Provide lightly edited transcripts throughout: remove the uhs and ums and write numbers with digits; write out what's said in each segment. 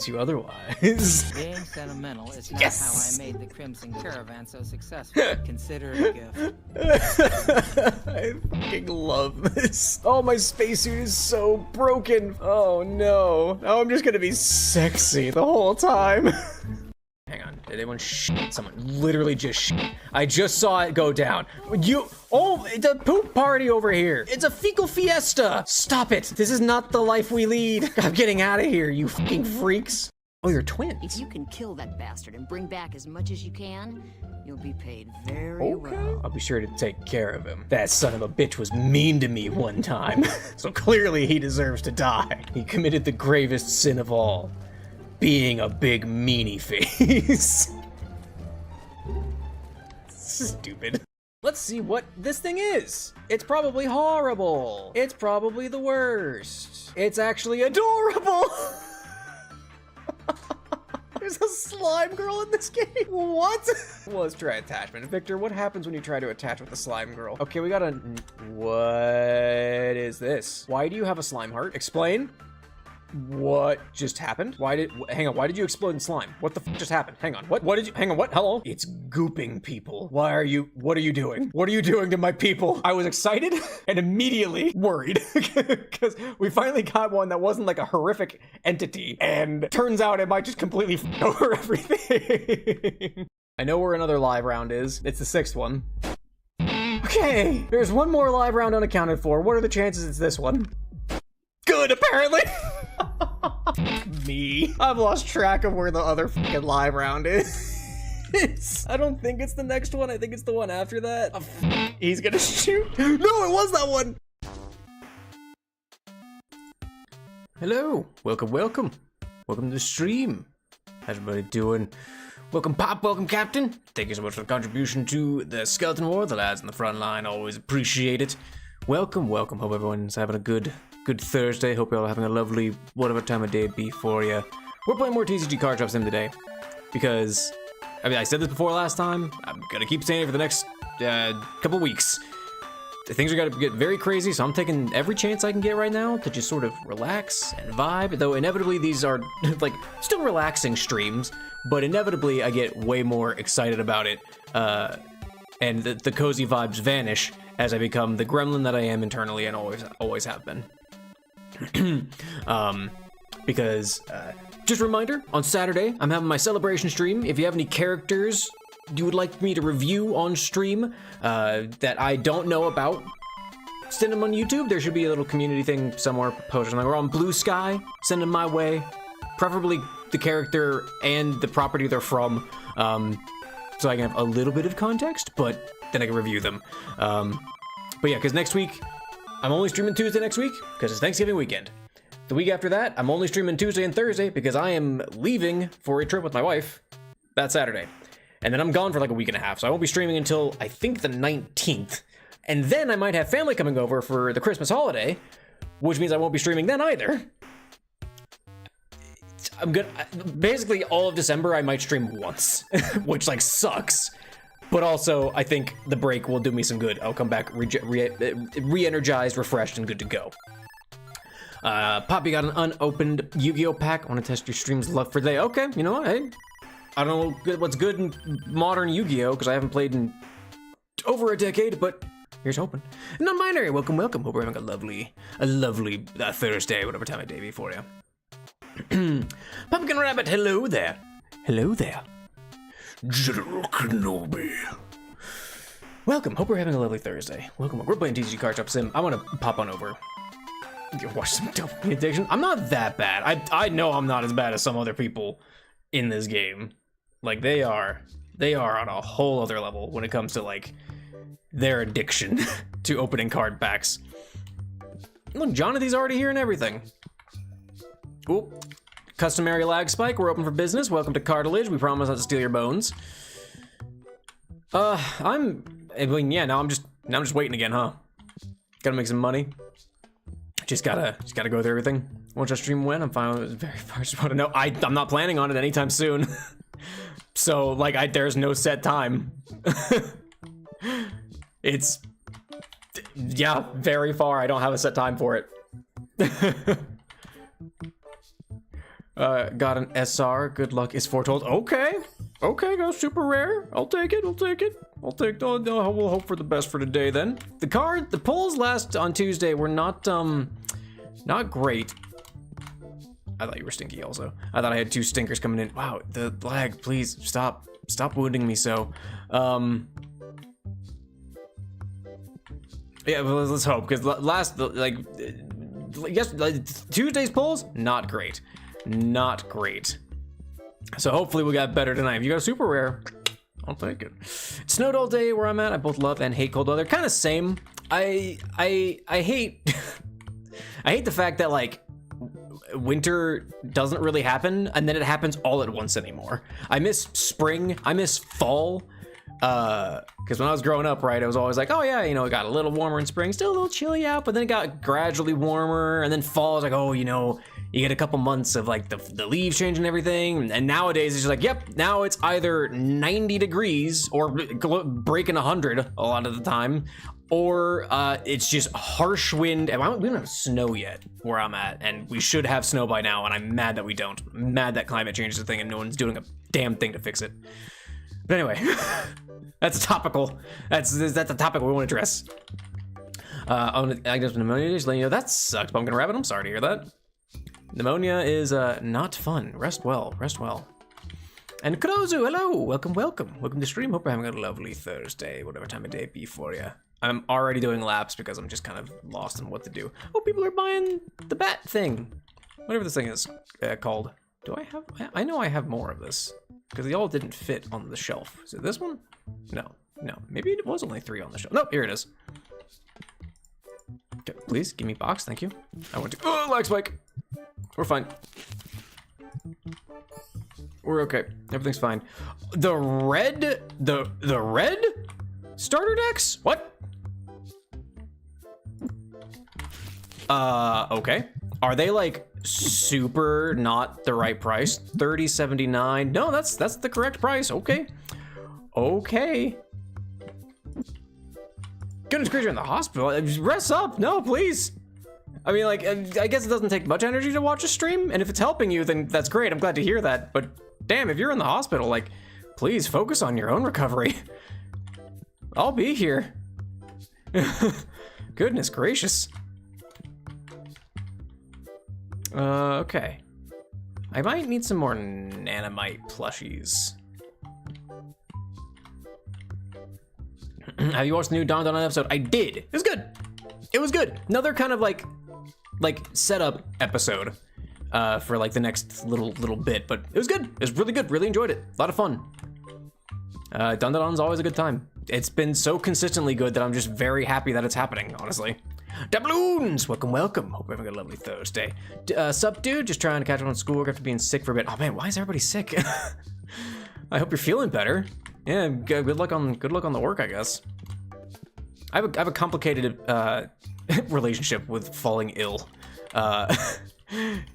you otherwise. Being sentimental is not Yes! how I made the Crimson Caravan so successful. Consider it a gift. I fucking love this. Oh, my spacesuit is so broken. Oh no. Now I'm just gonna be sexy the whole time. Hang on, did anyone shit? Someone literally just shit. I just saw it go down. Oh, it's a poop party over here. It's a fecal fiesta. Stop it. This is not the life we lead. I'm getting out of here, you fucking freaks. Oh, you're twins. If you can kill that bastard and bring back as much as you can, you'll be paid very Okay. well. I'll be sure to take care of him. That son of a bitch was mean to me one time, so clearly he deserves to die. He committed the gravest sin of all, being a big meanie face. Stupid. Let's see what this thing is. It's probably horrible. It's probably the worst. It's actually adorable. There's a slime girl in this game. What? Well, let's try attachment. Victor, what happens when you try to attach with a slime girl? Okay, we got a... What is this? Why do you have a slime heart? Explain. What just happened? Hang on, why did you explode in slime? What the f just happened? Hang on, what did you, hang on, what? Hello? It's gooping people. What are you doing? What are you doing to my people? I was excited and immediately worried because we finally got one that wasn't like a horrific entity, and turns out it might just completely f over everything. I know where another live round is. It's the 6th one. Okay, there's one more live round unaccounted for. What are the chances it's this one? Good, apparently. Me. I've lost track of where the other fucking live round is. I don't think it's the next one. I think it's the one after that. Oh, he's gonna shoot. No, it was that one. Hello. Welcome, welcome. Welcome to the stream. How's everybody doing? Welcome, Pop. Welcome, Captain. Thank you so much for the contribution to the Skeleton War. The lads in the front line always appreciate it. Welcome, welcome. Hope everyone's having a good Thursday. Hope you're all having a lovely whatever time of day it be for you. We're playing more TCG Card Shop Sim today because, I mean, I said this before last time. I'm gonna keep saying it for the next couple weeks. Things are gonna get very crazy, so I'm taking every chance I can get right now to just sort of relax and vibe. Though inevitably these are like still relaxing streams, but inevitably I get way more excited about it, and the cozy vibes vanish as I become the gremlin that I am internally and always have been. Because just a reminder, on Saturday I'm having my celebration stream. If you have any characters you would like me to review on stream that I don't know about, send them on YouTube. There should be a little community thing somewhere posted. We're on Blue Sky. Send them my way, preferably the character and the property they're from, so I can have a little bit of context, but then I can review them. But yeah, because next week I'm only streaming Tuesday next week because it's Thanksgiving weekend. The week after that, I'm only streaming Tuesday and Thursday because I am leaving for a trip with my wife that Saturday. And then I'm gone for like a week and a half, so I won't be streaming until I think the 19th. And then I might have family coming over for the Christmas holiday, which means I won't be streaming then either. I'm good. Basically, all of December I might stream once, which like sucks. But also, I think the break will do me some good. I'll come back re-energized, refreshed, and good to go. Poppy got an unopened Yu-Gi-Oh pack. I want to test your stream's luck for today. Okay, you know what? Hey, I don't know what's good in modern Yu-Gi-Oh because I haven't played in over a decade, but here's hoping. Non-binary, welcome, welcome. Hope we're having a lovely Thursday, whatever time of day be for you. Pumpkin Rabbit, hello there. Hello there. General Kenobi. Welcome, hope we're having a lovely Thursday. Welcome, we're playing TCG Card Shop Sim. I want to pop on over. Watch some Dopamine Addiction. I'm not that bad. I know I'm not as bad as some other people in this game. Like, they are on a whole other level when it comes to, like, their addiction to opening card packs. Look, Jonathan's already here and everything. Cool. Customary lag spike, we're open for business. Welcome to Cartilage, we promise not to steal your bones. I mean, yeah, now I'm just waiting again, huh? Gotta make some money. Just gotta go through everything. Once I stream when, I'm fine with it. Very far, just want to know. I'm not planning on it anytime soon. So, like, there's no set time. It's, yeah, very far. I don't have a set time for it. Got an SR. Good luck is foretold. Okay. Okay, go super rare. I'll take it. I'll take it. I'll take. We'll hope for the best for today then. The pulls last on Tuesday were not great. I thought you were stinky also. I thought I had 2 stinkers coming in. Wow, the lag, please stop wounding me so. Yeah, well, let's hope, because Tuesday's pulls, not great. Not great. So hopefully we got better tonight. If you got a super rare, I'll take it. It snowed all day where I'm at. I both love and hate cold weather. Kind of same. I hate I hate the fact that like winter doesn't really happen and then it happens all at once anymore. I miss spring. I miss fall. Because when I was growing up, right, I was always like, oh yeah, you know, it got a little warmer in spring, still a little chilly out, but then it got gradually warmer, and then fall is like, oh, you know, you get a couple months of like the leaves changing and everything, and nowadays it's just like, yep, now it's either 90 degrees or breaking 100 a lot of the time, or it's just harsh wind, and we don't have snow yet where I'm at, and we should have snow by now, and I'm mad that we don't. I'm mad that climate change is a thing and no one's doing a damn thing to fix it. But anyway, that's a topical. That's a topic we want to address. I guess pneumonia, just letting you know that sucks. Pumpkin rabbit, I'm sorry to hear that. Pneumonia is not fun. Rest well, rest well. And Kurozu, hello, welcome to the stream. Hope you're having a lovely Thursday, whatever time of day it be for you. I'm already doing laps because I'm just kind of lost in what to do. Oh, people are buying the bat thing, whatever this thing is called. Do I have? I know I have more of this. Because they all didn't fit on the shelf. Is it this one? No. Maybe it was only 3 on the shelf. Nope, here it is. Okay, please give me box, thank you. I want to. Oh, lag spike. We're fine. We're okay. Everything's fine. The red starter decks? What? Okay. Are they like super not the right price? $30.79. No, that's the correct price. Okay. Goodness gracious, you're in the hospital. Rest up. No, please. I mean, like, I guess it doesn't take much energy to watch a stream, and if it's helping you, then that's great. I'm glad to hear that. But damn, if you're in the hospital, like, please focus on your own recovery. I'll be here. Goodness gracious. Okay. I might need some more nanomite plushies. Have you watched the new Dawn episode? I did. It was good. It was good. Another kind of like setup episode for like the next little bit, but it was good. It was really good. Really enjoyed it. A lot of fun. Dun-dun-dun's always a good time. It's been so consistently good that I'm just very happy that it's happening, honestly. Doubloons! Welcome. Hope you're having a lovely Thursday. Sup, dude? Just trying to catch up on schoolwork after being sick for a bit. Oh man, why is everybody sick? I hope you're feeling better. Yeah, good luck on the work, I guess. I have a complicated relationship with falling ill.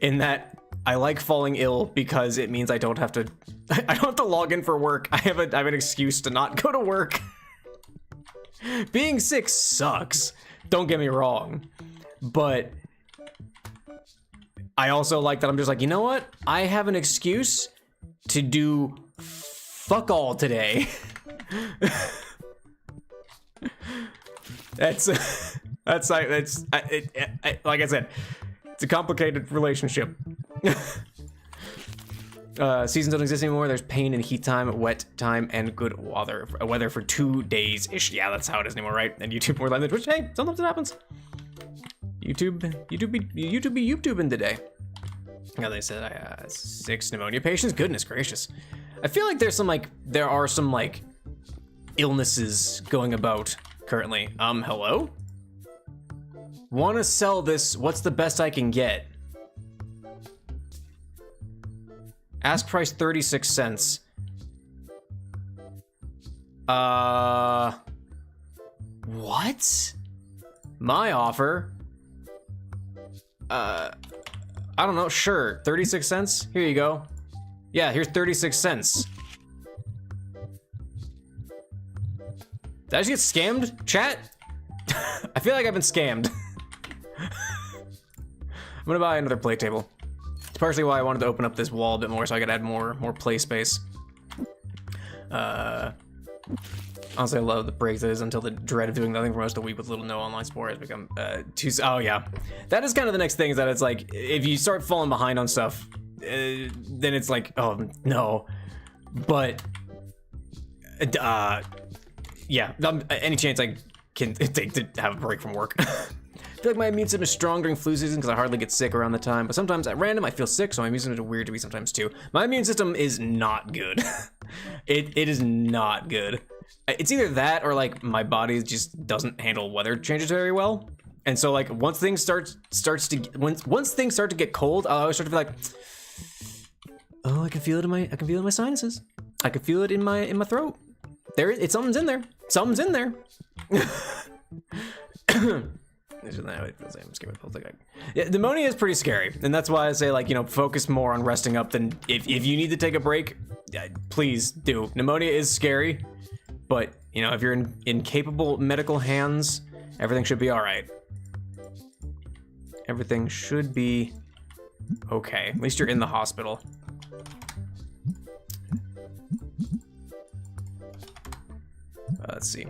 In that I like falling ill because it means I don't have to log in for work. I have an excuse to not go to work. Being sick sucks. Don't get me wrong, but I also like that I'm just like, you know what? I have an excuse to do fuck all today. Like I said, it's a complicated relationship. Seasons don't exist anymore. There's pain and heat time, wet time, and good weather for 2 days ish. Yeah, that's how it is anymore, right? And YouTube more live than Twitch. Hey, sometimes it happens. YouTube be YouTubing today. Yeah, they said I had 6 pneumonia patients. Goodness gracious. I feel like there are some illnesses going about currently. Hello? Want to sell this? What's the best I can get? Ask price 36 cents. What? My offer? I don't know, sure. 36 cents? Here you go. Yeah, here's 36 cents. Did I just get scammed, chat? I feel like I've been scammed. I'm gonna buy another plate table. It's partially why I wanted to open up this wall a bit more so I could add more play space. Honestly, I love the breaks. It is until the dread of doing nothing for most of the week with little no online sport has become too. Oh yeah, that is kind of the next thing. Is that it's like if you start falling behind on stuff, then it's like, oh no. But yeah, any chance I can take to have a break from work. I feel like my immune system is strong during flu season because I hardly get sick around the time, but sometimes at random I feel sick, so my immune system is weird to me sometimes too. My immune system is not good. It is not good. It's either that or like my body just doesn't handle weather changes very well. And so like once things start to get cold, I always start to be like, oh, I can feel it in my sinuses. I can feel it in my throat. Something's in there. Something's in there. Yeah, pneumonia is pretty scary, and that's why I say, like, you know, focus more on resting up than if you need to take a break, please do. Pneumonia is scary, but you know, if you're in capable medical hands, everything should be all right. Everything should be okay. At least you're in the hospital. Let's see.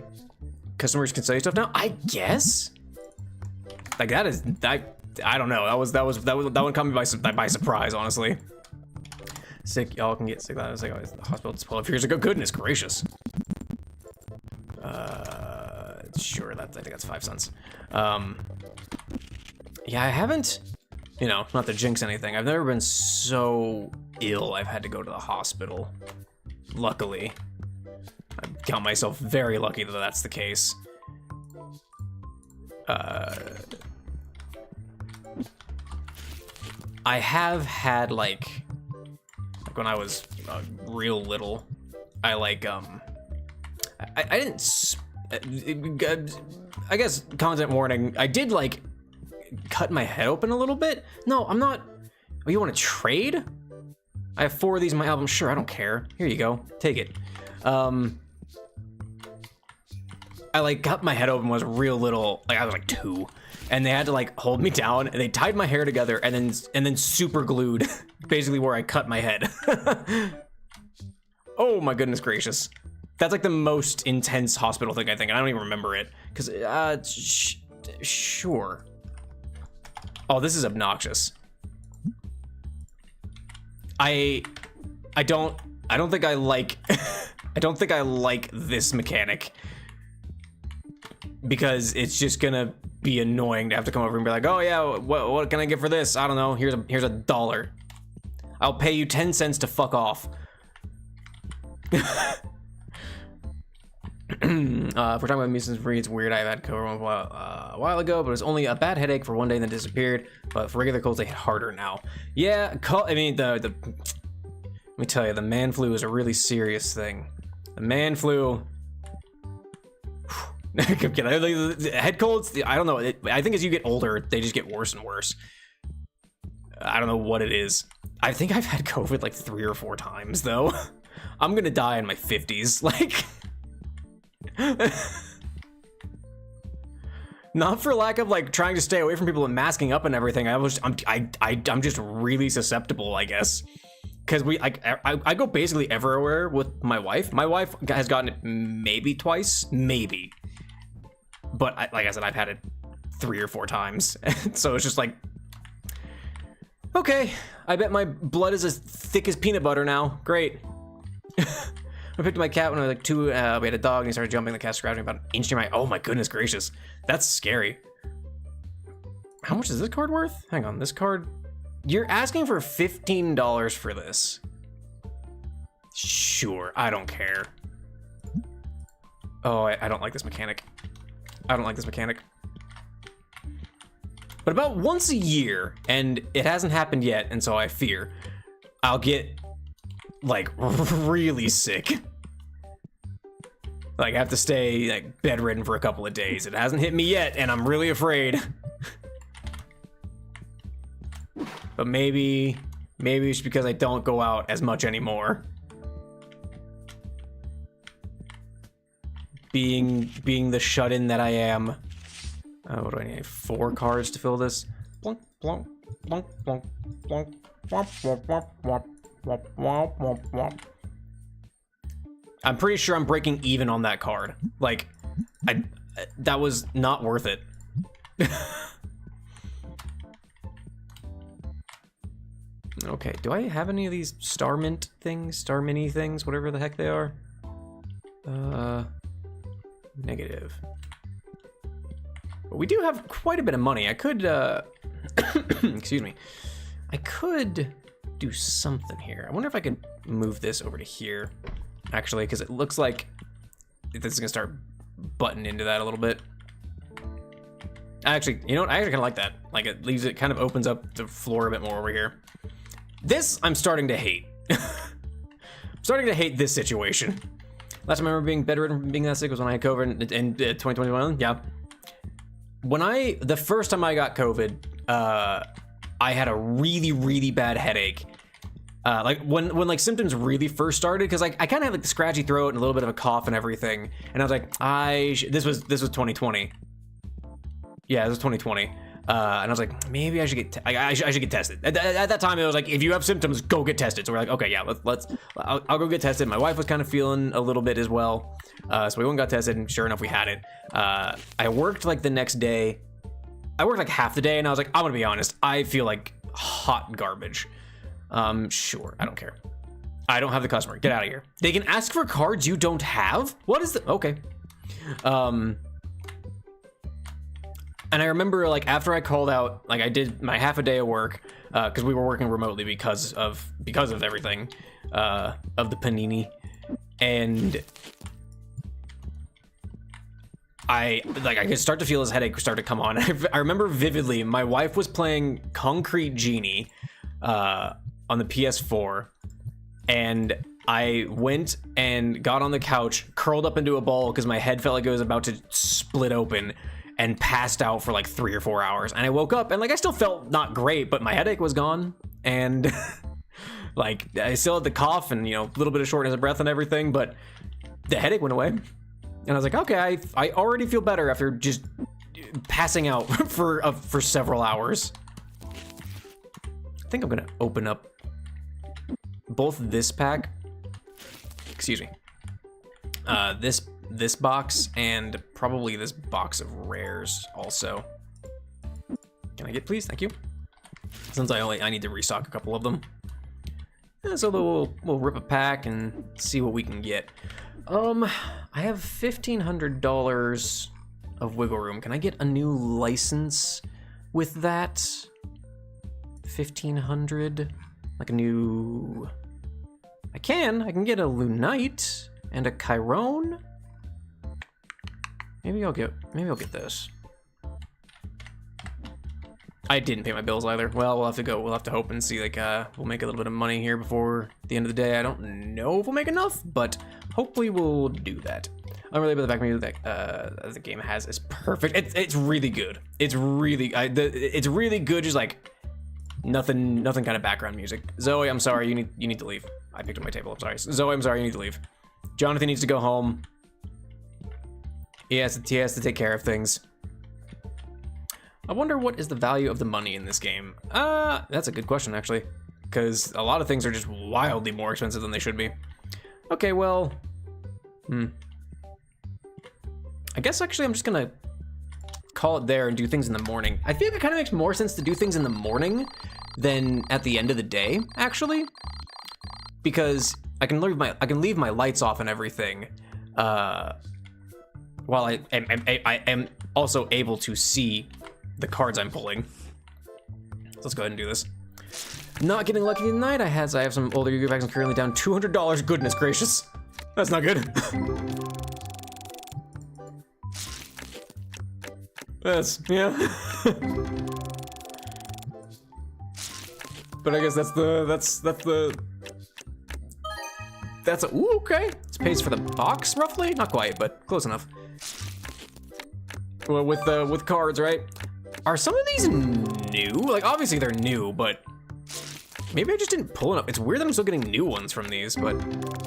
Customers can sell you stuff now, I guess. Like that is I don't know. That one caught me by surprise, honestly. Sick, y'all can get sick. That was like the hospital 12 years ago. Goodness gracious. Sure. I think that's 5 cents. Yeah, I haven't. You know, not to jinx anything. I've never been so ill I've had to go to the hospital. Luckily, I count myself very lucky that that's the case. I have had like when I was real little, I like I didn't. I guess content warning. I did like cut my head open a little bit. No, I'm not. Oh, you want to trade? I have 4 of these in my album. Sure, I don't care. Here you go. Take it. I like cut my head open when I was real little. Like I was like 2. And they had to like hold me down, and they tied my hair together and then super glued basically where I cut my head. Oh my goodness gracious. That's like the most intense hospital thing I think. I don't even remember it because sure. Oh, this is obnoxious. I don't think I like I don't think I like this mechanic because it's just gonna be annoying to have to come over and be like, oh yeah, what can I get for this? I don't know. Here's $1. I'll pay you 10 cents to fuck off. If we're talking about mucins free, it's weird. I've had COVID a while ago, but it was only a bad headache for one day and then disappeared. But for regular colds, they hit harder now. Yeah, I mean let me tell you, the man flu is a really serious thing. The man flu. Head colds, I don't know. I think as you get older, they just get worse and worse. I don't know what it is. I think I've had COVID like 3 or 4 times though. I'm gonna die in my 50s. Like, not for lack of like trying to stay away from people and masking up and everything. I'm just really susceptible, I guess. Because I go basically everywhere with my wife. My wife has gotten it maybe twice, maybe. But like I said, I've had it 3 or 4 times. So it's just like, okay, I bet my blood is as thick as peanut butter now. Great. I picked up my cat when I was like 2. We had a dog and he started jumping. The cat scratched me about an inch near my, oh my goodness gracious. That's scary. How much is this card worth? Hang on, this card. You're asking for $15 for this. Sure, I don't care. Oh, I don't like this mechanic. I don't like this mechanic. But about once a year, and it hasn't happened yet, and so I fear, I'll get, like, really sick. Like, I have to stay, like, bedridden for a couple of days. It hasn't hit me yet, and I'm really afraid. But maybe it's because I don't go out as much anymore. Being the shut-in that I am. What do I need? 4 cards to fill this. Blunk, blunk, blunk, blunk, blunk, I'm pretty sure I'm breaking even on that card. Like, that was not worth it. Okay, do I have any of these Star Mint things? Star Mini things? Whatever the heck they are? Negative. But we do have quite a bit of money. I could, excuse me. I could do something here. I wonder if I could move this over to here, actually, because it looks like this is gonna start butting into that a little bit. Actually, you know what? I actually kind of like that. Like, it kind of opens up the floor a bit more over here. This, I'm starting to hate. I'm starting to hate this situation. Last time I remember being bedridden from being that sick was when I had COVID in 2021. Yeah. The first time I got COVID, I had a really, really bad headache. Like when like symptoms really first started, because like I kind of had like the scratchy throat and a little bit of a cough and everything, and I was like, this was 2020. Yeah, this was 2020. And I was like, maybe I should get I should get tested. At that time, it was like, if you have symptoms, go get tested. So we're like, okay, yeah, I'll go get tested. My wife was kind of feeling a little bit as well, so we went and got tested, and sure enough, we had it. I worked like the next day. I worked like half the day, and I was like, I'm gonna be honest, I feel like hot garbage. Sure, I don't care. I don't have the customer. Get out of here. They can ask for cards you don't have? What is the... Okay. And I remember, like, after I called out, like, I did my half a day of work, because we were working remotely because of everything, of the panini, and I could start to feel his headache start to come on. I remember vividly, my wife was playing Concrete Genie, on the PS4, and I went and got on the couch, curled up into a ball because my head felt like it was about to split open, and passed out for like 3 or 4 hours. And I woke up and like I still felt not great, but my headache was gone, and like I still had the cough and, you know, a little bit of shortness of breath and everything, but the headache went away. And I was like, okay, I already feel better after just passing out for several hours. I think I'm gonna open up both this pack, excuse me, this box, and probably this box of rares also. Can I get, please? Thank you. Since I need to restock a couple of them. Yeah, so we'll rip a pack and see what we can get. I have $1,500 of wiggle room. Can I get a new license with that? 1,500, like a new... I can get a Lunite and a Chiron. Maybe I'll get this. I didn't pay my bills either. Well, we'll have to hope and see, like, we'll make a little bit of money here before the end of the day. I don't know if we'll make enough, but hopefully we'll do that. Unrelated, but the back that the game has is perfect. It's really good. It's really good. Just like nothing kind of background music. Zoe, I'm sorry, you need to leave. I picked up my table. I'm sorry. Zoe, I'm sorry, you need to leave. Jonathan needs to go home. He has to take care of things. I wonder what is the value of the money in this game. That's a good question, actually, because a lot of things are just wildly more expensive than they should be. Okay, well, I guess actually I'm just gonna call it there and do things in the morning. I feel like it kind of makes more sense to do things in the morning than at the end of the day, actually, because I can leave my lights off and everything, while I am also able to see the cards I'm pulling. So let's go ahead and do this. Not getting lucky tonight. I have some older Yu-Gi-Oh packs. I'm currently down $200. Goodness gracious, that's not good. Yeah. But I guess that's ooh, okay. This pays for the box roughly, not quite, but close enough. Well, with cards, right? Are some of these new? Like, obviously they're new, but maybe I just didn't pull enough. It's weird that I'm still getting new ones from these, but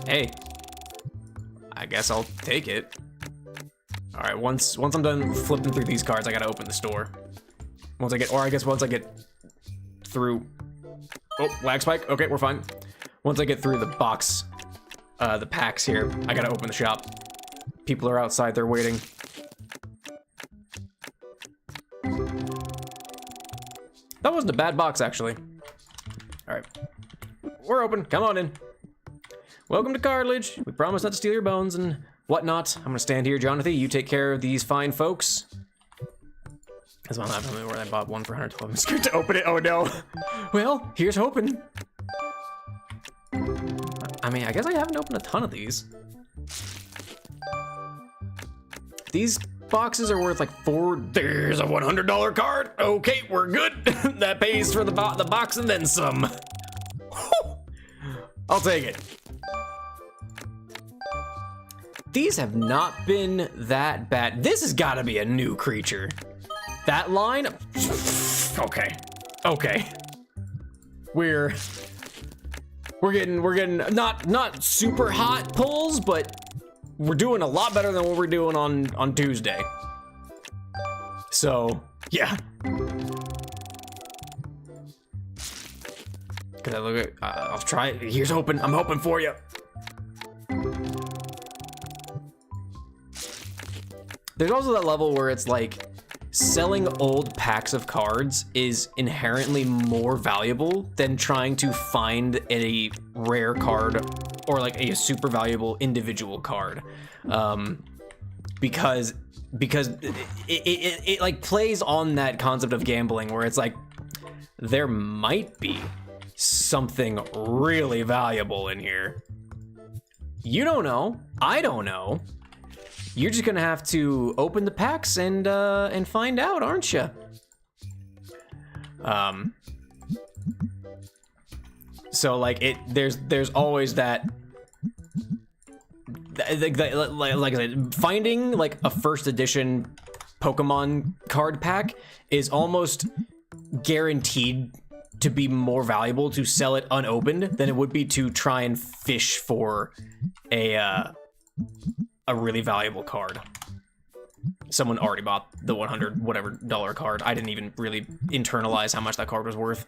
hey, I guess I'll take it. All right, once I'm done flipping through these cards, I gotta open the store. Once I get through Oh, lag spike. Okay, we're fine. Once I get through the box, the packs here, I gotta open the shop. People are outside, they're waiting. That wasn't a bad box, actually. All right, we're open. Come on in. Welcome to Cartilage. We promise not to steal your bones and whatnot. I'm gonna stand here, Jonathan. You take care of these fine folks. That's not happening where I bought one for 112. I'm scared to open it. Oh no. Well, here's hoping. I mean, I guess I haven't opened a ton of these. These boxes are worth like there's a $100 card. Okay, we're good. That pays for the box and then some. I'll take it. These have not been that bad. This has got to be a new creature. That line, okay. We're getting not super hot pulls, but we're doing a lot better than what we're doing on Tuesday. So yeah. Cause I look at, I'll try it. Here's hoping. I'm hoping for you. There's also that level where it's like selling old packs of cards is inherently more valuable than trying to find a rare card or like a super valuable individual card, because it like plays on that concept of gambling where it's like there might be something really valuable in here. You don't know. I don't know. You're just gonna have to open the packs and find out, aren't you? So like there's always that. Like I said, finding like a first edition Pokemon card pack is almost guaranteed to be more valuable to sell it unopened than it would be to try and fish for a really valuable card. Someone already bought the $100 whatever card. I didn't even really internalize how much that card was worth.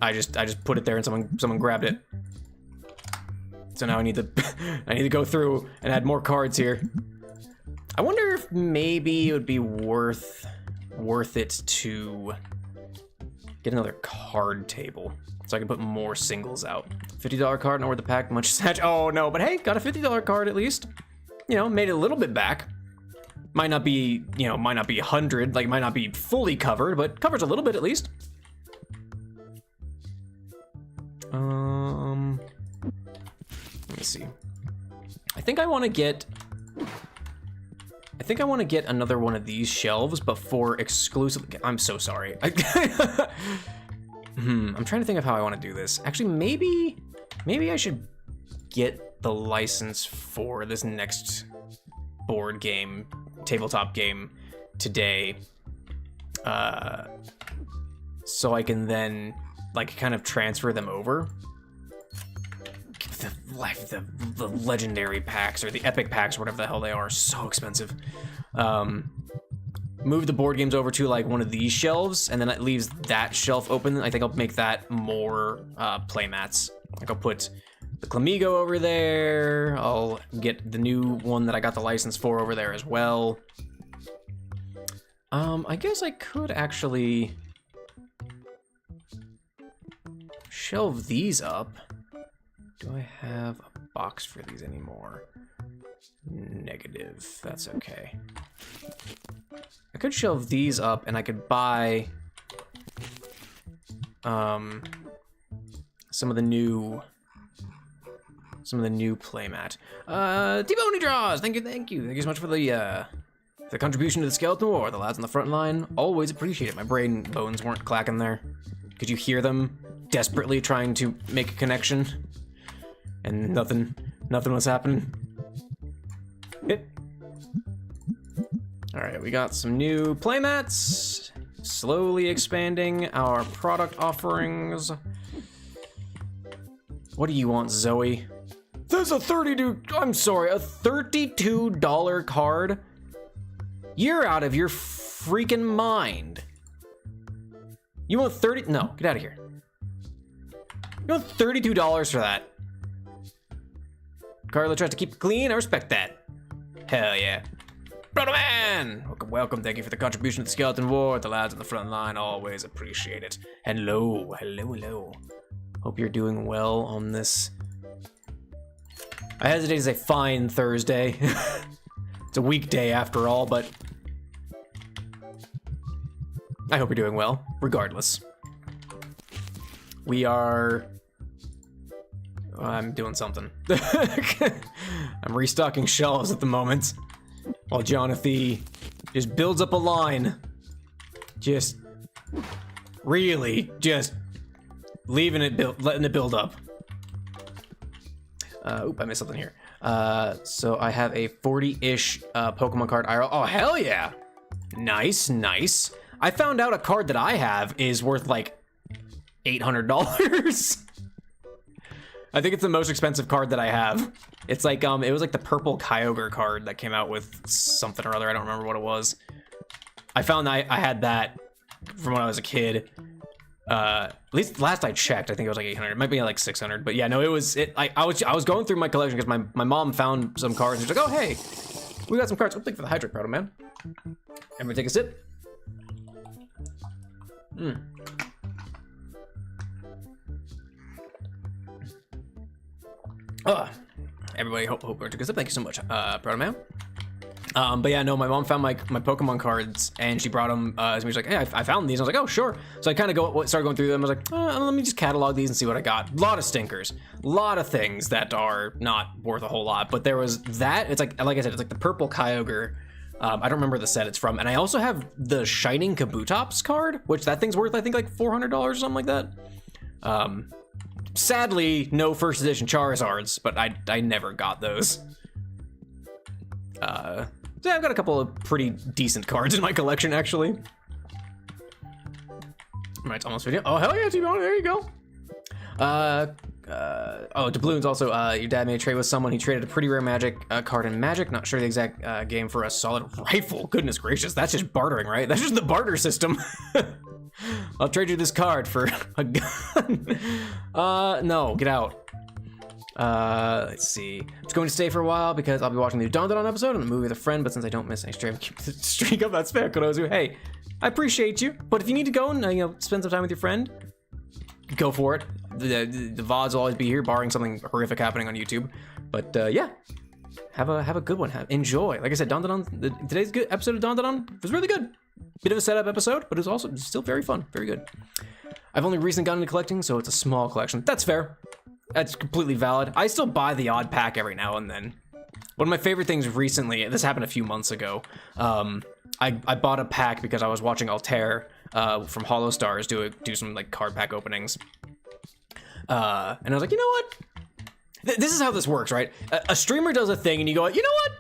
I just put it there and someone grabbed it. So now I need to go through and add more cards here. I wonder if maybe it would be worth it to get another card table so I can put more singles out. $50 card, not worth the pack, much satch. Oh no, but hey, got a $50 card at least. You know, made it a little bit back. Might not be 100, like might not be fully covered, but covers a little bit at least. Let me see. I think I want to get another one of these shelves, but for exclusive. I'm so sorry. I'm trying to think of how I want to do this. Actually, maybe I should get the license for this next board game, tabletop game today, so I can then like kind of transfer them over. The legendary packs or the epic packs, whatever the hell they are, so expensive. Move the board games over to like one of these shelves, and then it leaves that shelf open. I think I'll make that more playmats. Like I'll put the Clamigo over there. I'll get the new one that I got the license for over there as well. I guess I could actually shelve these up. Do I have a box for these anymore? Negative. That's okay. I could shelve these up and I could buy some of the new playmat. T-Bony Draws, thank you so much for the contribution to the Skeleton War. The lads on the front line always appreciate it. My brain bones weren't clacking there. Could you hear them desperately trying to make a connection? And nothing was happening. Hit. All right, we got some new playmats. Slowly expanding our product offerings. What do you want, Zoe? There's a $32 card? You're out of your freaking mind. You want 30? No, get out of here. You want $32 for that? Carla tries to keep it clean. I respect that. Hell yeah. Brother man! Welcome, welcome. Thank you for the contribution to the Skeleton War. The lads on the front line always appreciate it. Hello, hello, hello. Hope you're doing well on this. I hesitate to say fine Thursday. It's a weekday after all, but I hope you're doing well, regardless. We are... I'm doing something. I'm restocking shelves at the moment. While Jonathan just builds up a line. Just really just leaving it build, letting it build up. Oop, I missed something here. So I have a 40-ish Pokemon card IRL. Oh, hell yeah. Nice, nice. I found out a card that I have is worth like $800. I think it's the most expensive card that I have. It's like, it was like the purple Kyogre card that came out with something or other. I don't remember what it was. I found I had that from when I was a kid. At least last I checked, I think it was like 800. It might be like 600, but yeah, no, it was. I was going through my collection because my mom found some cards and she's like, oh hey, we got some cards. Oh, thank you for the hydrate, Proto Man. Everybody take a sip. Everybody hope we took a sip. Thank you so much, Proto Man. But yeah, no, my mom found my Pokemon cards and she brought them to me. She's like, hey, I found these. I was like, oh, sure. So I kind of started going through them. I was like, let me just catalog these and see what I got. A lot of stinkers, a lot of things that are not worth a whole lot. But there was that. It's like I said, it's like the purple Kyogre. I don't remember the set it's from. And I also have the Shining Kabutops card, which that thing's worth, I think, like $400 or something like that. Sadly, no first edition Charizards, but I never got those. So yeah, I've got a couple of pretty decent cards in my collection, actually. Right, it's almost video. Oh, hell yeah, T-Bone, there you go. Oh, Doubloons also, your dad made a trade with someone. He traded a pretty rare magic card in Magic. Not sure the exact game for a solid rifle. Goodness gracious, that's just bartering, right? That's just the barter system. I'll trade you this card for a gun. No, get out. Let's see. I'm just going to stay for a while because I'll be watching the Don episode and the movie with a friend, but since I don't miss any stream, keep the streak up. That's fair, Kodozu. Hey, I appreciate you, but if you need to go and spend some time with your friend, go for it. The VODs will always be here, barring something horrific happening on YouTube. But yeah, have a good one. Enjoy. Like I said, today's good episode of Don was really good. Bit of a setup episode, but it was also still very fun, very good. I've only recently gotten into collecting, so it's a small collection. That's fair. That's completely valid. I still buy the odd pack every now and then. One of my favorite things recently, this happened a few months ago. I bought a pack because I was watching Altair from Hollow Stars do some like card pack openings. And I was like, you know what? This is how this works, right? A streamer does a thing and you go, you know what?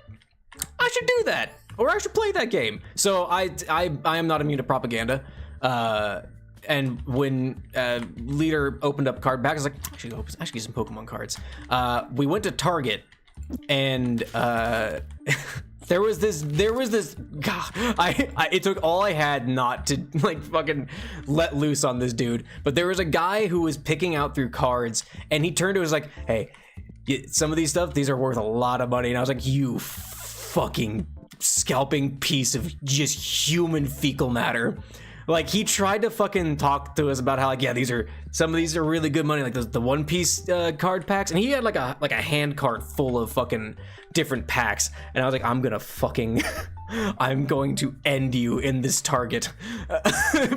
I should do that. Or I should play that game. So I am not immune to propaganda. And when Leader opened up card packs, I was like, I should get some Pokemon cards. We went to Target, and there was this. God, it took all I had not to like fucking let loose on this dude. But there was a guy who was picking out through cards, and he turned to us like, hey, some of these stuff, these are worth a lot of money. And I was like, you fucking scalping piece of just human fecal matter. Like, he tried to fucking talk to us about how, like, yeah, some of these are really good money, like the One Piece card packs, and he had like a hand cart full of fucking different packs, and I was like, I'm going to end you in this Target.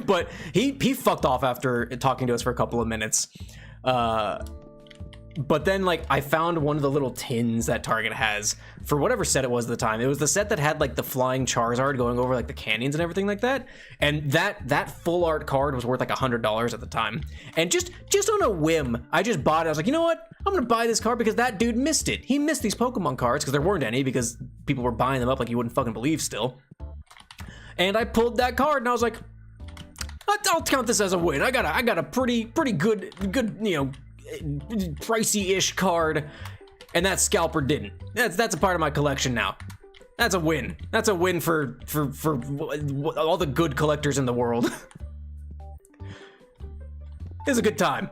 But he fucked off after talking to us for a couple of minutes. But then, like, I found one of the little tins that Target has for whatever set it was at the time. It was the set that had, like, the flying Charizard going over, like, the canyons and everything like that. And that full art card was worth, like, $100 at the time. And just on a whim, I just bought it. I was like, you know what? I'm going to buy this card because that dude missed it. He missed these Pokemon cards because there weren't any because people were buying them up like you wouldn't fucking believe still. And I pulled that card and I was like, I'll count this as a win. I got a pretty good, pricey-ish card, and that scalper didn't. That's a part of my collection now. That's a win. That's a win for all the good collectors in the world. It's a good time.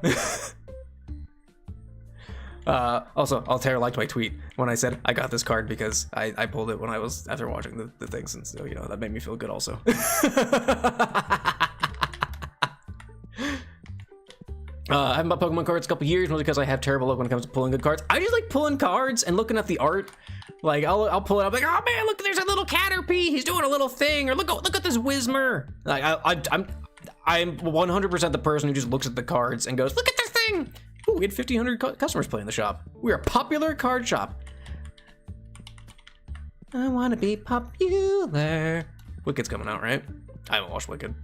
Also, Altair liked my tweet when I said I got this card because I pulled it when I was after watching the things, and so, you know, that made me feel good also. I haven't bought Pokemon cards a couple years, mostly because I have terrible luck when it comes to pulling good cards. I just like pulling cards and looking at the art. Like, I'll pull it up, like, oh man, look, there's a little Caterpie, he's doing a little thing, or look at this Whismur. Like, I'm 100% the person who just looks at the cards and goes, look at this thing. Ooh, we had 1,500 customers play in the shop. We are a popular card shop. I want to be popular. Wicked's coming out, right? I haven't watched Wicked.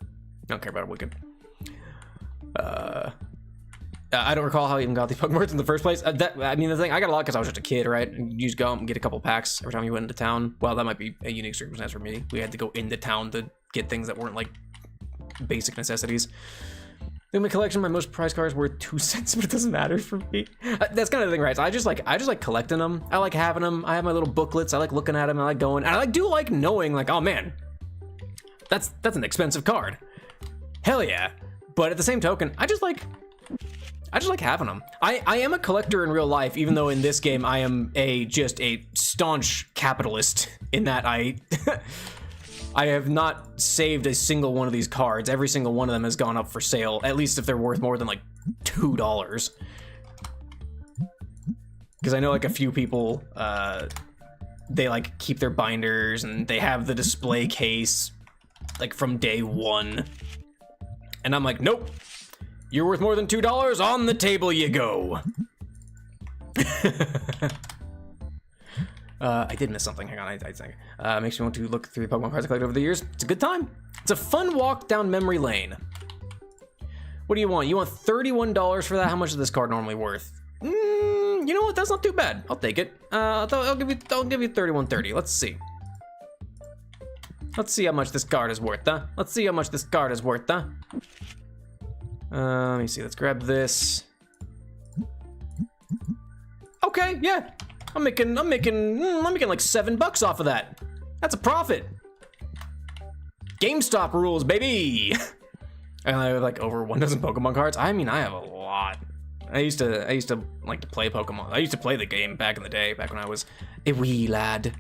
I don't care about Wicked. I don't recall how I even got these Pokemon cards in the first place. I mean, the thing, I got a lot because I was just a kid, right? You just go and get a couple packs every time you went into town. Well, that might be a unique circumstance for me. We had to go into town to get things that weren't like basic necessities. In my collection, my most prized card is worth 2 cents, but it doesn't matter for me. That's kind of the thing, right? So I just like collecting them. I like having them. I have my little booklets. I like looking at them. I like going, and I do like knowing, like, oh man, that's an expensive card. Hell yeah. But at the same token, I just like having them. I am a collector in real life, even though in this game I am just a staunch capitalist in that I have not saved a single one of these cards. Every single one of them has gone up for sale, at least if they're worth more than like $2. Because I know like a few people, they like keep their binders and they have the display case like from day one. And I'm like, nope, you're worth more than $2, on the table you go. I did miss something, hang on, I think. Makes me want to look through the Pokemon cards I collected over the years. It's a good time. It's a fun walk down memory lane. What do you want? You want $31 for that? How much is this card normally worth? You know what, that's not too bad. I'll take it. I'll give you $31.30, let's see. Let's see how much this card is worth, huh? Let's see how much this card is worth, huh? Let me see, let's grab this. Okay, yeah. I'm making like $7 off of that. That's a profit. GameStop rules, baby. And I have like over 1 dozen Pokemon cards. I mean, I have a lot. I used to like to play Pokemon. I used to play the game back in the day, back when I was a wee lad.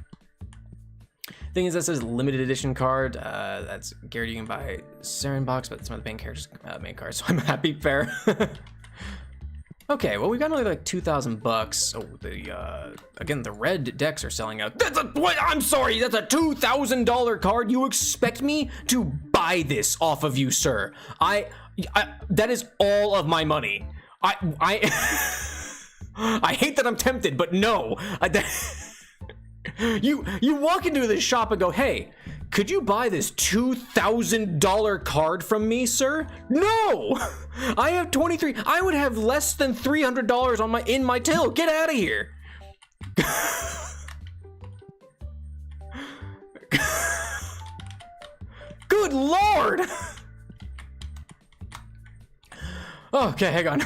Thing is, that says limited edition card. That's guaranteed you can buy Saren box, but some of the main characters' main cards. So I'm happy, fair. Okay, well we got only like $2,000. Oh, the again the red decks are selling out. That's a what? I'm sorry, that's a $2,000 card. You expect me to buy this off of you, sir? I that is all of my money. I hate that I'm tempted, but no. You walk into this shop and go, hey, could you buy this $2,000 card from me, sir? No! I have 23. I would have less than $300 in my till. Get out of here. Good Lord. Okay, hang on.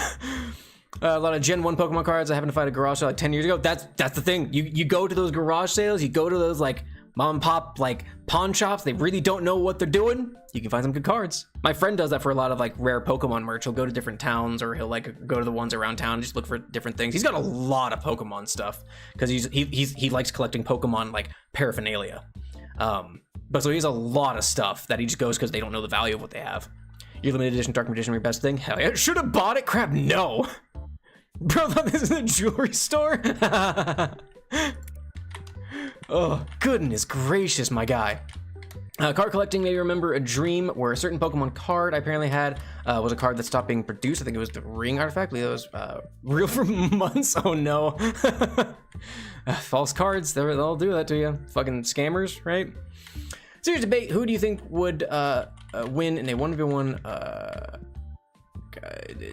A lot of Gen 1 Pokemon cards I happened to find at a garage sale like 10 years ago. That's the thing. You go to those garage sales, you go to those like mom and pop like pawn shops, they really don't know what they're doing. You can find some good cards. My friend does that for a lot of like rare Pokemon merch. He'll go to different towns, or he'll like go to the ones around town and just look for different things. He's got a lot of Pokemon stuff because he likes collecting Pokemon like paraphernalia. But so he has a lot of stuff that he just goes because they don't know the value of what they have. Your limited edition Dark Magician, your best thing? Hell yeah. Should have bought it? Crap, no. Bro, I thought this is a jewelry store. Oh, goodness gracious, my guy. Card collecting, maybe remember a dream where a certain Pokemon card I apparently had was a card that stopped being produced. I think it was the Ring artifact. It was real for months. Oh no. False cards, they'll do that to you. Fucking scammers, right? Serious debate, who do you think would win in a 1v1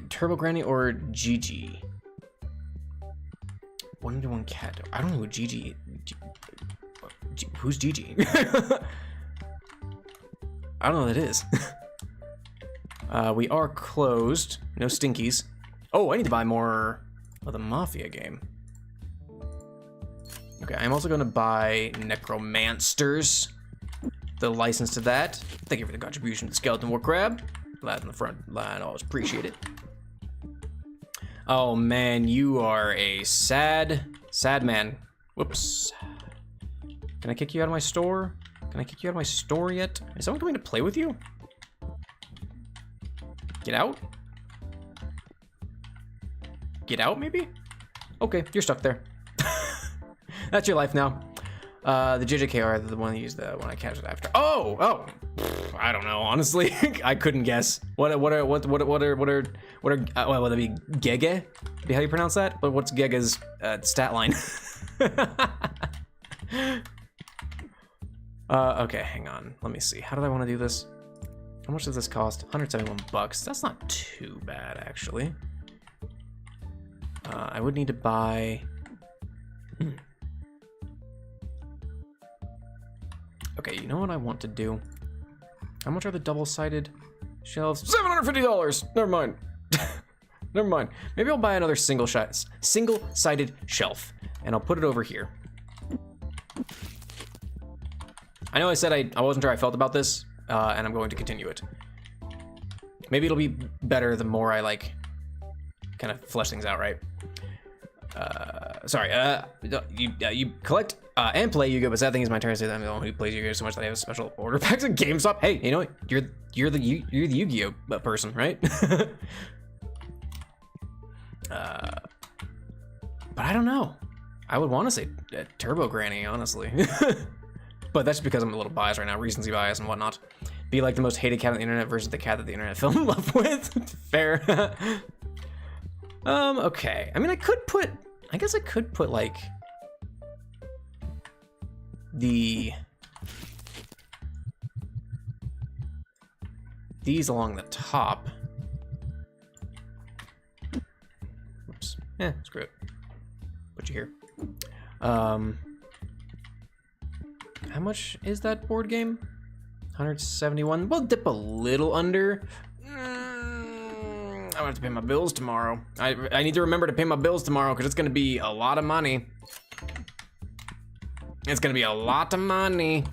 Turbo Granny or Gigi? 1v1 cat. I don't know who Gigi. Who's Gigi? I don't know what that is. We are closed. No stinkies. Oh, I need to buy more of the Mafia game. Okay, I'm also going to buy Necromancers. The license to that. Thank you for the contribution to Skeleton War Crab. lad in the front line. Always appreciate it. Oh man, you are a sad man. Whoops. Can I kick you out of my store? Can I kick you out of my store yet? Is someone coming to play with you? Get out? Get out, maybe? Okay, you're stuck there. That's your life now. The JJKR, the one that used the one I captured after. Oh, I don't know. Honestly, I couldn't guess. What are well, that'd be Gege? Be how you pronounce that? But what's Gege's stat line? Okay, hang on. Let me see. How did I want to do this? How much does this cost? 171 bucks. That's not too bad, actually. I would need to buy. Okay, you know what I want to do? How much are the double-sided shelves? $750! Never mind. Never mind. Maybe I'll buy another single-sided shelf, and I'll put it over here. I know I said I wasn't sure how I felt about this, and I'm going to continue it. Maybe it'll be better the more I, like, kind of flesh things out, right? Sorry, you collect and play Yu-Gi-Oh! But sad thing is my turn to say that I'm the one who plays Yu-Gi-Oh! So much that I have special order packs at GameStop. Hey, you know what? You're the Yu-Gi-Oh! Person, right? But I don't know. I would want to say Turbo Granny, honestly. But that's because I'm a little biased right now, recency bias and whatnot. Be like the most hated cat on the internet versus the cat that the internet fell in love with. Fair. Okay. I mean, I guess I could put like these along the top. Oops. Screw it. Put you here. How much is that board game? 171. We'll dip a little under. I'm gonna have to pay my bills tomorrow. I need to remember to pay my bills tomorrow because it's gonna be a lot of money. It's gonna be a lot of money. All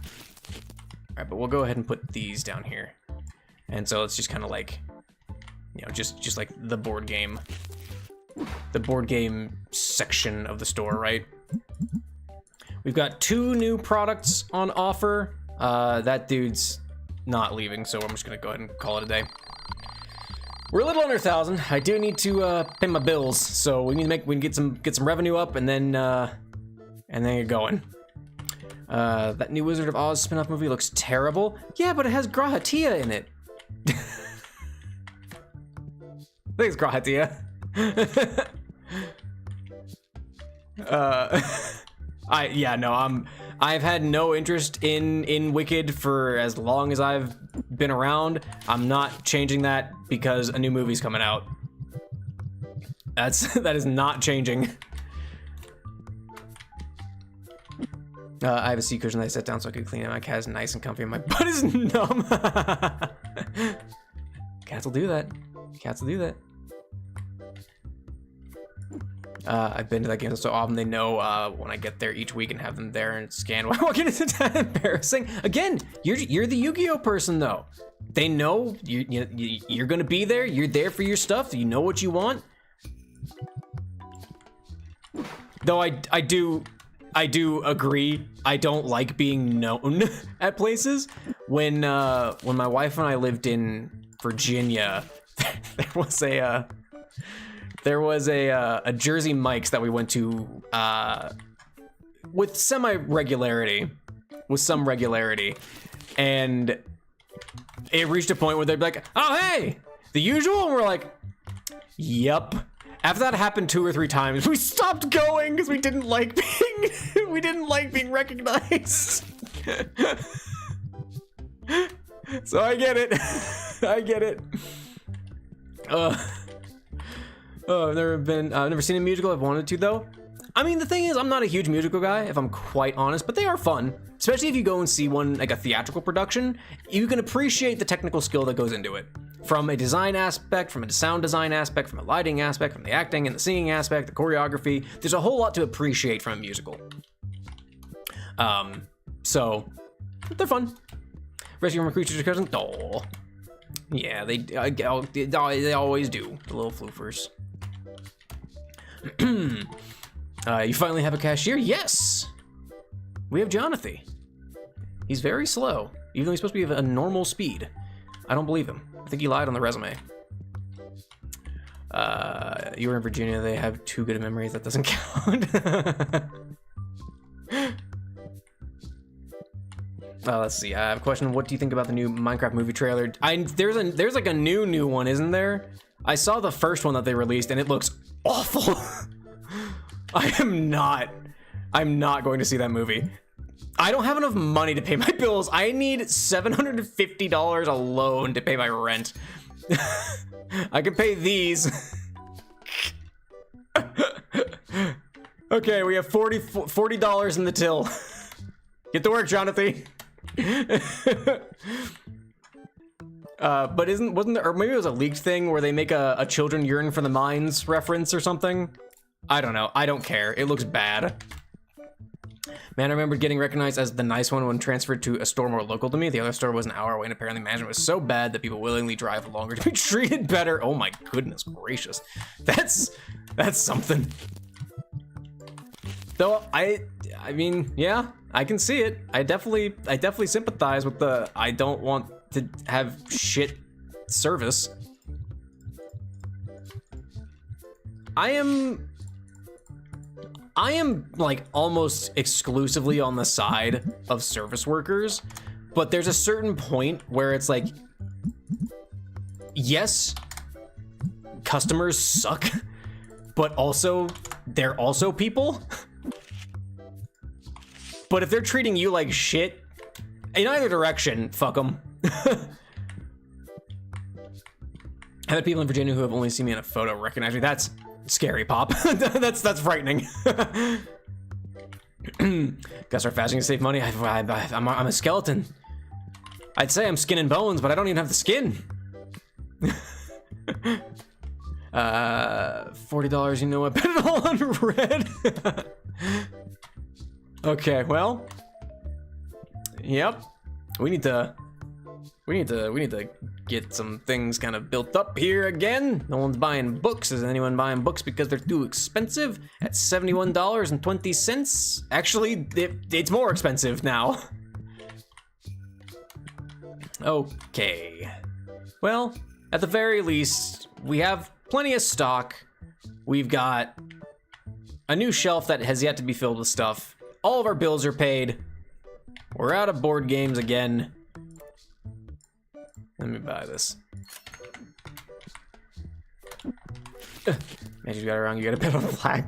right, but we'll go ahead and put these down here. And so it's just kind of like, you know, just like the board game section of the store, right? We've got 2 new products on offer. That dude's not leaving, so I'm just gonna go ahead and call it a day. We're a little under 1,000. I do need to pay my bills, so we can get some revenue up, and then get going. That new Wizard of Oz spin-off movie looks terrible. Yeah, but it has Grahatia in it. Thanks, Grahatia. I've had no interest in Wicked for as long as I've been around. I'm not changing that because a new movie's coming out. That is not changing. I have a seat cushion that I set down so I could clean it. My cat is nice and comfy and my butt is numb. Cats will do that. Cats will do that. I've been to that game so often they know when I get there each week and have them there and scan while walking into town. Embarrassing. Again, you're the Yu-Gi-Oh! Person though. They know you're gonna be there. You're there for your stuff. You know what you want. Though I do agree. I don't like being known at places. When my wife and I lived in Virginia, there was a Jersey Mike's that we went to with some regularity, and it reached a point where they'd be like, "Oh hey, the usual," and we're like, "Yep." After that happened 2 or 3 times, we stopped going because we didn't like being recognized. So I get it. I get it. I've never seen a musical. I've wanted to though. I mean, the thing is, I'm not a huge musical guy, if I'm quite honest, but they are fun. Especially if you go and see one, like a theatrical production, you can appreciate the technical skill that goes into it. From a design aspect, from a sound design aspect, from a lighting aspect, from the acting and the singing aspect, the choreography. There's a whole lot to appreciate from a musical. So, they're fun. Rescue from a creature's cousin. Oh. Yeah, they always do. The little floofers. You finally have a cashier? Yes! We have Jonathan. He's very slow, even though he's supposed to be a normal speed. I don't believe him. I think he lied on the resume. You were in Virginia, they have too good of memories, that doesn't count. Let's see, I have a question. What do you think about the new Minecraft movie trailer? There's like a new one, isn't there? I saw the first one that they released and it looks awful. I'm not going to see that movie. I don't have enough money to pay my bills. I need $750 alone to pay my rent. I can pay these. Okay, we have $40 in the till. Get to work, Jonathan. But wasn't there, or maybe it was a leaked thing where they make a children yearn for the mines reference or something? I don't know. I don't care. It looks bad. Man, I remember getting recognized as the nice one when transferred to a store more local to me. The other store was an hour away, and apparently management was so bad that people willingly drive longer to be treated better. Oh my goodness gracious. That's something. Though I mean, yeah, I can see it. I definitely sympathize with the I don't want to have shit service. I am like almost exclusively on the side of service workers, but there's a certain point where it's like, yes, customers suck, but also they're also people. But if they're treating you like shit, in either direction, fuck them. I've had people in Virginia who have only seen me in a photo recognize me. That's scary, Pop. that's frightening. Gotta start fasting to save money. I'm a skeleton. I'd say I'm skin and bones, but I don't even have the skin. $40, you know what? Bet it all on red. Okay, well, yep. We need to get some things kind of built up here again. No one's buying books. Is anyone buying books because they're too expensive at $71.20? Actually, it's more expensive now. Okay. Well, at the very least, we have plenty of stock. We've got a new shelf that has yet to be filled with stuff. All of our bills are paid. We're out of board games again. Let me buy this. Man, you got it wrong. You got to bet on the flag.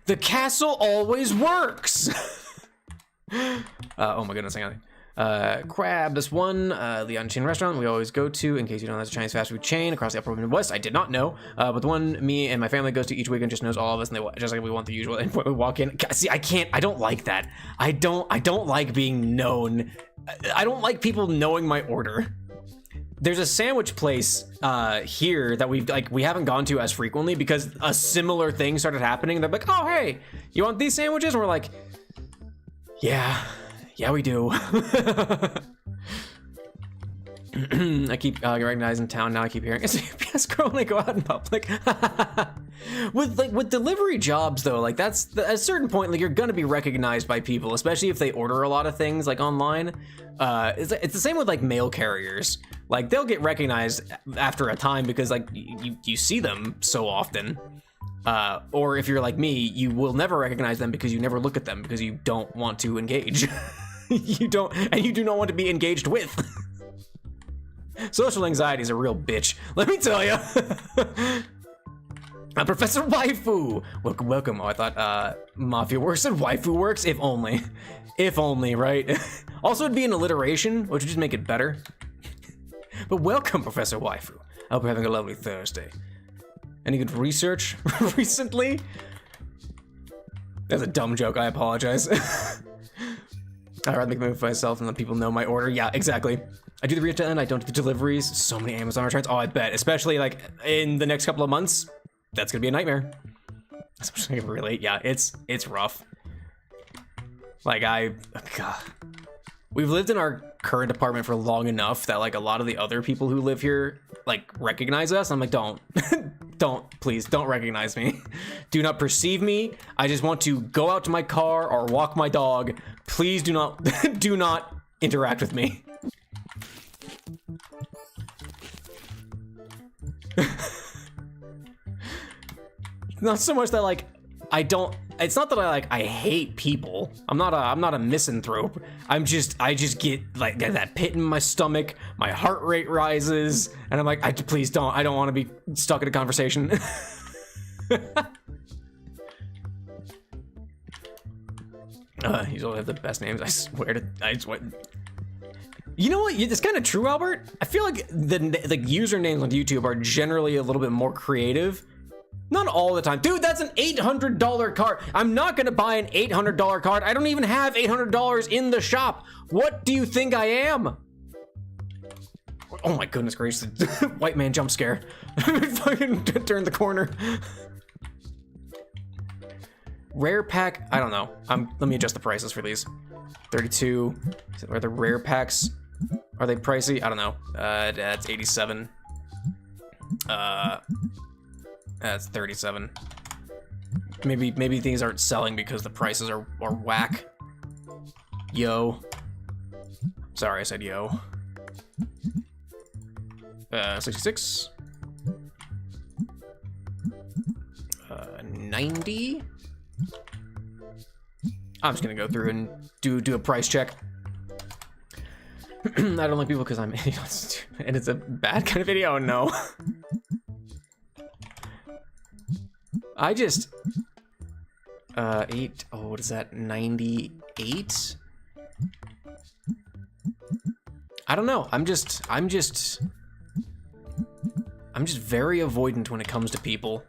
The castle always works. Oh my goodness, hang on. Crab, this one, the Unchained restaurant we always go to, in case you don't know, that's a Chinese fast food chain across the upper Midwest. I did not know, but the one me and my family goes to each weekend just knows all of us, and they just like we want the usual. And when we walk in, see, I don't like that. I don't like being known. I don't like people knowing my order. There's a sandwich place here that we haven't gone to as frequently because a similar thing started happening. They're like, oh hey, you want these sandwiches? And we're like, yeah, we do. I keep recognizing town now. I keep hearing it's a UPS girl when I go out in public. with delivery jobs though, like that's at a certain point, like you're gonna be recognized by people, especially if they order a lot of things like online. It's the same with like mail carriers. Like they'll get recognized after a time because like you see them so often. Or if you're like me, you will never recognize them because you never look at them because you don't want to engage. you do not want to be engaged with. Social anxiety is a real bitch, let me tell you. Professor Waifu, welcome. Oh, I thought Mafia works and Waifu works. If only, right? Also, it'd be an alliteration, which would just make it better. But welcome, Professor Waifu. I hope you're having a lovely Thursday. Any good research recently? That's a dumb joke. I apologize. I'd rather make a move for myself and let people know my order. Yeah, exactly. I do the retail and I don't do the deliveries. So many Amazon returns. Oh, I bet. Especially like in the next couple of months, that's gonna be a nightmare. Especially really, yeah, it's rough. Like God. we've lived in our current apartment for long enough that like a lot of the other people who live here like recognize us. I'm like, don't, please don't recognize me. Do not perceive me. I just want to go out to my car or walk my dog. Please do not, do not interact with me. Not so much that like it's not that I hate people. I'm not a misanthrope. I just get like that pit in my stomach, my heart rate rises, and I'm like, please don't. I don't want to be stuck in a conversation. You all have the best names. I swear. You know what? It's kind of true, Albert. I feel like the usernames on YouTube are generally a little bit more creative. Not all the time. Dude, that's an $800 card. I'm not gonna buy an $800 card. I don't even have $800 in the shop. What do you think I am? Oh my goodness gracious. White man jump scare. Fucking turn the corner. Rare pack, I don't know. Let me adjust the prices for these. 32, are the rare packs, are they pricey? I don't know. That's 87. That's 37. Maybe things aren't selling because the prices are whack. Yo. Sorry, I said yo. 66. 90. I'm just gonna go through and do a price check. I don't like people because I'm idiots, and it's a bad kind of video. No. I just 8. Oh, what is that? 98. I don't know. I'm just very avoidant when it comes to people,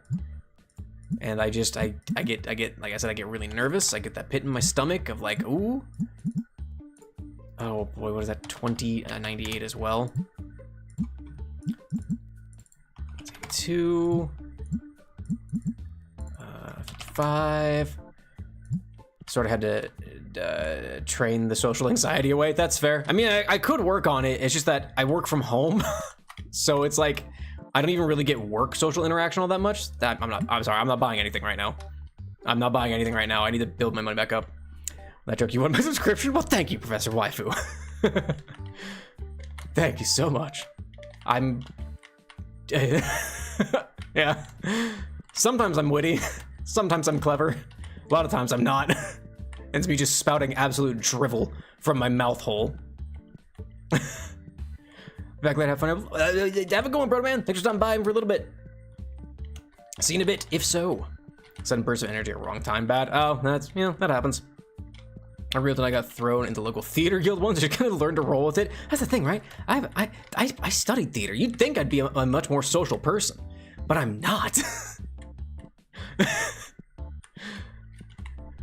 and I get like I said, I get really nervous. I get that pit in my stomach of like, ooh. Oh boy, what is that? 98 as well. 2. 55. Sort of had to train the social anxiety away. That's fair. I mean, I could work on it. It's just that I work from home, so it's like I don't even really get work social interaction all that much. I'm sorry. I'm not buying anything right now. I'm not buying anything right now. I need to build my money back up. That joke, you want my subscription? Well, thank you, Professor Waifu. Thank you so much. Yeah. Sometimes I'm witty. Sometimes I'm clever. A lot of times I'm not. And it's me just spouting absolute drivel from my mouth hole. Back there, have fun. Have it going, bro, man. Thanks for stopping by for a little bit. See you in a bit, if so. Sudden burst of energy at wrong time, bad. Oh, that's, that happens. I realized I got thrown into local theater guild once. You're gonna learn to roll with it. That's the thing, right? I studied theater. You'd think I'd be a much more social person, but I'm not.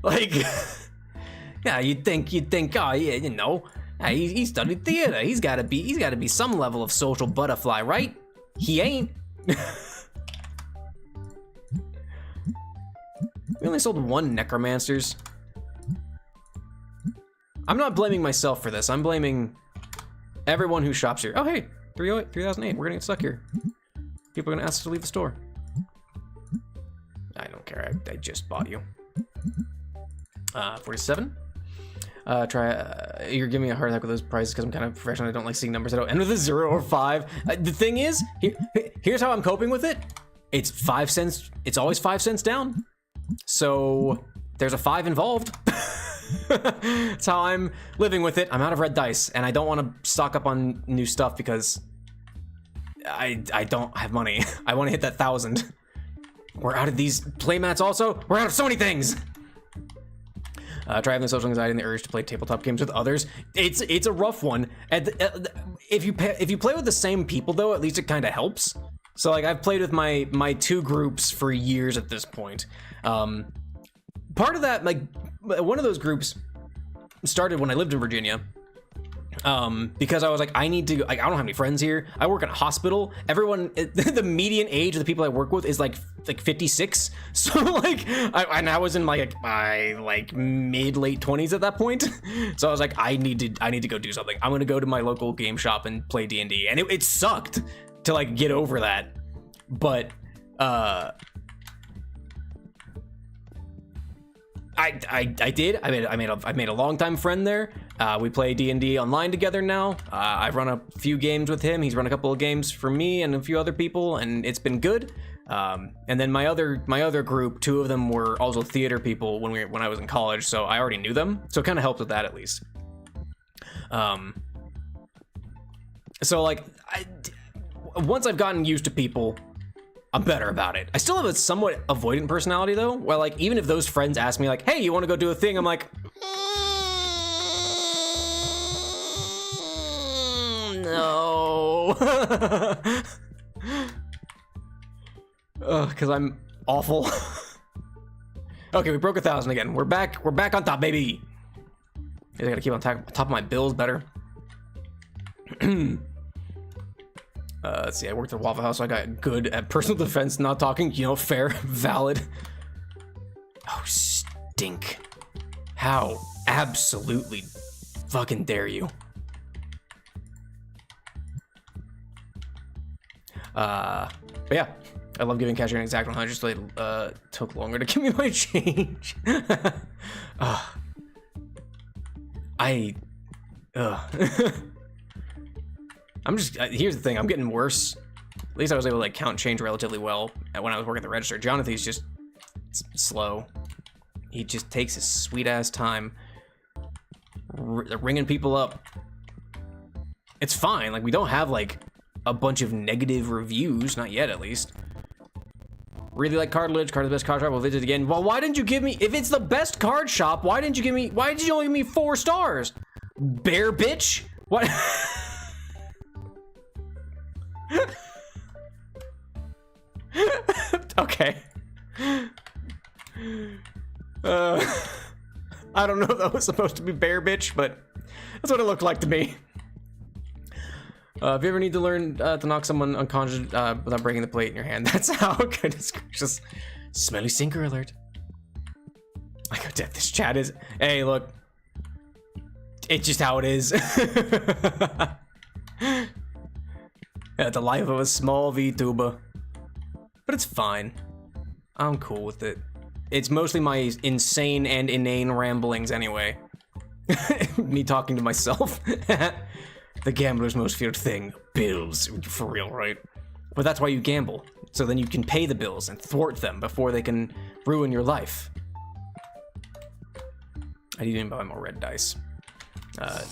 Like, yeah, you'd think, oh yeah, he studied theater. He's gotta be some level of social butterfly, right? He ain't. We only sold 1 necromancers. I'm not blaming myself for this. I'm blaming everyone who shops here. Oh, hey, 3008. We're gonna get stuck here. People are gonna ask us to leave the store. I don't care. I just bought you. 47. You're giving me a heart attack with those prices because I'm kind of professional. I don't like seeing numbers that don't end with a 0 or 5. The thing is, here's how I'm coping with it. It's 5 cents. It's always 5 cents down. So there's a 5 involved. That's how I'm living with it. I'm out of red dice, and I don't want to stock up on new stuff because I don't have money. I want to hit that 1,000. We're out of these playmats also. We're out of so many things. Driving the social anxiety and the urge to play tabletop games with others. It's a rough one. If you play with the same people though, at least it kind of helps. So like I've played with my 2 groups for years at this point. Part of that, like one of those groups started when I lived in Virginia. Because I was like, I need to, like, I don't have any friends here. I work in a hospital. Everyone, the median age of the people I work with is like 56. So like, I was in my mid late 20s at that point. So I was like, I need to go do something. I'm gonna go to my local game shop and play D&D, and it sucked to like get over that, but I did. I made a longtime friend there. We play D&D online together now. I've run a few games with him. He's run a couple of games for me and a few other people, and it's been good. And then my other group, 2 of them were also theater people when I was in college, so I already knew them. So it kind of helped with that at least. So like, once I've gotten used to people, I'm better about it. I still have a somewhat avoidant personality though, where like, even if those friends ask me like, hey, you want to go do a thing? I'm like, no. Because I'm awful. Okay, we broke 1,000 again. We're back on top, baby. I gotta keep on top of my bills better. Let's see, I worked at Waffle House, so I got good at personal defense, not talking, you know, fair, valid. Oh, stink. How absolutely fucking dare you? But yeah, I love giving cashier an exact 100, just like, took longer to give me my change. Here's the thing, I'm getting worse. At least I was able to like count change relatively well when I was working at the register. Jonathan's just slow. He just takes his sweet ass time ringing people up. It's fine, like we don't have like a bunch of negative reviews, not yet at least. Really like Cartilage, Card the best card shop, we'll visit again. Well, why didn't you give me, if it's the best card shop, why did you only give me 4 stars? Bear bitch? What? Okay. I don't know if that was supposed to be bear bitch, but that's what it looked like to me. If you ever need to learn to knock someone unconscious without breaking the plate in your hand, that's how. Goodness gracious. Smelly sinker alert. I go, this chat is. Hey, look. It's just how it is. Yeah, the life of a small VTuber. But it's fine. I'm cool with it. It's mostly my insane and inane ramblings anyway. Me talking to myself. The gambler's most feared thing, bills. For real, right? But that's why you gamble. So then you can pay the bills and thwart them before they can ruin your life. I need to buy more red dice.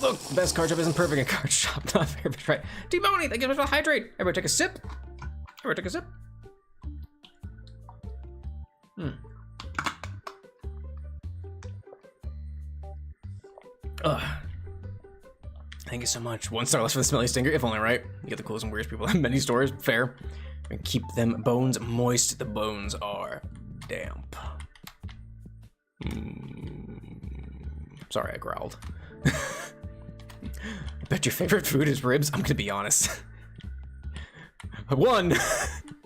Look, the best card shop isn't perfect at card shop. Not favorite, right? T-Money, thank you so much for hydrate. Everybody take a sip. Everybody take a sip. Thank you so much. 1 star less for the smelly stinger, if only, right? You get the coolest and weirdest people in many stores. Fair. And keep them bones moist. The bones are damp. Sorry, I growled. I bet your favorite food is ribs. I'm gonna be honest. 1,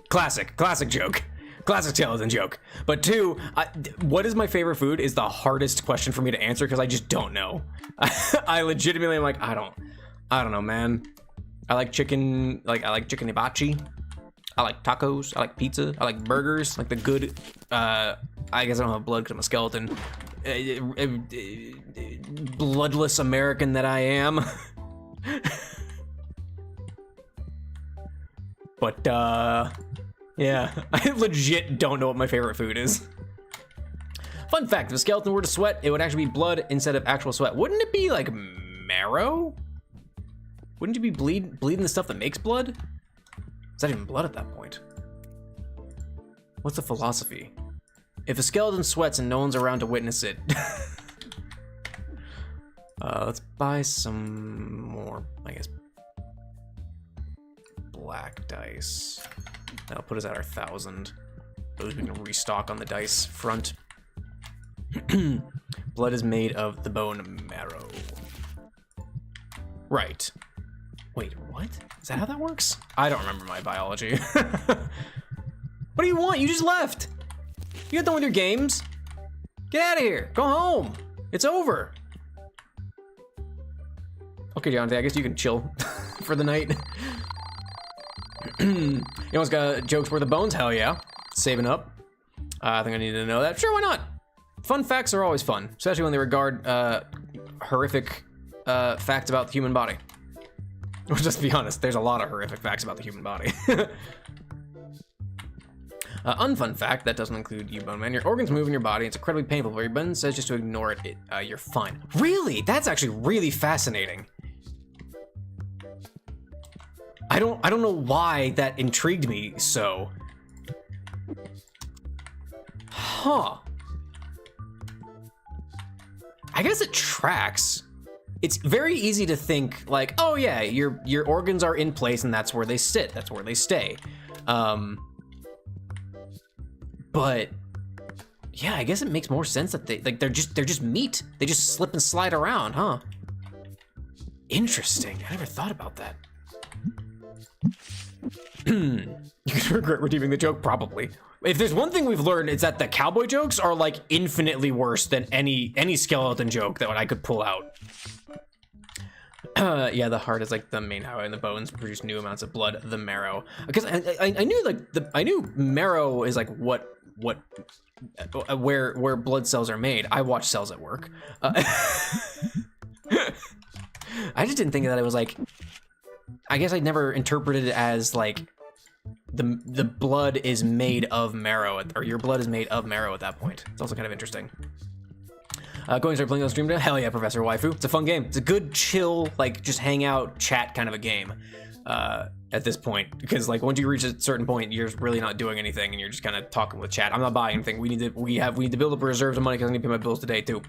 classic joke. Classic skeleton joke. But 2, what is my favorite food is the hardest question for me to answer because I just don't know. I legitimately am like, I don't know, man. I like chicken, I like chicken hibachi. I like tacos. I like pizza. I like burgers. Like the good, I guess I don't have blood because I'm a skeleton. Bloodless American that I am. But, yeah, I legit don't know what my favorite food is. Fun fact, if a skeleton were to sweat, it would actually be blood instead of actual sweat. Wouldn't it be like marrow? Wouldn't you be bleeding the stuff that makes blood? Is that even blood at that point? What's the philosophy? If a skeleton sweats and no one's around to witness it. Let's buy some more, I guess, black dice. That'll put us at our 1,000. Those we can restock on the dice front. Blood is made of the bone marrow. Right. Wait, what? Is that how that works? I don't remember my biology. What do you want? You just left. You got done with your games. Get out of here. Go home. It's over. Okay, Jonathan, I guess you can chill for the night. You almost got jokes worth of bones? Hell yeah. Saving up. I think I need to know that. Sure, why not? Fun facts are always fun, especially when they regard horrific facts about the human body. Well, just to be honest, there's a lot of horrific facts about the human body. Unfun fact, that doesn't include you, Bone Man. Your organs move in your body. It's incredibly painful, but your bone says just to ignore it. You're fine. Really? That's actually really fascinating. I don't know why that intrigued me so. Huh. I guess it tracks. It's very easy to think like, oh yeah, your organs are in place and that's where they sit. That's where they stay. But yeah, I guess it makes more sense that they're just meat. They just slip and slide around, huh? Interesting. I never thought about that. You can regret redeeming the joke, probably. If there's one thing we've learned, it's that the cowboy jokes are like infinitely worse than any skeleton joke that I could pull out. Yeah, the heart is like the main highway, and the bones produce new amounts of blood. The marrow, because I knew like I knew marrow is like where blood cells are made. I watch Cells at Work. I just didn't think that it was like. I guess I never interpreted it as like the blood is made of marrow, or your blood is made of marrow at that point. It's also kind of interesting. Going to start playing on stream today? Hell yeah, Professor Waifu. It's a fun game. It's a good, chill, like just hang out, chat kind of a game at this point. Because like once you reach a certain point, you're really not doing anything and you're just kind of talking with chat. I'm not buying anything. We need to build up reserves of money because I need to pay my bills today too.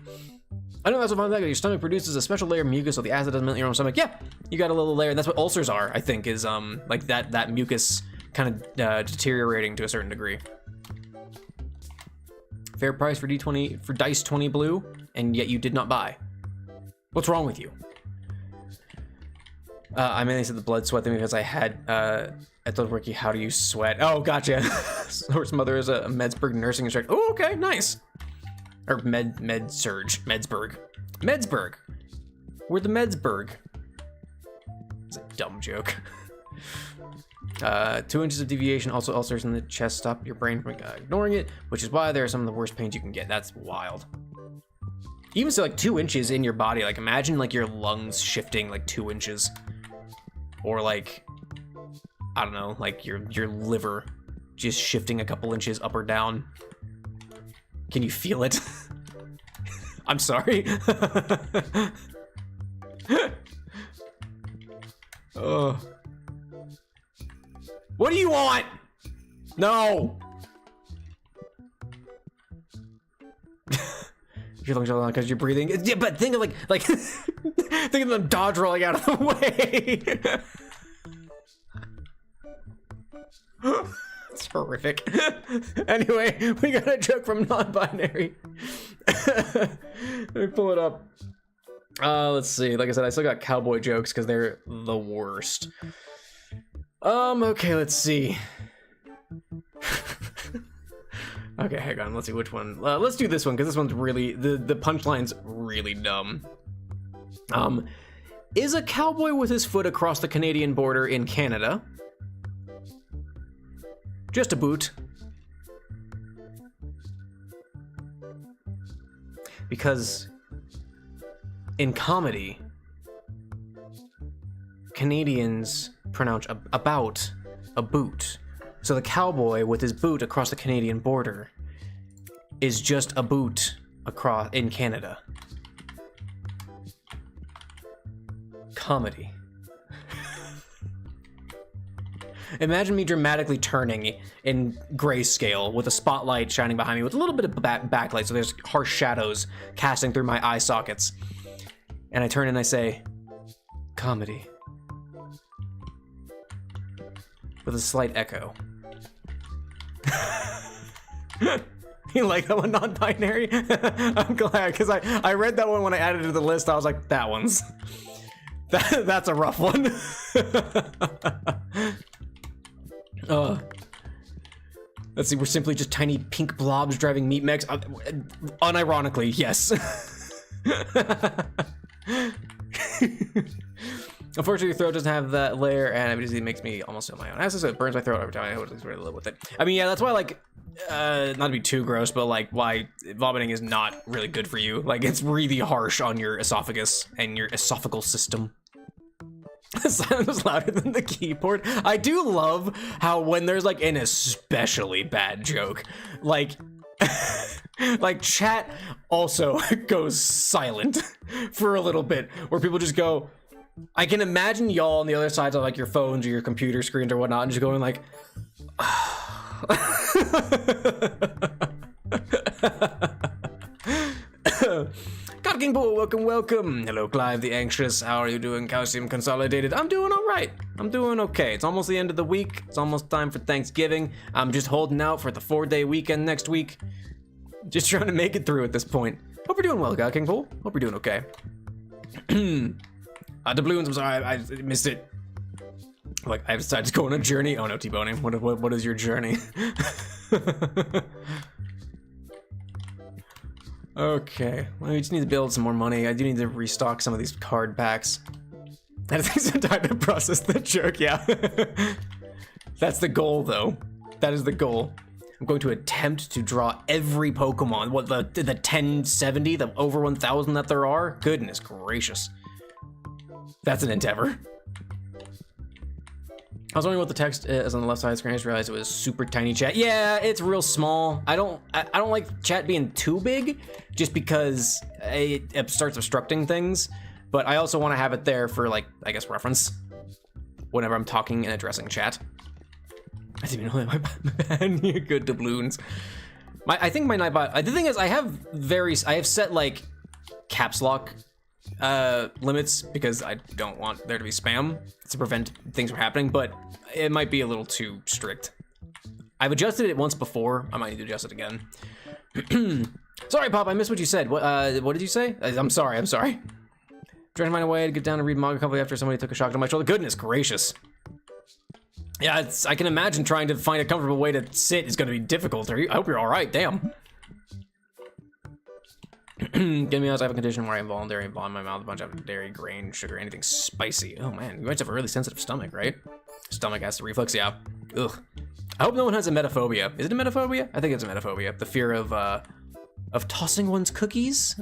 I know that's what fun fact. Your stomach produces a special layer of mucus, so the acid doesn't melt in your own stomach. Yeah, you got a little layer. And that's what ulcers are. I think is like that mucus kind of deteriorating to a certain degree. Fair price for D20 for Dice 20 blue, and yet you did not buy. What's wrong with you? I mainly said the blood sweat thing because I had I told Ricky how do you sweat. Oh, gotcha. Source mother is a Medsburg nursing instructor. Oh, okay, nice. Or Medsburg. We're the Medsburg. It's a dumb joke. 2 inches of deviation, also ulcers in the chest, stop your brain from ignoring it, which is why there are some of the worst pains you can get. That's wild. Even so, like 2 inches in your body, like imagine like your lungs shifting like 2 inches. Or like, I don't know, like your liver just shifting a couple inches up or down. Can you feel it? I'm sorry. Oh. What do you want? No. Your lungs are because you're breathing. Yeah, but think of like think of them dodge rolling out of the way. It's horrific. Anyway, we got a joke from non-binary. Let me pull it up. Let's see. Like I said, I still got cowboy jokes because they're the worst. Okay, let's see. Okay, hang on. Let's see which one. Let's do this one because this one's really the punchline's really dumb. Is a cowboy with his foot across the Canadian border in Canada just a boot? Because in comedy, Canadians pronounce about a boot. So the cowboy with his boot across the Canadian border is just a boot across in Canada. Comedy. Imagine me dramatically turning in grayscale with a spotlight shining behind me with a little bit of backlight, so there's harsh shadows casting through my eye sockets. And I turn and I say, comedy. With a slight echo. You like that one, non-binary? I'm glad, because I read that one when I added it to the list. I was like, that one's That's a rough one. Let's see, we're simply just tiny pink blobs driving meat mechs. Unironically, yes. Unfortunately, your throat doesn't have that layer, and it makes me almost feel my own acid, so it burns my throat every time I hold it. To live with it. I mean, yeah, that's why, like, not to be too gross, but like, why vomiting is not really good for you. Like, it's really harsh on your esophagus and your esophageal system. The sound was louder than the keyboard. I do love how when there's like an especially bad joke, like, like chat also goes silent for a little bit, where people just go. I can imagine y'all on the other sides of like your phones or your computer screens or whatnot, and just going like. God King Bull, welcome. Hello, Clive the Anxious. How are you doing, Calcium Consolidated? I'm doing all right. I'm doing okay. It's almost the end of the week. It's almost time for Thanksgiving. I'm just holding out for the 4-day weekend next week. Just trying to make it through at this point. Hope you're doing well, God King Bull. Hope you're doing okay. Doubloons, I'm sorry, I missed it. Like, I decided to go on a journey. Oh no, T-Boning, what is your journey? Okay, well, we just need to build some more money. I do need to restock some of these card packs. That takes some time to process the joke, yeah. That's the goal, though. That is the goal. I'm going to attempt to draw every Pokemon. What, the 1070, the over 1000 that there are? Goodness gracious. That's an endeavor. I was wondering what the text is on the left side of the screen. I just realized it was super tiny chat. Yeah, it's real small. I don't like chat being too big, just because it starts obstructing things. But I also want to have it there for, like, I guess reference whenever I'm talking and addressing chat. I didn't even know that my good doubloons. I think my Nightbot. The thing is, I have set like caps lock limits because I don't want there to be spam to prevent things from happening, but it might be a little too strict. I've adjusted it once before. I might need to adjust it again. Sorry, Pop, I missed what you said. What did you say? I'm sorry. Trying to find a way to get down and read manga company after somebody took a shock to my shoulder. Goodness gracious. Yeah, I can imagine trying to find a comfortable way to sit is going to be difficult. I hope you're all right. Damn. Get me honest, I have a condition where I involuntarily vomit in my mouth a bunch of dairy, grain, sugar, anything spicy. Oh man, you might have a really sensitive stomach, right? Stomach acid reflux, yeah. Ugh. I hope no one has a metaphobia. Is it a metaphobia? I think it's a metaphobia. The fear of tossing one's cookies.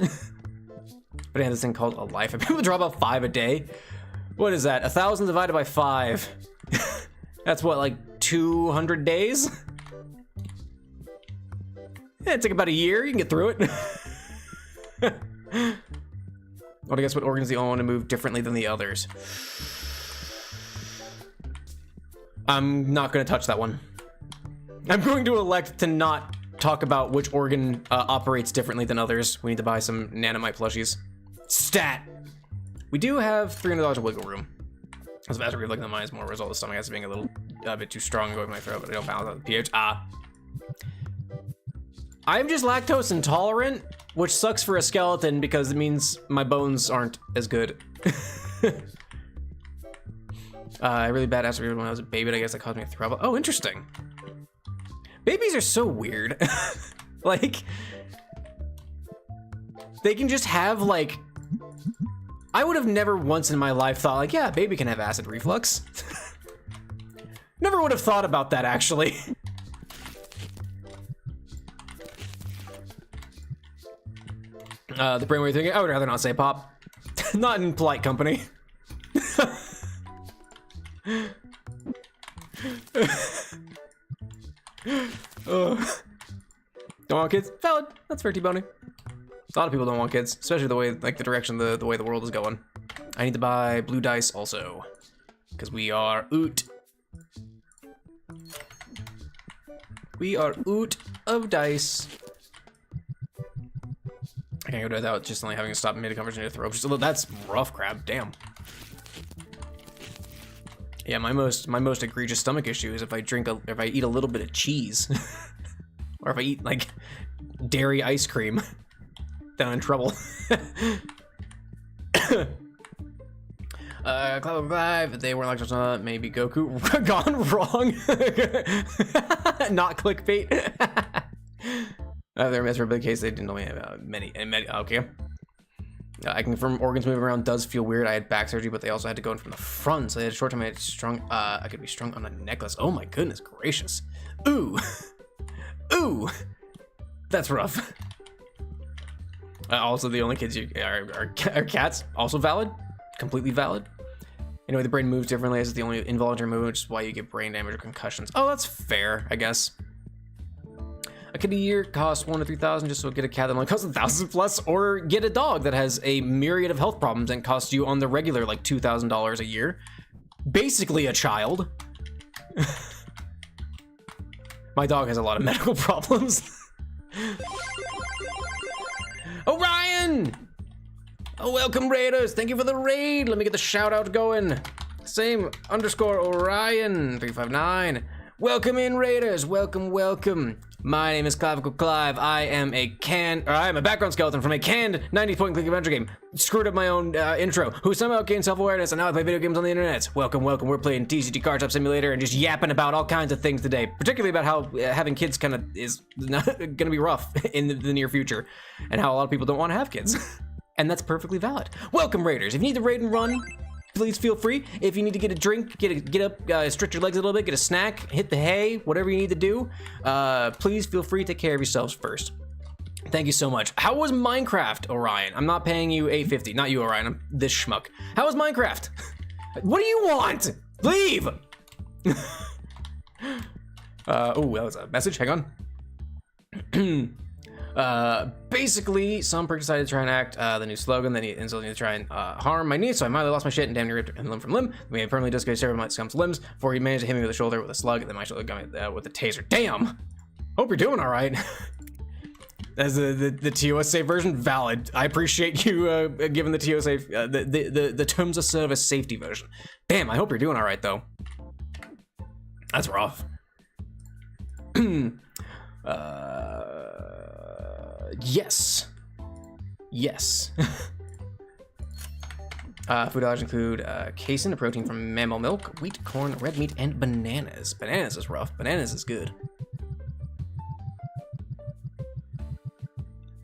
But I have this thing called a life. If people draw about 5 a day, what is that? 1,000 divided by 5. That's what, like 200 days? Yeah, it took about a year. You can get through it. Well, I guess what organ's the only one to move differently than the others? I'm not going to touch that one. I'm going to elect to not talk about which organ operates differently than others. We need to buy some nanomite plushies. Stat! We do have $300 of wiggle room. I was about to read looking at mine as more result of the stomach acid being a bit too strong going in my throat, but I don't balance out the pH. I'm just lactose intolerant, which sucks for a skeleton because it means my bones aren't as good. I really bad acid when I was a baby, but I guess that caused me to throw up. Oh, interesting. Babies are so weird. Like, they can just have, like, I would have never once in my life thought, like, yeah, a baby can have acid reflux. Never would have thought about that, actually. The brainwave thing, I would rather not say Pop. Not in polite company. Don't want kids? Valid. That's fair, T-Boney. A lot of people don't want kids, especially the way, like, the direction, the way the world is going. I need to buy blue dice also, because we are oot. We are oot of dice. I can't go without just only having to stop mid-conversation to throw. That's rough, crab. Damn. Yeah, my most egregious stomach issue is if I eat a little bit of cheese, or if I eat like dairy ice cream. Then I'm in trouble. Clive, they weren't like maybe Goku gone wrong. Not clickbait. They're miserable in case they didn't only have many. Okay. I can confirm organs moving around does feel weird. I had back surgery, but they also had to go in from the front, so they had a short time. I had strung. I could be strung on a necklace. Oh my goodness gracious. Ooh, ooh, that's rough. Also, the only kids you are cats. Also valid, completely valid. Anyway, the brain moves differently. It's the only involuntary movement, which is why you get brain damage or concussions. Oh, that's fair, I guess. A kid a year costs 1,000 to 3,000 just so get a cat that only costs 1,000 plus, or get a dog that has a myriad of health problems and costs you on the regular like $2,000 a year. Basically a child. My dog has a lot of medical problems. Orion! Oh, welcome Raiders. Thank you for the raid. Let me get the shout out going. Same _ Orion 359. Welcome in Raiders. Welcome, welcome. My name is Clavicle Clive. I am a background skeleton from a canned 90-point click adventure game. Screwed up my own intro, who somehow gained self-awareness, and now I play video games on the internet. Welcome, welcome. We're playing TCG Card Shop Simulator and just yapping about all kinds of things today, particularly about how having kids kind of is not gonna be rough in the near future, and how a lot of people don't want to have kids. And that's perfectly valid. Welcome, Raiders. If you need to raid and run, please feel free. If you need to get a drink, get up, stretch your legs a little bit, get a snack, hit the hay, whatever you need to do, please feel free to take care of yourselves first. Thank you so much. How was Minecraft, Orion? I'm not paying you $8.50. Not you, Orion. I'm this schmuck. How was Minecraft? What do you want? Leave! Oh, that was a message. Hang on. Basically, some prick decided to try and act the new slogan, then he instantly to try and harm my knee, so I finally lost my shit and damn near ripped him limb from limb. We had permanently dislocated several of my scum's limbs before he managed to hit me with a shoulder with a slug, and then my shoulder got me with a taser. Damn! Hope you're doing all right. As the TOSA version, valid. I appreciate you giving the TOSA the terms of service safety version. Damn, I hope you're doing all right though. That's rough. Yes. Yes. Food allergies include casein, a protein from mammal milk, wheat, corn, red meat, and bananas. Bananas is rough. Bananas is good.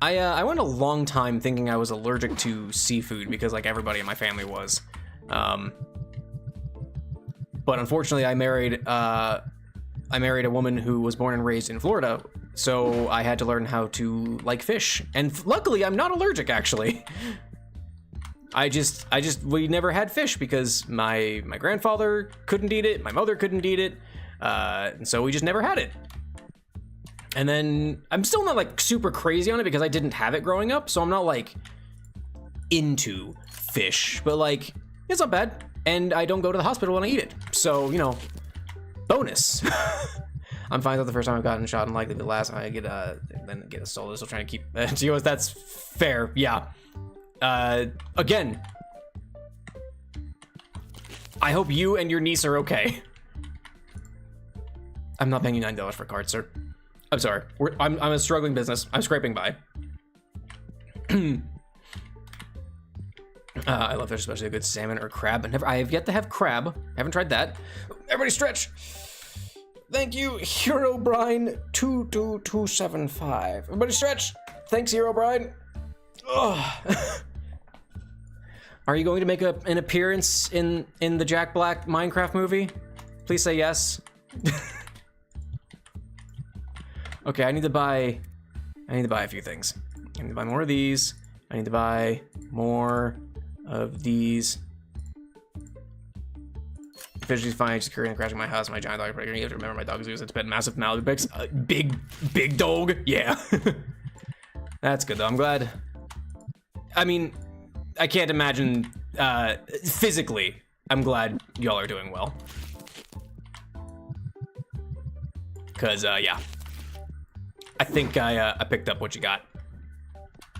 I went a long time thinking I was allergic to seafood because like everybody in my family was. But unfortunately I married a woman who was born and raised in Florida, so I had to learn how to like fish. And luckily I'm not allergic actually. We never had fish because my grandfather couldn't eat it, my mother couldn't eat it, and so we just never had it. And then I'm still not like super crazy on it because I didn't have it growing up, so I'm not like into fish, but like it's not bad. And I don't go to the hospital when I eat it, so you know, bonus. I'm fine that the first time I've gotten shot and likely the last time I get then get a solo. Still trying to keep GOs. That's fair, yeah. Again, I hope you and your niece are okay. I'm not paying you $9 for cards, sir. I'm sorry. I'm a struggling business. I'm scraping by. I love fish, especially a good salmon or crab. I have yet to have crab. Haven't tried that. Everybody stretch. Thank you, Herobrine 22275. Everybody stretch. Thanks, Herobrine. Are you going to make an appearance in the Jack Black Minecraft movie? Please say yes. Okay, I need to buy a few things. I need to buy more of these. I need to buy more of these. Fish is fine, just currently crashing my house. My giant dog. You have to remember my dog is using its pet massive Malibu pics. Big dog. Yeah. That's good though. I'm glad. I mean, I can't imagine physically. I'm glad y'all are doing well. Cause yeah. I think I picked up what you got.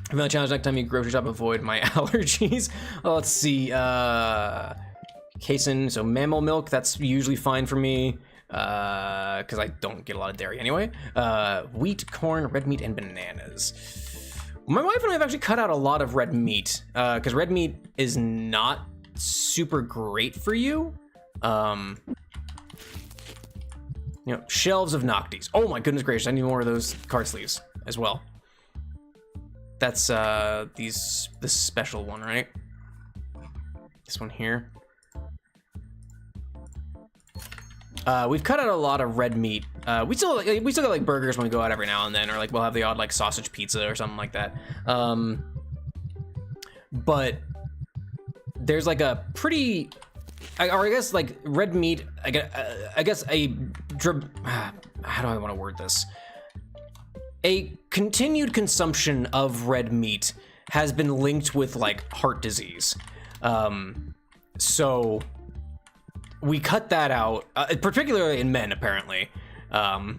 I'm gonna challenge next time you grocery shop, avoid my allergies. Well, let's see. Casein, so mammal milk, that's usually fine for me. Because I don't get a lot of dairy anyway. Wheat, corn, red meat, and bananas. My wife and I have actually cut out a lot of red meat. Because red meat is not super great for you. You know, Shelves of Noctis. Oh my goodness gracious, I need more of those card sleeves as well. That's this special one, right? This one here. We've cut out a lot of red meat. We still get like burgers when we go out every now and then, or like we'll have the odd like sausage pizza or something like that. But there's like a pretty, or I guess like red meat. I guess how do I want to word this? A continued consumption of red meat has been linked with like heart disease. So we cut that out, particularly in men, apparently. Or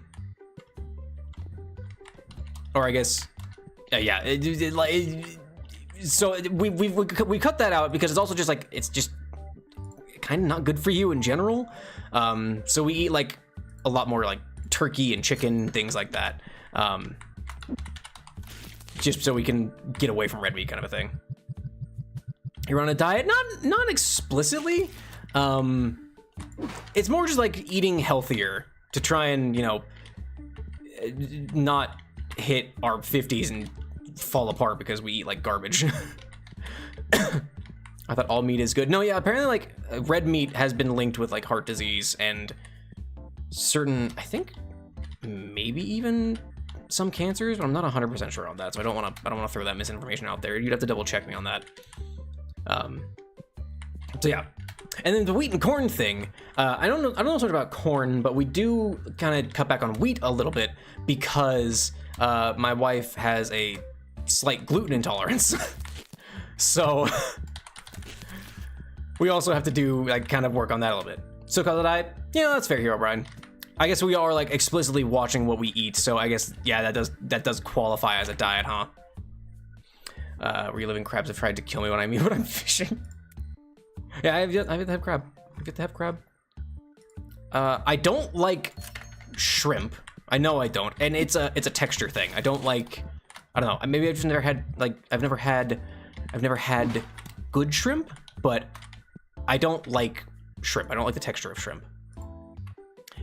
I guess, yeah. So we cut that out because it's also just like, it's just kind of not good for you in general. So we eat like a lot more like turkey and chicken, things like that. Just so we can get away from red meat, kind of a thing. You're on a diet, not explicitly. It's more just like eating healthier to try and, you know, not hit our 50s and fall apart because we eat like garbage. I thought all meat is good. No, yeah, apparently like red meat has been linked with like heart disease and certain, I think maybe even some cancers, but I'm not 100% sure on that, so I don't want to throw that misinformation out there. You'd have to double check me on that. So yeah, and then the wheat and corn thing. I don't know so much about corn, but we do kind of cut back on wheat a little bit because my wife has a slight gluten intolerance, so we also have to do like kind of work on that a little bit. So call the diet, yeah, that's fair, Hero Brian. I guess we are like explicitly watching what we eat, so I guess yeah, that does qualify as a diet, huh? Reliving crabs have tried to kill me when I'm fishing. Yeah, I've yet to have crab. I get to have crab. I don't like shrimp. I know I don't, and it's a texture thing. I don't like. I don't know. Maybe I've just never had like I've never had good shrimp, but I don't like shrimp. I don't like the texture of shrimp.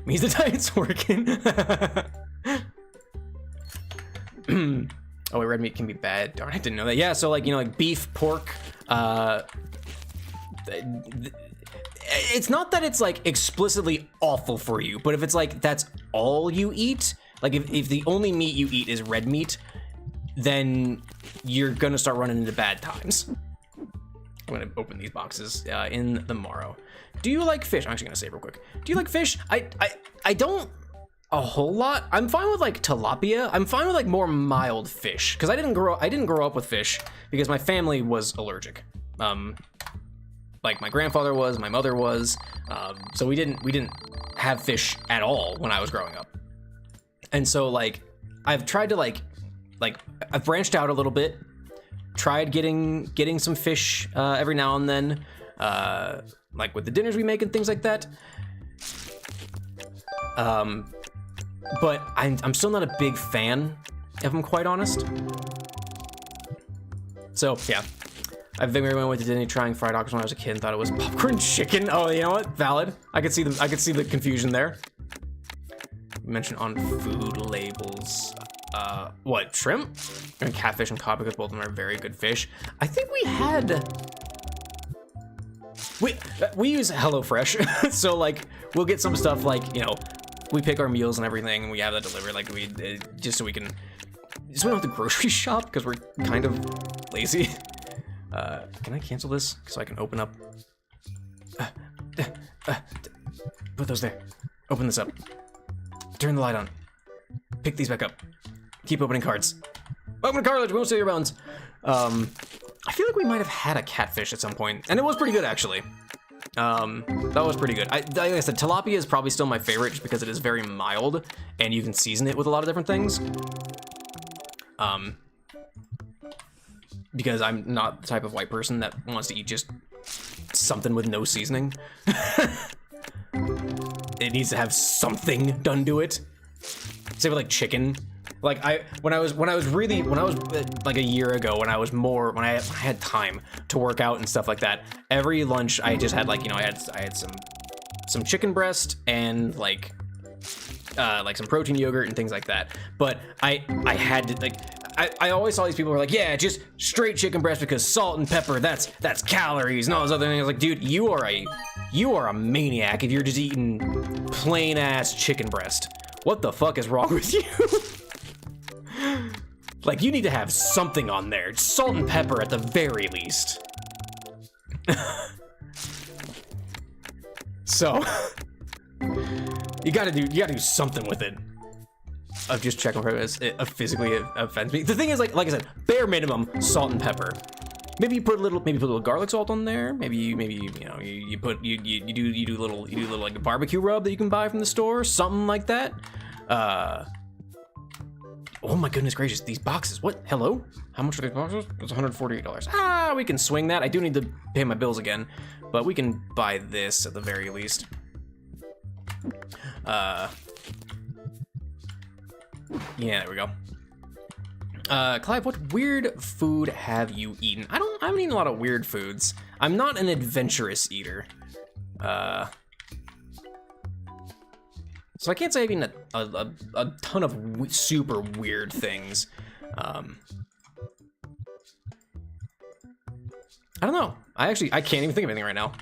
Means the diet's working. Oh, wait, red meat can be bad. Darn, I didn't know that. Yeah, so like, you know, like beef, pork, it's not that it's like explicitly awful for you, but if it's like that's all you eat, like if the only meat you eat is red meat, then you're gonna start running into bad times. I'm gonna open these boxes in the morrow. Do you like fish? I'm actually gonna save real quick. Do you like fish? I don't a whole lot. I'm fine with like tilapia. I'm fine with like more mild fish because I didn't grow up with fish because my family was allergic. Like my grandfather was, my mother was, so we didn't have fish at all when I was growing up. And so like I've tried to like I've branched out a little bit. Tried getting some fish every now and then, like with the dinners we make and things like that. But I'm still not a big fan, if I'm quite honest. So yeah, I think we went to Disney trying fried octopus when I was a kid and thought it was popcorn chicken. Oh, you know what? Valid. I could see the confusion there. You mentioned on food labels. What, shrimp? And catfish and cod, because both of them are very good fish. I think we use HelloFresh, so like we'll get some stuff like, you know, we pick our meals and everything, and we have that delivered. Like just so we don't have to grocery shop because we're kind of lazy. Can I cancel this so I can open up? Put those there. Open this up. Turn the light on. Pick these back up. Keep opening cards. Open a cartilage, we won't steal your bones. I feel like we might have had a catfish at some point, and it was pretty good actually. That was pretty good. Like I said, tilapia is probably still my favorite just because it is very mild, and you can season it with a lot of different things. Because I'm not the type of white person that wants to eat just something with no seasoning. It needs to have something done to it. Say with like chicken. Like when I was like a year ago, when I had time to work out and stuff like that, every lunch I just had, like, you know, I had some chicken breast and like some protein yogurt and things like that. But I had to, like, I always saw these people who were like, yeah, just straight chicken breast because salt and pepper, that's calories and all those other things. Like, dude, you are a maniac if you're just eating plain ass chicken breast. What the fuck is wrong with you? Like, you need to have something on there. Salt and pepper at the very least. So, you gotta do something with it. Of just checking for it physically offends me. The thing is, like I said, bare minimum salt and pepper. Maybe you put a little garlic salt on there. Maybe you know you do little like a barbecue rub that you can buy from the store, something like that. Oh my goodness gracious, these boxes. What? Hello? How much are these boxes? It's $148. Ah, we can swing that. I do need to pay my bills again, but we can buy this at the very least. Yeah, there we go. Clive, what weird food have you eaten? I haven't eaten a lot of weird foods. I'm not an adventurous eater. So I can't say I've eaten a ton of super weird things. I don't know. I can't even think of anything right now.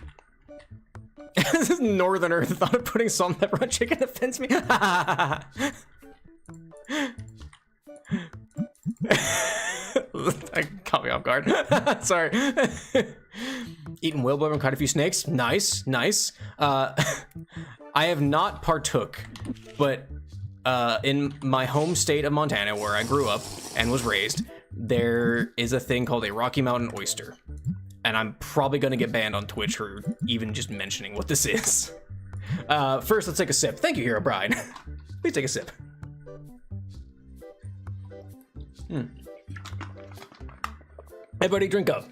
This Northerner thought of putting salt and pepper on chicken offends me. That caught me off guard. Sorry. Eaten whale blubber and caught a few snakes. Nice, nice. I have not partook, but in my home state of Montana, where I grew up and was raised, there is a thing called a Rocky Mountain oyster. And I'm probably gonna get banned on Twitch for even just mentioning what this is. First, let's take a sip. Thank you, Hero Bride. Please take a sip. Everybody drink up.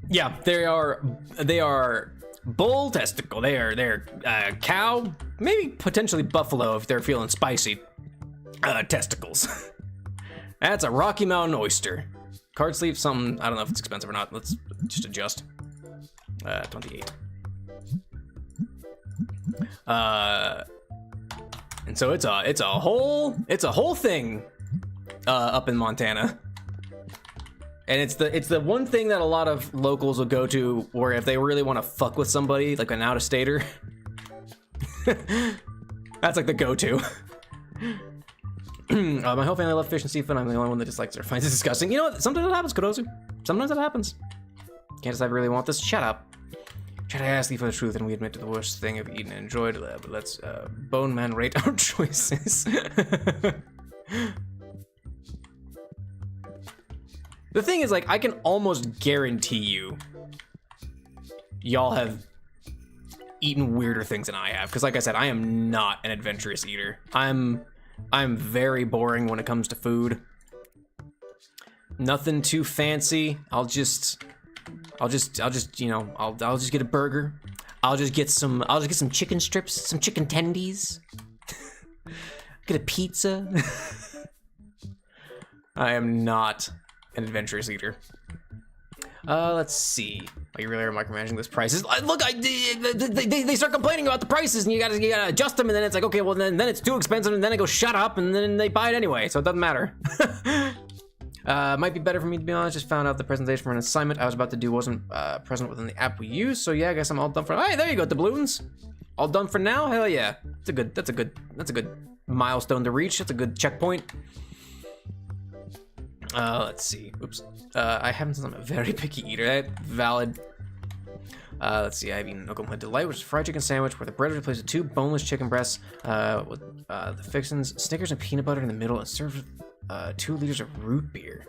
Yeah, they are bull testicle. They're cow, maybe potentially buffalo if they're feeling spicy. Testicles. That's a Rocky Mountain oyster. Card sleeve, something, I don't know if it's expensive or not. Let's just adjust. 28. And so it's a whole thing up in Montana. And it's the one thing that a lot of locals will go to where if they really want to fuck with somebody, like an out-of-stater, that's like the go-to. My whole family love fish and seafood. I'm the only one that dislikes it or finds it disgusting. You know what? Sometimes it happens, Kudozu. Sometimes it happens. Can't decide if I really want this. Shut up. Try to ask you for the truth, and we admit to the worst thing I've eaten and enjoyed. But let's bone man rate our choices. The thing is, like, I can almost guarantee you, y'all have eaten weirder things than I have. Because, like I said, I am not an adventurous eater. I'm very boring when it comes to food. Nothing too fancy. I'll just you know, I'll just get a burger. I'll just get some chicken strips, some chicken tendies. Get a pizza. I am not an adventurous eater. Let's see. Oh, you really are micromanaging those prices. Look, they start complaining about the prices, and you gotta adjust them, and then it's like, okay, well then it's too expensive, and then I go shut up, and then they buy it anyway, so it doesn't matter. Might be better for me to be honest. Just found out the presentation for an assignment I was about to do wasn't present within the app we use, so yeah, I guess I'm all done for. Hey, there you go, doubloons. All done for now. Hell yeah, that's a good milestone to reach. That's a good checkpoint. Let's see. Oops. I haven't since I'm a very picky eater. Valid. Let's see. I've eaten Oklahoma Delight, which is a fried chicken sandwich where the bread is replaced with 2 boneless chicken breasts with the fixins, Snickers and peanut butter in the middle, and served with 2 liters of root beer.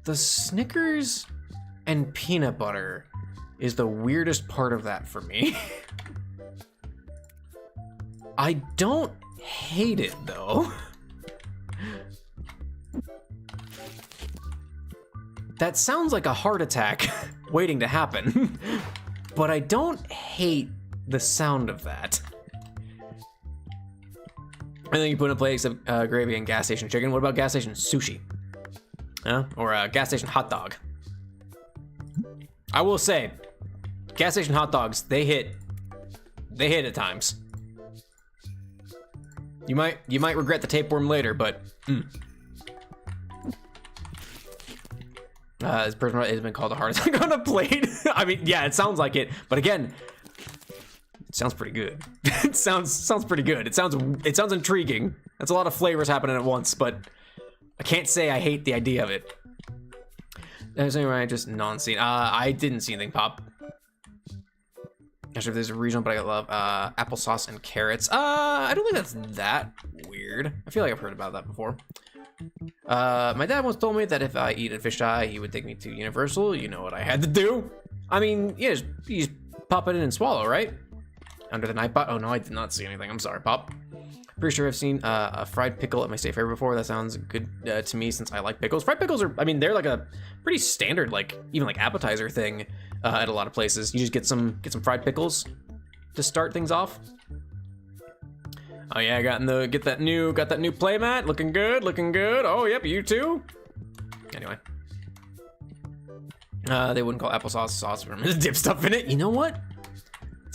The Snickers and peanut butter is the weirdest part of that for me. I don't hate it though. That sounds like a heart attack waiting to happen. But I don't hate the sound of that. And then you put in a plate of gravy and gas station chicken. What about gas station sushi? Or a gas station hot dog? I will say, gas station hot dogs, they hit at times. You might regret the tapeworm later, but this person has been called a heart attack on a plate. I mean, yeah, it sounds like it, but again, it sounds pretty good. It sounds pretty good. It sounds intriguing. That's a lot of flavors happening at once, but I can't say I hate the idea of it. Anyway, just non-scene. I didn't see anything pop. Not sure if there's a regional, but I love applesauce and carrots. I don't think that's that weird. I feel like I've heard about that before. My dad once told me that if I eat a fisheye, he would take me to Universal. You know what I had to do? I mean, yeah, you just pop it in and swallow, right? Under the night pot. Oh no, I did not see anything. I'm sorry, Pop. Pretty sure I've seen a fried pickle at my state fair before. That sounds good to me since I like pickles. Fried pickles are, I mean, they're like a pretty standard, like even like appetizer thing at a lot of places. You just get some fried pickles to start things off. Oh yeah, got that new playmat. Looking good. Oh yep, you too. Anyway, they wouldn't call applesauce sauce for them. Dip stuff in it. You know what?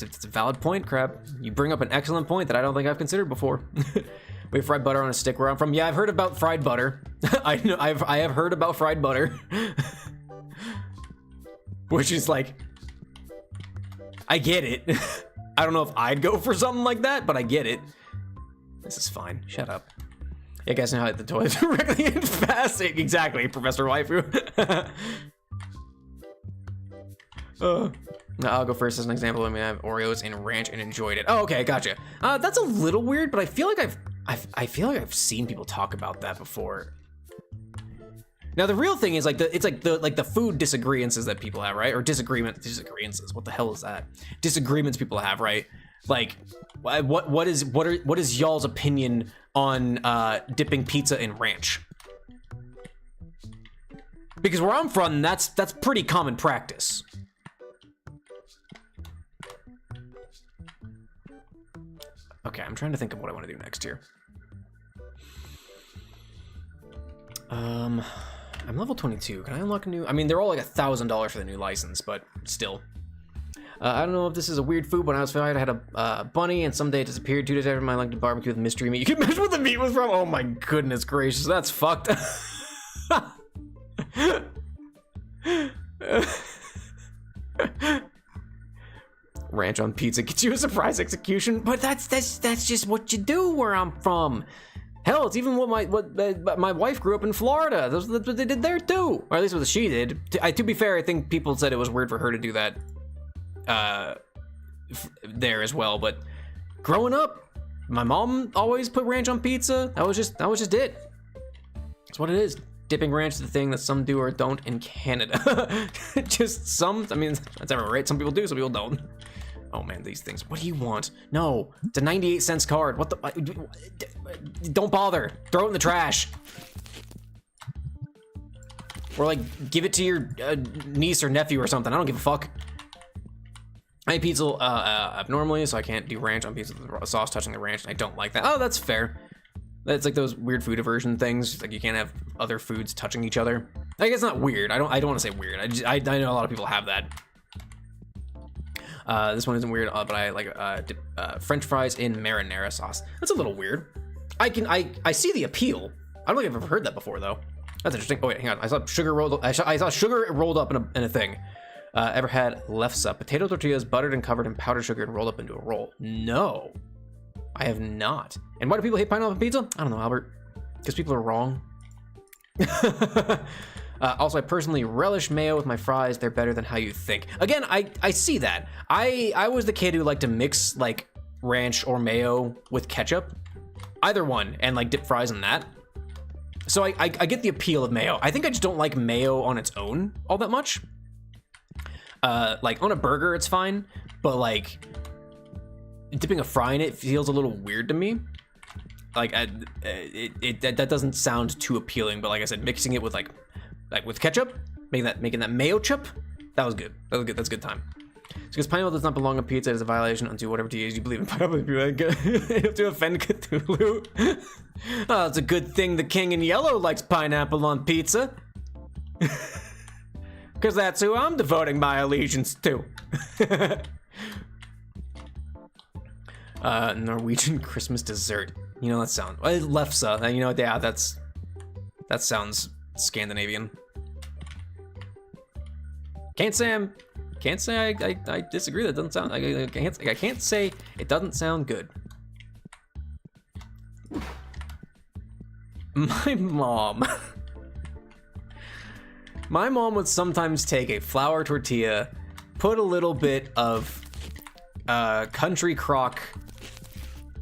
It's a valid point, Crab. You bring up an excellent point that I don't think I've considered before. We have fried butter on a stick where I'm from. Yeah, I've heard about fried butter. I have heard about fried butter. Which is like, I get it. I don't know if I'd go for something like that, but I get it. This is fine. Shut up. Yeah, guys know how to hit the toilet directly in fast. Exactly, Professor Waifu. I'll go first as an example. I mean, I have Oreos and ranch and enjoyed it. Oh, okay, gotcha. That's a little weird, but I feel like I've seen people talk about that before. Now the real thing is like the food disagreements that people have, right? Or disagreements. What the hell is that? Disagreements people have, right? Like, what is y'all's opinion on dipping pizza in ranch? Because where I'm from, that's pretty common practice. Okay, I'm trying to think of what I want to do next here. I'm level 22. Can I unlock a new? I mean, they're all like $1,000 for the new license, but still. I don't know if this is a weird food. When I was 5, I had a bunny, and someday it disappeared. 2 days after, I liked to barbecue with mystery meat. You can imagine what the meat was from. Oh my goodness gracious, that's fucked. Ranch on pizza gets you a surprise execution, but that's just what you do where I'm from. Hell, it's even what my wife grew up in Florida. That's what they did there too, or at least what she did. To be fair, I think people said it was weird for her to do that there as well. But growing up, my mom always put ranch on pizza. That was just it. That's what it is. Dipping ranch is the thing that some do or don't in Canada. Just some. I mean, that's ever right. Some people do, some people don't. Oh man, these things. What do you want? No, it's a 98-cent card. What the? Don't bother. Throw it in the trash. Or like, give it to your niece or nephew or something. I don't give a fuck. I eat pizza abnormally, so I can't do ranch on pizza with the sauce touching the ranch, and I don't like that. Oh, that's fair. That's like those weird food aversion things. Like you can't have other foods touching each other. I guess not weird. I don't want to say weird. I know a lot of people have that. This one isn't weird, but I like French fries in marinara sauce. That's a little weird. I see the appeal. I don't think I've ever heard that before though. That's interesting. Oh wait, hang on. I saw sugar rolled up in a thing. Ever had lefse, potato tortillas buttered and covered in powdered sugar and rolled up into a roll? No, I have not. And why do people hate pineapple pizza? I don't know, Albert. Because people are wrong. Also, I personally relish mayo with my fries. They're better than how you think. Again, I see that. I was the kid who liked to mix like ranch or mayo with ketchup, either one, and like dip fries in that. So I get the appeal of mayo. I think I just don't like mayo on its own all that much. Like on a burger, it's fine, but like dipping a fry in it feels a little weird to me. Like that doesn't sound too appealing. But like I said, mixing it with like with ketchup, making that mayo chip, that was good. That's a good time. Because pineapple does not belong on pizza, it is a violation unto whatever TAs you believe in. Pineapple to offend Cthulhu. Oh, it's a good thing the king in yellow likes pineapple on pizza. Because that's who I'm devoting my allegiance to. Norwegian Christmas dessert. You know, that sounds... Lefse. You know, yeah, that sounds Scandinavian. Can't say I disagree. That doesn't sound... I can't say it doesn't sound good. My mom... My mom would sometimes take a flour tortilla, put a little bit of country crock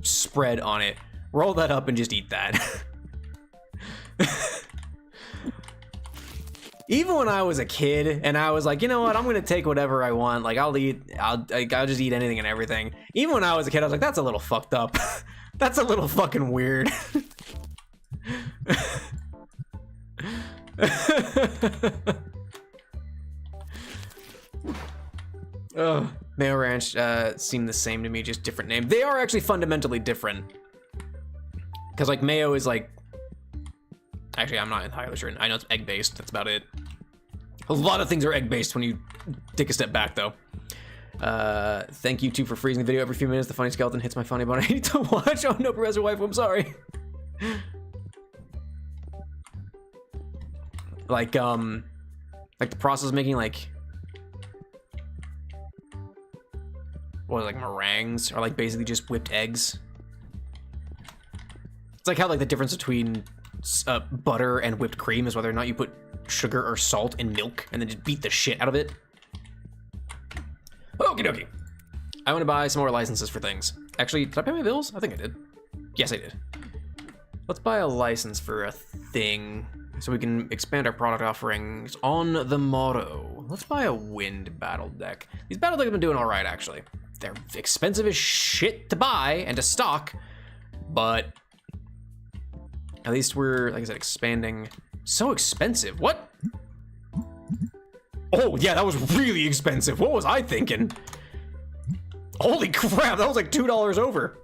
spread on it, roll that up and just eat that. Even when I was a kid and I was like, you know what, I'm gonna take whatever I want, like I'll just eat anything and everything. Even when I was a kid, I was like, that's a little fucked up. That's a little fucking weird. Mayo Ranch seem the same to me, just different name. They are actually fundamentally different. Because like Mayo is like, actually I'm not entirely sure. I know it's egg based, that's about it. A lot of things are egg based when you take a step back though. Thank you two for freezing the video every few minutes. The funny skeleton hits my funny bone. I need to watch. Oh no, Professor Waifu, I'm sorry. Like the process of making like meringues are like basically just whipped eggs. It's like how like the difference between butter and whipped cream is whether or not you put sugar or salt in milk and then just beat the shit out of it. Okie dokie. I want to buy some more licenses for things. Actually, did I pay my bills? I think I did. Yes, I did. Let's buy a license for a thing so we can expand our product offerings on the motto. Let's buy a wind battle deck. These battle decks have been doing all right, actually. They're expensive as shit to buy and to stock, but at least we're, like I said, expanding. So expensive. What? Oh, yeah, that was really expensive. What was I thinking? Holy crap, that was like $2 over.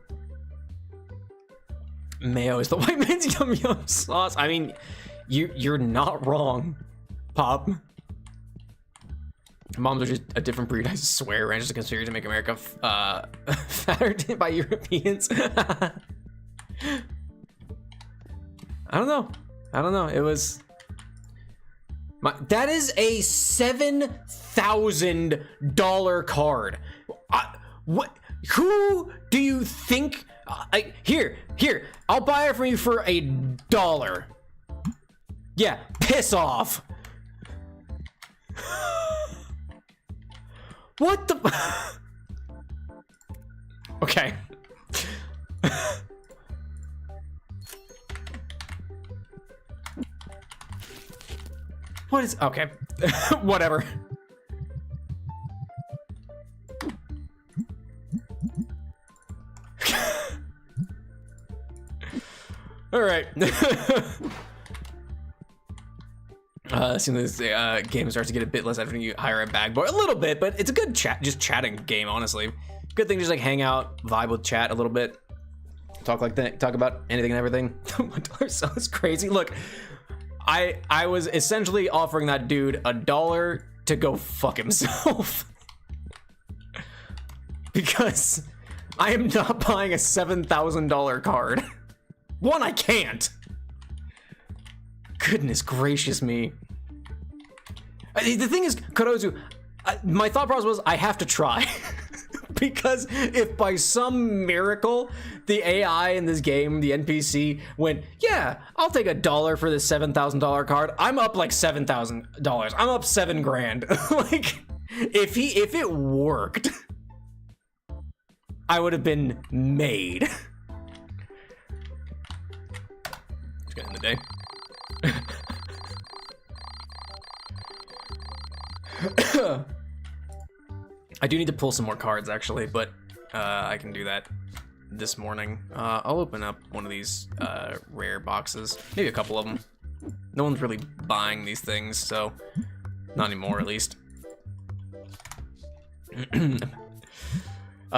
Mayo is the white man's yum yum sauce. I mean, you're not wrong, Pop. Moms are just a different breed, I swear. Ranch is a conspiracy to make America fatter by Europeans. I don't know. It was... that is a $7,000 card. What? Who do you think? Here. I'll buy it from you for $1. Yeah, piss off. What the? Okay. What is, okay. Whatever. All right. Soon this game starts to get a bit less after you hire a bag boy. A little bit, but it's a good chatting game, honestly. Good thing to just like hang out, vibe with chat a little bit. Talk like that, talk about anything and everything. $1 sounds crazy. Look, I was essentially offering that dude $1 to go fuck himself. Because I am not buying a $7,000 card. One, I can't. Goodness gracious me. The thing is, Karozu, my thought process was I have to try. Because if by some miracle the AI in this game, the NPC, went, yeah, I'll take $1 for this $7,000 card, I'm up like $7,000. I'm up $7,000. Like, if it worked, I would have been made. Let's get in the day. I do need to pull some more cards actually, but I can do that this morning. I'll open up one of these rare boxes, maybe a couple of them. No one's really buying these things, so not anymore at least.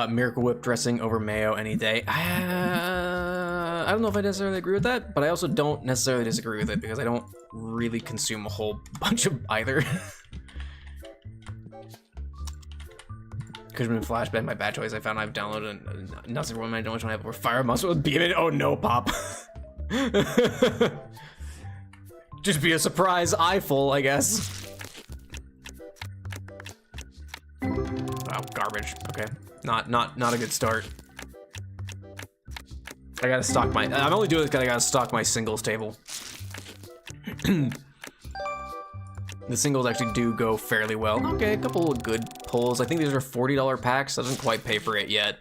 Miracle Whip dressing over mayo any day. I don't know if I necessarily agree with that, but I also don't necessarily disagree with it because I don't really consume a whole bunch of either. Could have been Flashbang, my bad choice. I found I've downloaded nothing one I don't want to have where Fire Muscle with Beam in. Oh no, Pop. Just be a surprise eyeful, I guess. Wow, garbage. Okay. Not a good start. I gotta stock my, I'm only doing this because I gotta stock my singles table. The singles actually do go fairly well. Okay, a couple of good pulls. I think these are $40 packs. Doesn't quite pay for it yet.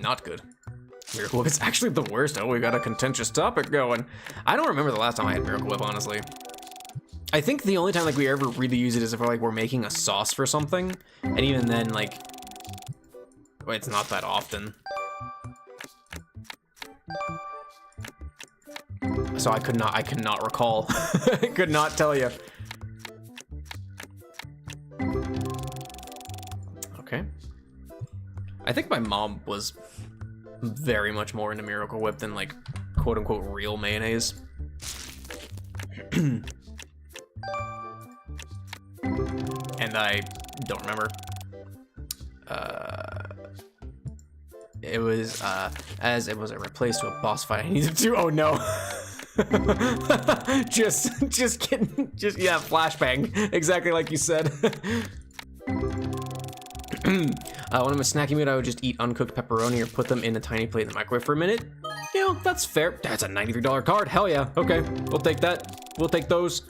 Not good. Miracle Whip is actually the worst. Oh, we got a contentious topic going. I don't remember the last time I had Miracle Whip, honestly. I think the only time like we ever really use it is if we're making a sauce for something, and even then, like, well, it's not that often. So I could not recall. I could not tell you. Okay. I think my mom was very much more into Miracle Whip than like quote unquote real mayonnaise. And I don't remember. It was as it was a replace to a boss fight I needed to. Oh no. just kidding. Yeah, flashbang. Exactly like you said. When I'm in a snacky mood, I would just eat uncooked pepperoni or put them in a tiny plate in the microwave for a minute. You know, that's fair. That's a $93 card. Hell yeah. Okay, we'll take that. We'll take those.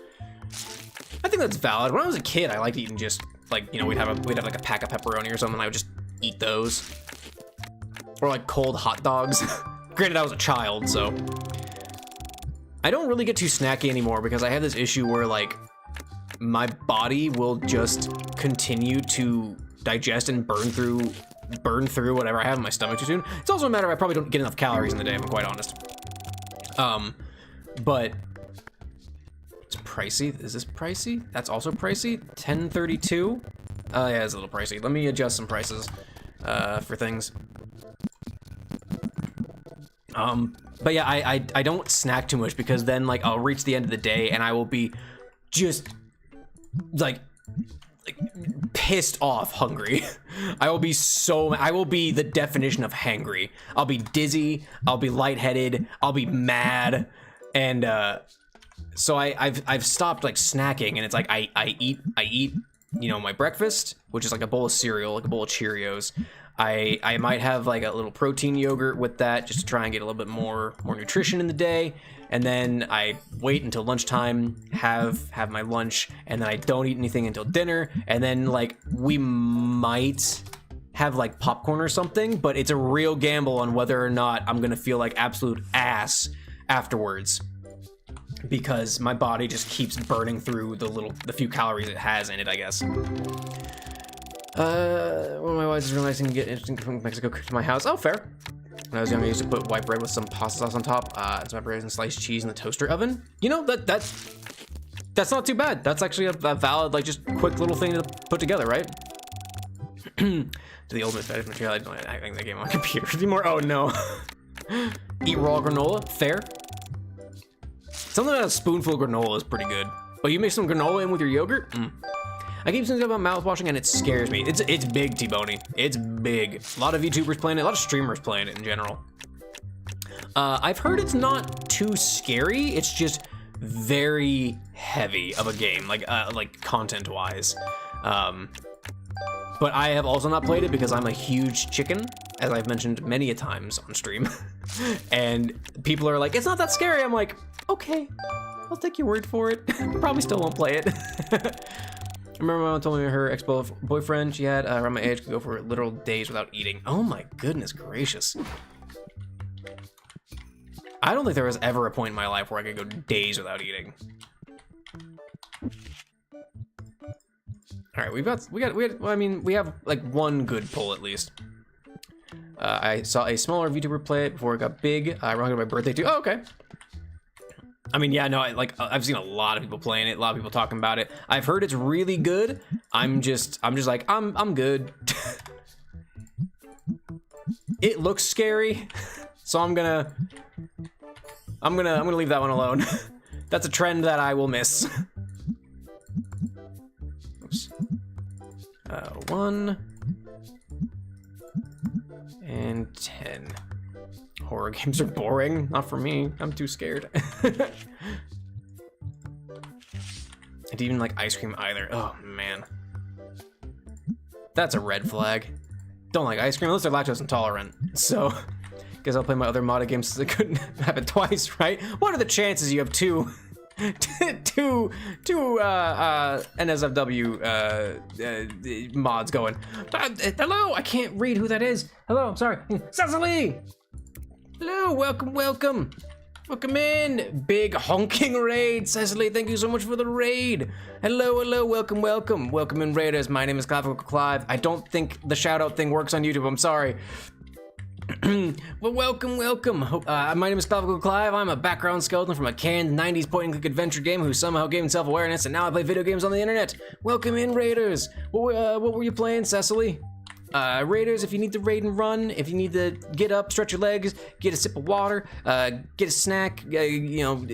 I think that's valid. When I was a kid, I liked eating just like, you know, we'd have like a pack of pepperoni or something. And I would just eat those, or like cold hot dogs. Granted, I was a child, so I don't really get too snacky anymore because I have this issue where like my body will just continue to digest and burn through whatever I have in my stomach too soon. It's also a matter of I probably don't get enough calories in the day, if I'm quite honest. But it's pricey. Is this pricey? That's also pricey. 1032. Yeah, it's a little pricey. Let me adjust some prices for things. But yeah, I don't snack too much because then like I'll reach the end of the day and I will be just like pissed off hungry. I will be the definition of hangry. I'll be dizzy, I'll be lightheaded, I'll be mad, and so I've stopped like snacking, and it's like I eat, you know, my breakfast, which is like a bowl of cereal, like a bowl of Cheerios. I might have like a little protein yogurt with that just to try and get a little bit more nutrition in the day. And then I wait until lunchtime, have my lunch, and then I don't eat anything until dinner. And then like we might have like popcorn or something, but it's a real gamble on whether or not I'm gonna feel like absolute ass afterwards, because my body just keeps burning through the few calories it has in it, I guess. One of my wives is realizing to get interesting from Mexico to my house. Oh, fair. When I was young, I used to put white bread with some pasta sauce on top, some bread and sliced cheese in the toaster oven. You know, that's not too bad. That's actually a valid, like, just quick little thing to put together, right? To the ultimate fetish material, I don't think that game on computers anymore. Oh no. Eat raw granola, fair. Something about a spoonful of granola is pretty good. But you make some granola in with your yogurt? I keep saying about mouthwashing and it scares me. It's big, T-Boney. It's big. A lot of VTubers playing it, a lot of streamers playing it in general. I've heard it's not too scary, it's just very heavy of a game, like content-wise. But I have also not played it because I'm a huge chicken, as I've mentioned many a times on stream. And people are like, it's not that scary. I'm like, okay, I'll take your word for it. Probably still won't play it. I remember my mom told me her ex-boyfriend she had around my age could go for literal days without eating. Oh my goodness gracious. I don't think there was ever a point in my life where I could go days without eating. All right, we have like one good pull at least. I saw a smaller VTuber play it before it got big. I rung it on my birthday too. Oh, okay. I mean, yeah, no, I've seen a lot of people playing it, a lot of people talking about it. I've heard it's really good. I'm just like, I'm good. It looks scary, so I'm gonna leave that one alone. That's a trend that I will miss. Oops. 1 and 10. Horror games are boring. Not for me. I'm too scared. I didn't even like ice cream either. Oh man. That's a red flag. Don't like ice cream unless they're lactose intolerant. So, guess I'll play my other modded games since it couldn't happen twice, right? What are the chances you have two NSFW mods going? Hello, I can't read who that is. Hello, I'm sorry. Cecily! Hello, welcome in. Big honking raid. Cecily, thank you so much for the raid. Hello, welcome in, raiders. My name is Clavicle Clive. I don't think the shout out thing works on YouTube, I'm sorry. Well, welcome. My name is Clavicle Clive. I'm a background skeleton from a canned 90s point-and-click adventure game who somehow gained self-awareness, and now I play video games on the internet. Welcome in, raiders. What were you playing, Cecily? Raiders, if you need to raid and run, if you need to get up, stretch your legs, get a sip of water, get a snack, you know,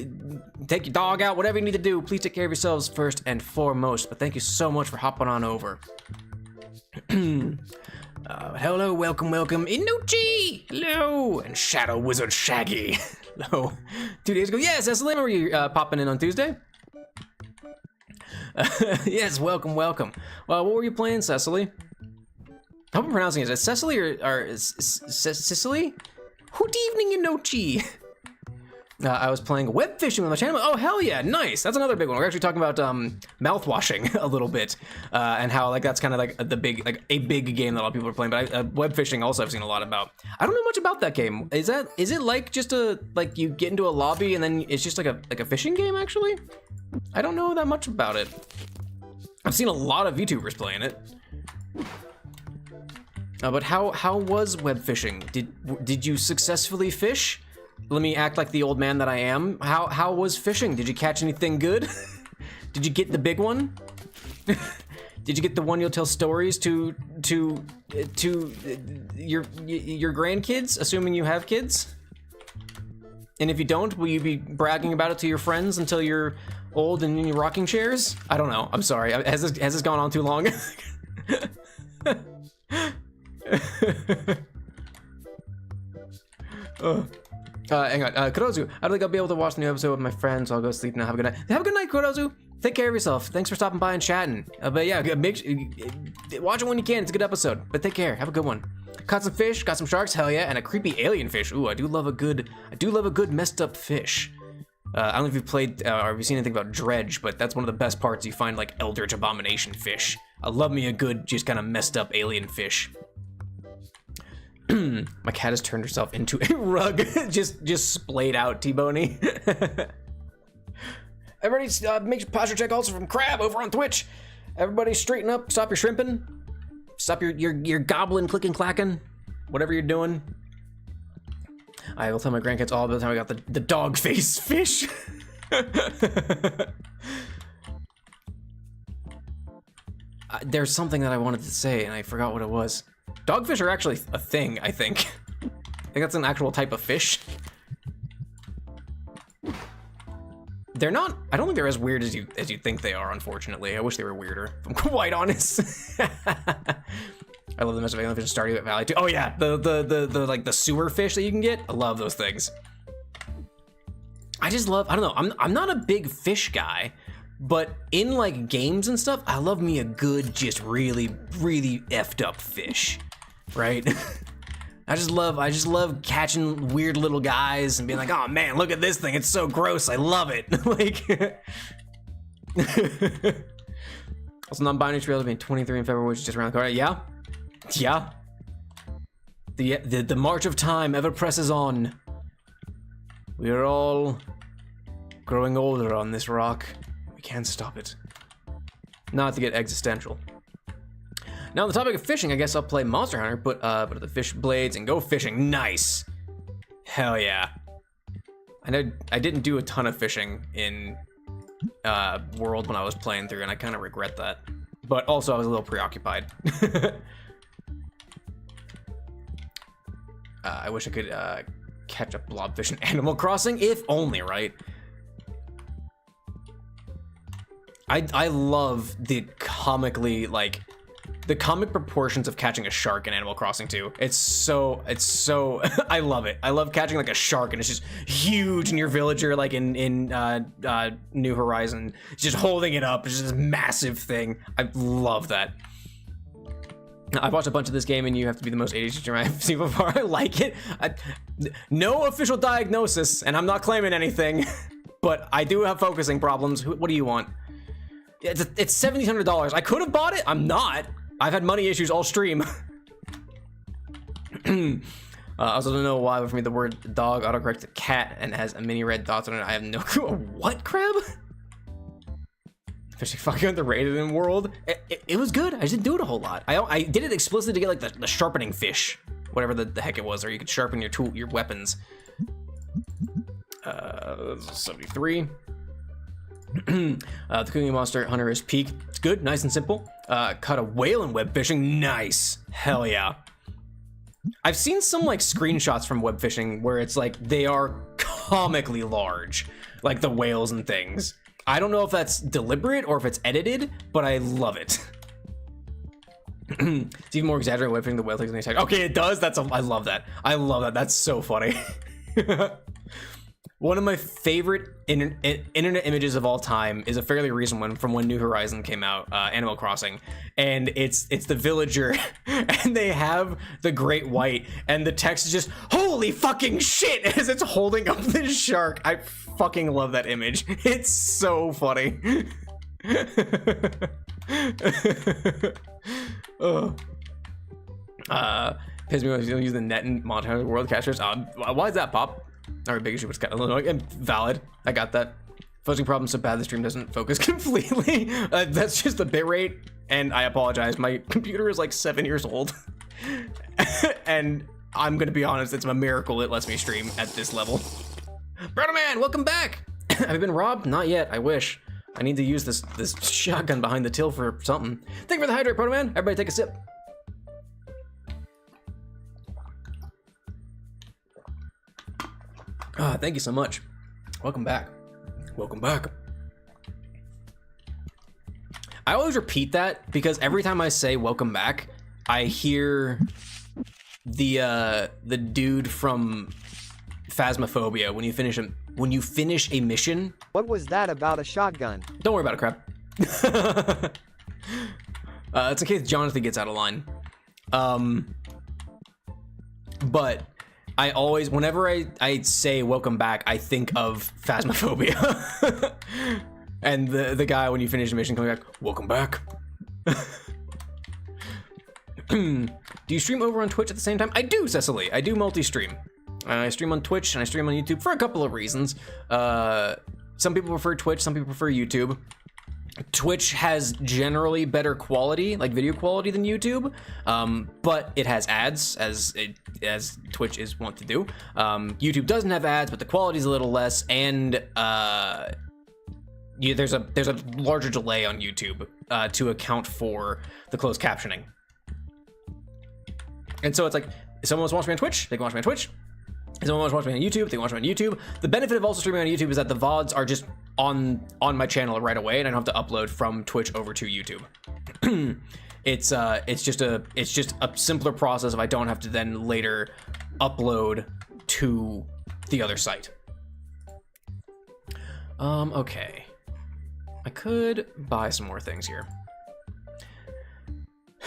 take your dog out, whatever you need to do, please take care of yourselves first and foremost. But thank you so much for hopping on over. Hello, welcome, Inuchi! Hello! And Shadow Wizard Shaggy. Hello. 2 days ago, yes, Cecily, remember you popping in on Tuesday? Yes, welcome. Well, what were you playing, Cecily? I hope I'm pronouncing it. Is it Cecily or Sicily? Good evening, Inochi. I was playing web fishing with my channel. Oh, hell yeah, nice. That's another big one. We're actually talking about mouth washing a little bit, and how like that's kind of like the big, like a big game that a lot of people are playing. But web fishing also I've seen a lot about. I don't know much about that game. Is it like just like you get into a lobby and then it's just like a fishing game actually? I don't know that much about it. I've seen a lot of VTubers playing it. But how was web fishing? Did you successfully fish? Let me act like the old man that I am. How was fishing? Did you catch anything good? Did you get the big one? Did you get the one you'll tell stories to your grandkids, assuming you have kids? And if you don't, will you be bragging about it to your friends until you're old and in your rocking chairs? I don't know. I'm sorry. Has this gone on too long? Hang on, Kurozu, I don't think I'll be able to watch the new episode with my friends, so I'll go sleep now. Have a good night. Have a good night, Kurozu. Take care of yourself. Thanks for stopping by and chatting. But yeah, watch it when you can. It's a good episode. But take care. Have a good one. Caught some fish, got some sharks, hell yeah, and a creepy alien fish. Ooh, I do love a good messed up fish. I don't know if you've played or have you seen anything about Dredge, but that's one of the best parts. You find like Eldritch Abomination fish. I love me a good, just kind of messed up alien fish. My cat has turned herself into a rug. just splayed out, T-Boney. Everybody, make your posture check also from Crab over on Twitch. Everybody straighten up, stop your shrimping. Stop your goblin clicking clacking. Whatever you're doing. I will tell my grandkids all the time I got the dog face fish. There's something that I wanted to say and I forgot what it was. Dogfish are actually a thing, I think. I think that's an actual type of fish. They're not, I don't think they're as weird as you think they are, unfortunately. I wish they were weirder, if I'm quite honest. I love the mess of alien fish in Stardew Valley too. Oh yeah, the like the sewer fish that you can get. I love those things. I just love, I don't know, I'm not a big fish guy, but in like games and stuff, I love me a good, just really effed up fish, right? I just love catching weird little guys and being like, oh man, look at this thing, it's so gross, I love it. Like, also non-binary trails being 23 in February, which is just around the corner. Yeah. The march of time ever presses on. We are all growing older on this rock. We can't stop it. Not to get existential. Now on the topic of fishing, I guess I'll play Monster Hunter, put the fish blades and go fishing. Nice. Hell yeah. I didn't do a ton of fishing in World when I was playing through, and I kind of regret that. But also, I was a little preoccupied. I wish I could catch a blobfish in Animal Crossing, if only, right? I love the comically, like, the comic proportions of catching a shark in Animal Crossing 2. It's so, I love it. I love catching like a shark and it's just huge in your villager, like in New Horizon, just holding it up. It's just this massive thing. I love that. I've watched a bunch of this game and you have to be the most ADHD streamer I've seen before. I like it. No official diagnosis, and I'm not claiming anything, but I do have focusing problems. What do you want? It's $1,700. I could have bought it. I'm not. I've had money issues all stream. I also don't know why, but for me the word dog autocorrects to cat and has a mini red dots on it. I have no clue. What, crab? Fishing fucking underrated in World. It was good. I just didn't do it a whole lot. I did it explicitly to get like the sharpening fish, whatever the heck it was, or you could sharpen your weapons. 73. The Cooking Monster Hunter is peak. It's good, nice and simple. Caught a whale in web fishing. Nice. Hell yeah. I've seen some like screenshots from web fishing where it's like they are comically large, like the whales and things. I don't know if that's deliberate or if it's edited, but I love it. It's even more exaggerated web fishing. The whale takes an attack. Okay, it does. I love that. I love that. That's so funny. One of my favorite internet images of all time is a fairly recent one from when New Horizon came out, Animal Crossing, and it's the villager, and they have the great white, and the text is just "holy fucking shit" as it's holding up this shark. I fucking love that image. It's so funny. Pisses me off if you don't use the net and monitor the world catchers. Why is that, Pop? Alright, big issue, but it's kind of annoying. Valid. I got that. Fuzzy problem so bad the stream doesn't focus completely. That's just the bitrate, and I apologize. My computer is like 7 years old, and I'm gonna be honest, it's a miracle it lets me stream at this level. Brother man, welcome back. Have you been robbed? Not yet. I wish. I need to use this shotgun behind the till for something. Thank you for the hydrate, Proto Man. Everybody, take a sip. Thank you so much. Welcome back. Welcome back. I always repeat that because every time I say welcome back, I hear the dude from Phasmophobia when you finish a mission. What was that about a shotgun? Don't worry about it, crap. It's in case Jonathan gets out of line. But I always, whenever I say welcome back, I think of Phasmophobia. And the guy, when you finish the mission, coming back, welcome back. Do you stream over on Twitch at the same time? I do, Cecily. I do multi-stream. I stream on Twitch and I stream on YouTube for a couple of reasons. Some people prefer Twitch, some people prefer YouTube. Twitch has generally better quality, like video quality, than YouTube, but it has ads, as Twitch is wont to do. YouTube doesn't have ads, but the quality is a little less, and there's a larger delay on YouTube to account for the closed captioning. And so it's like, if someone wants to watch me on Twitch, they can watch me on Twitch. If someone wants to watch me on YouTube, they can watch me on YouTube. The benefit of also streaming on YouTube is that the VODs are just on my channel right away, and I don't have to upload from Twitch over to YouTube. It's just a simpler process if I don't have to then later upload to the other site. Okay. I could buy some more things here.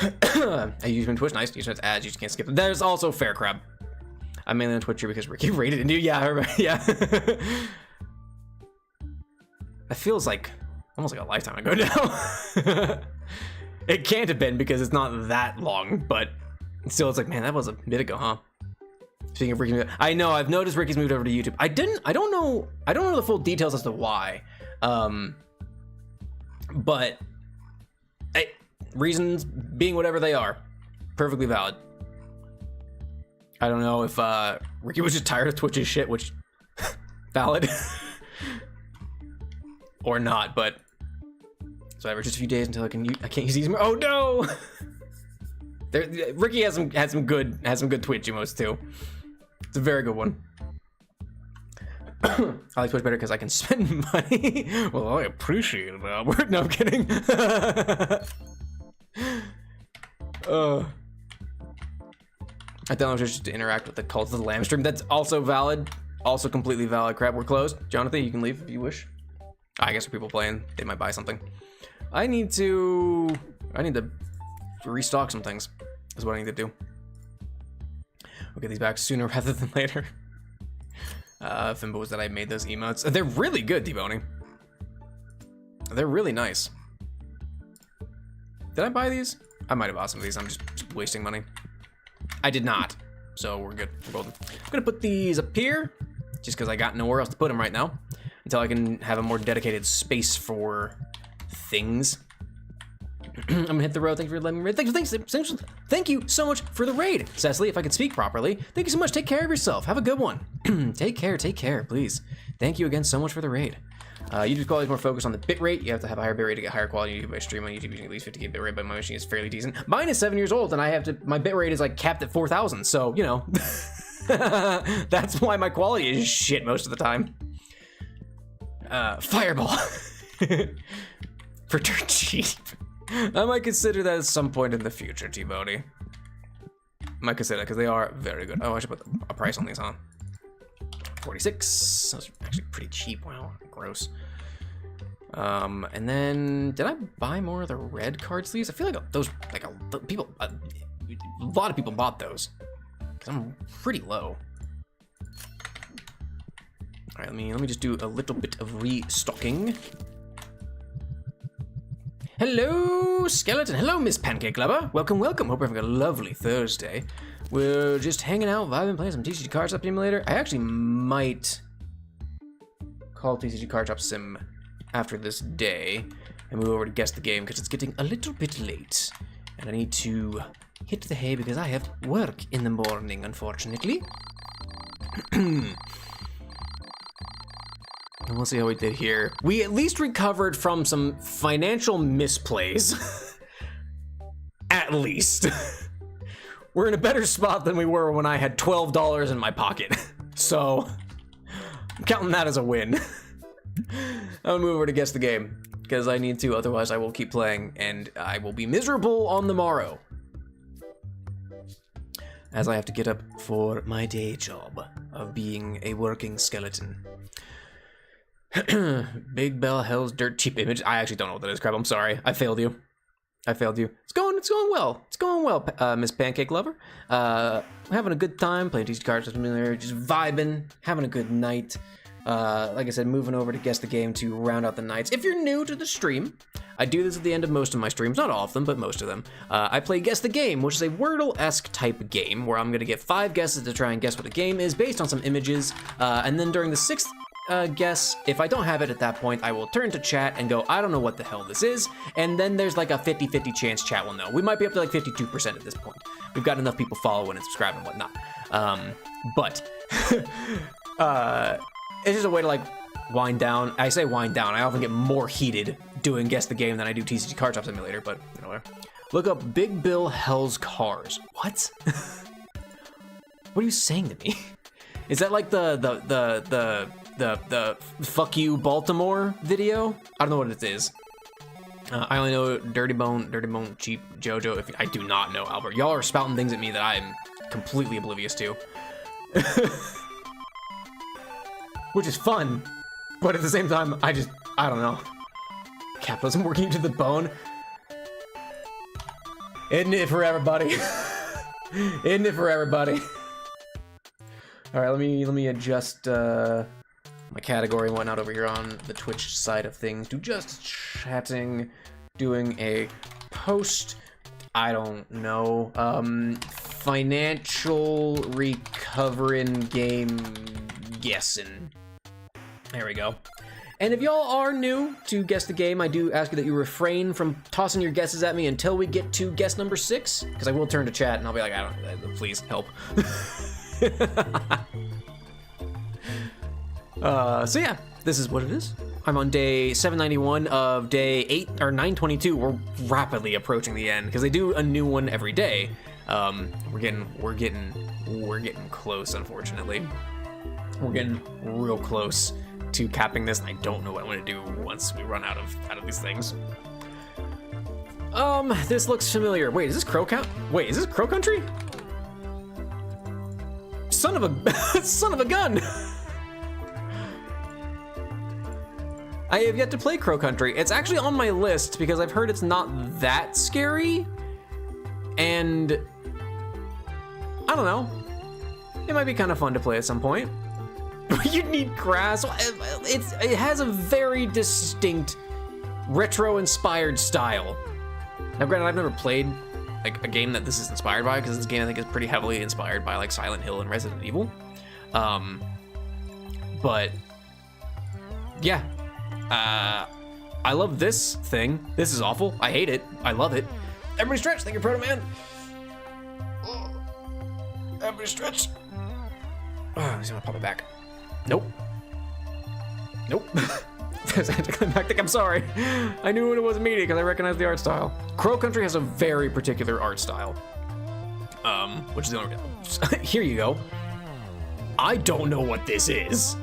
I use them on Twitch. Nice. Use them as ads. You just can't skip them. There's also Fair Crab. I'm mainly on Twitch here because Ricky rated it. Yeah, I remember. Yeah. That feels like almost like a lifetime ago now. It can't have been because it's not that long, but still, it's like, man, that was a bit ago, huh? Speaking of Ricky, I know I've noticed Ricky's moved over to YouTube. I don't know the full details as to why. But reasons being whatever they are, perfectly valid. I don't know if Ricky was just tired of Twitch's shit, which valid. Or not, but so just a few days until I can't use these. Oh no! Ricky has some good Twitch emotes too. It's a very good one. I like Twitch better because I can spend money. Well, I appreciate that. No, I'm kidding. I downloaded just to interact with the Cult of the Lamb stream. That's also valid. Also completely valid. Crap, we're closed. Jonathan, you can leave if you wish. I guess for people playing, they might buy something. I need to restock some things. Is what I need to do. We'll get these back sooner rather than later. Fimbos that I made those emotes. They're really good, Debony. They're really nice. Did I buy these? I might have bought some of these. I'm just wasting money. I did not. So we're good. We're golden. I'm gonna put these up here just because I got nowhere else to put them right now until I can have a more dedicated space for things. I'm gonna hit the road. Thank you for letting me raid. Thank you so much for the raid, Cecily. If I could speak properly, thank you so much. Take care of yourself. Have a good one. Take care, please. Thank you again so much for the raid. YouTube quality is more focused on the bitrate. You have to have a higher bitrate to get higher quality YouTube by stream on YouTube using at least 50 bitrate, but my machine is fairly decent. Mine is 7 years old, and my bitrate is like capped at 4,000. So you know, that's why my quality is shit most of the time. Fireball for dirt cheap. I might consider that at some point in the future, T-Body. Might consider that because they are very good. Oh, I should put a price on these, huh? 46. Those are actually pretty cheap. Wow, gross. And then did I buy more of the red card sleeves? I feel like those, like a lot of people bought those because I'm pretty low. All right, let me just do a little bit of restocking. Hello, Skeleton. Hello, Miss Pancake Lover. Welcome. Hope you're having a lovely Thursday. We're just hanging out, vibing, playing some TCG Card Shop Simulator. I actually might call TCG Card Shop Sim after this day and move over to Guess the Game because it's getting a little bit late. And I need to hit the hay because I have work in the morning, unfortunately. And we'll see how we did here. We at least recovered from some financial misplays. At least. We're in a better spot than we were when I had $12 in my pocket. So, I'm counting that as a win. I'm gonna move over to Guess the Game, because I need to, otherwise I will keep playing, and I will be miserable on the morrow. As I have to get up for my day job of being a working skeleton. Big Bell Hell's dirt cheap image. I actually don't know what that is, crap. I'm sorry. I failed you. It's going well. It's going well, Miss Pancake Lover. Having a good time playing TCG Card Shop Simulator, just vibing, having a good night. Like I said, moving over to Guess the Game to round out the nights. If you're new to the stream, I do this at the end of most of my streams, not all of them, but most of them. I play Guess the Game, which is a Wordle-esque type game where I'm gonna get 5 guesses to try and guess what the game is based on some images, and then during the 6th guess, if I don't have it at that point, I will turn to chat and go, I don't know what the hell this is, and then there's like a 50-50 chance chat will know. We might be up to like 52% at this point. We've got enough people following and subscribing and whatnot. But it's just a way to like wind down. I say wind down, I often get more heated doing Guess the Game than I do TCG Card Shop Simulator, but you know whatever. Look up Big Bill Hell's Cars. What? What are you saying to me? Is that like the fuck you Baltimore video? I don't know what it is. I only know Dirty Bone, Cheap Jojo. I do not know Albert. Y'all are spouting things at me that I'm completely oblivious to. Which is fun, but at the same time, I don't know. Capitalism working you to the bone. Isn't it for everybody? Isn't it for everybody? All right, let me adjust my category and whatnot over here on the Twitch side of things. Do just chatting, doing a post. I don't know. Financial recovering game guessing. There we go. And if y'all are new to Guess the Game, I do ask you that you refrain from tossing your guesses at me until we get to guess number 6, because I will turn to chat and I'll be like, please help. So yeah, this is what it is. I'm on day 791 of day 8 or 922. We're rapidly approaching the end because they do a new one every day. We're getting close, unfortunately. We're getting real close to capping this, and I don't know what I'm gonna do once we run out of these things. This looks familiar. Wait, is this Crow Country? Son of a gun! I have yet to play Crow Country. It's actually on my list because I've heard it's not that scary, and I don't know. It might be kind of fun to play at some point. You need grass. It has a very distinct retro-inspired style. Now, granted, I've never played like a game that this is inspired by, because this game I think is pretty heavily inspired by like Silent Hill and Resident Evil. But yeah, I love this thing. This is awful. I hate it. I love it. Everybody stretch. Thank you, Proto Man. Everybody stretch. Oh, he's gonna pop it back. Nope. There's anticlimactic. I'm sorry. I knew it wasn't meaty because I recognized the art style. Crow Country has a very particular art style. Which is the only. Here you go. I don't know what this is.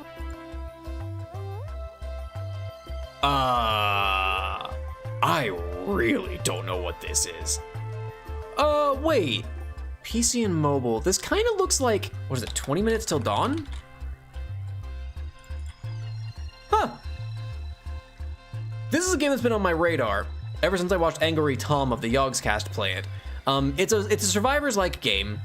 I really don't know what this is. Wait. PC and mobile. This kind of looks like, what is it, 20 minutes till dawn? Huh. This is a game that's been on my radar ever since I watched Angry Tom of the Yogscast play it. It's a survivors-like game,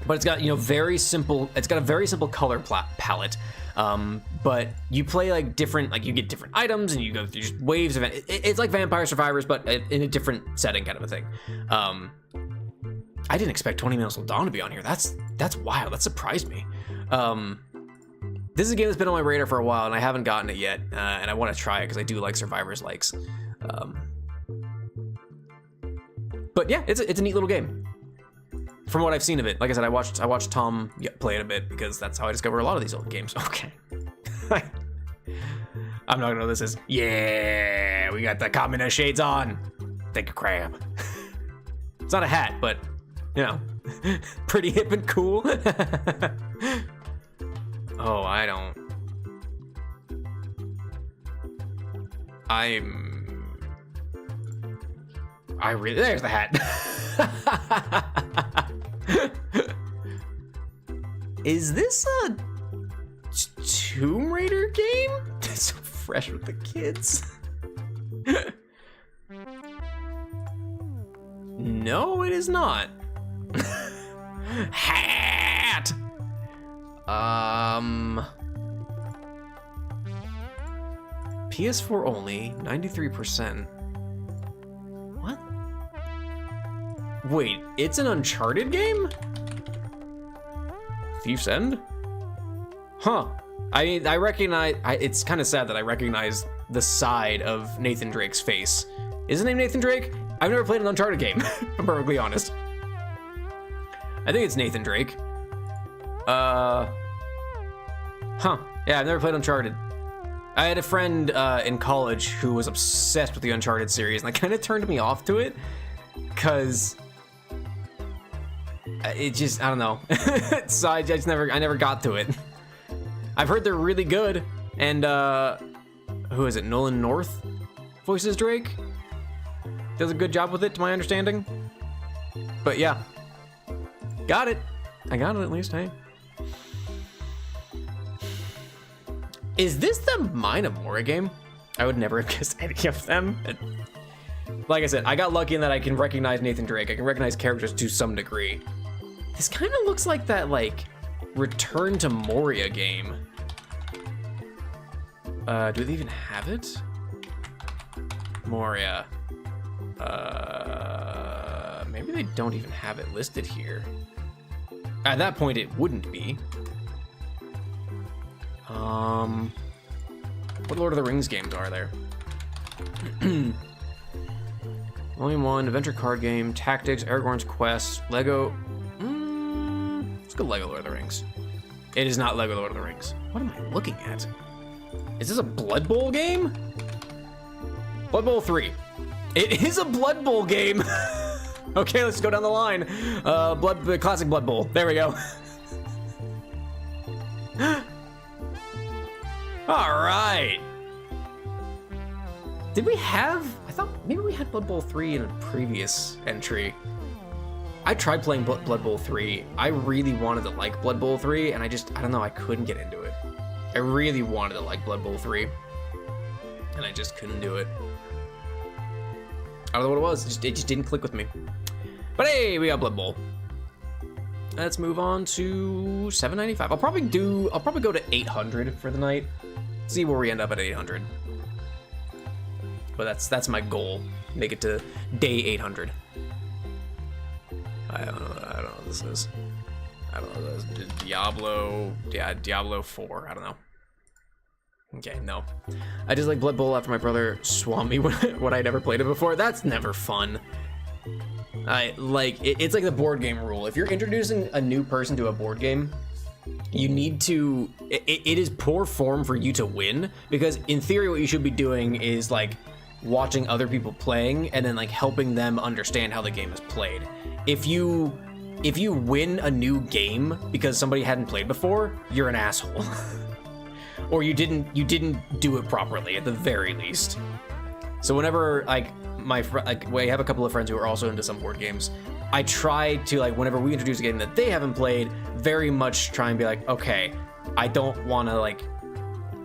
but it's got, very simple, it's got a very simple color palette. But you play like different, like you get different items and you go through just waves of it. It's like Vampire Survivors, but in a different setting kind of a thing. I didn't expect 20 Minutes Till Dawn to be on here. That's wild. That surprised me. This is a game that's been on my radar for a while, and I haven't gotten it yet, and I want to try it because I do like Survivors likes. But yeah, it's a neat little game. From what I've seen of it, like I said, I watched Tom play it a bit because that's how I discover a lot of these old games. Okay. I'm not gonna know what this is. Yeah, we got the communist shades on. Think of crab. It's not a hat, but pretty hip and cool. Oh, there's the hat. Is this a Tomb Raider game? That's so fresh with the kids. No, it is not. Hat. PS4 only, 93%. What? Wait, it's an Uncharted game? Thief's End? Huh. I recognize, it's kind of sad that I recognize the side of Nathan Drake's face. Is his name Nathan Drake? I've never played an Uncharted game, if I'm perfectly honest. I think it's Nathan Drake. Huh. Yeah, I've never played Uncharted. I had a friend in college who was obsessed with the Uncharted series, and that kind of turned me off to it, because it just, I don't know. So I never got to it. I've heard they're really good, and who is it? Nolan North voices Drake. Does a good job with it, to my understanding. But yeah, got it. I got it at least. Hey, is this the Mina Mora game? I would never have guessed any of them. Like I said, I got lucky in that I can recognize Nathan Drake. I can recognize characters to some degree. This kind of looks like that, like, Return to Moria game. Do they even have it? Moria. Maybe they don't even have it listed here. At that point, it wouldn't be. What Lord of the Rings games are there? Volume 1, Adventure Card Game, Tactics, Aragorn's Quest, Lego. Let's go Lego Lord of the Rings. It is not Lego Lord of the Rings. What am I looking at? Is this a Blood Bowl game? Blood Bowl 3. It is a Blood Bowl game. Okay, let's go down the line. Classic Blood Bowl. There we go. All right. Did we have? I thought maybe we had Blood Bowl 3 in a previous entry. I tried playing Blood Bowl 3. I really wanted to like Blood Bowl 3, and I don't know, I couldn't get into it. I really wanted to like Blood Bowl 3, and I just couldn't do it. I don't know what it was. It just didn't click with me. But hey, we got Blood Bowl. Let's move on to 795. I'll probably go to 800 for the night. See where we end up at 800. But that's my goal. Make it to day 800. I don't know what this is. I don't know what this is. Diablo. Yeah, Diablo 4. I don't know. Okay, no. I just like Blood Bowl after my brother swamped me when I'd never played it before. That's never fun. It's like the board game rule. If you're introducing a new person to a board game, you need to, it is poor form for you to win, because in theory what you should be doing is like watching other people playing and then like helping them understand how the game is played. If you win a new game because somebody hadn't played before, you're an asshole. Or you didn't do it properly at the very least. So whenever I have a couple of friends who are also into some board games, I try to, like, whenever we introduce a game that they haven't played, very much try and be like, okay, I don't want to like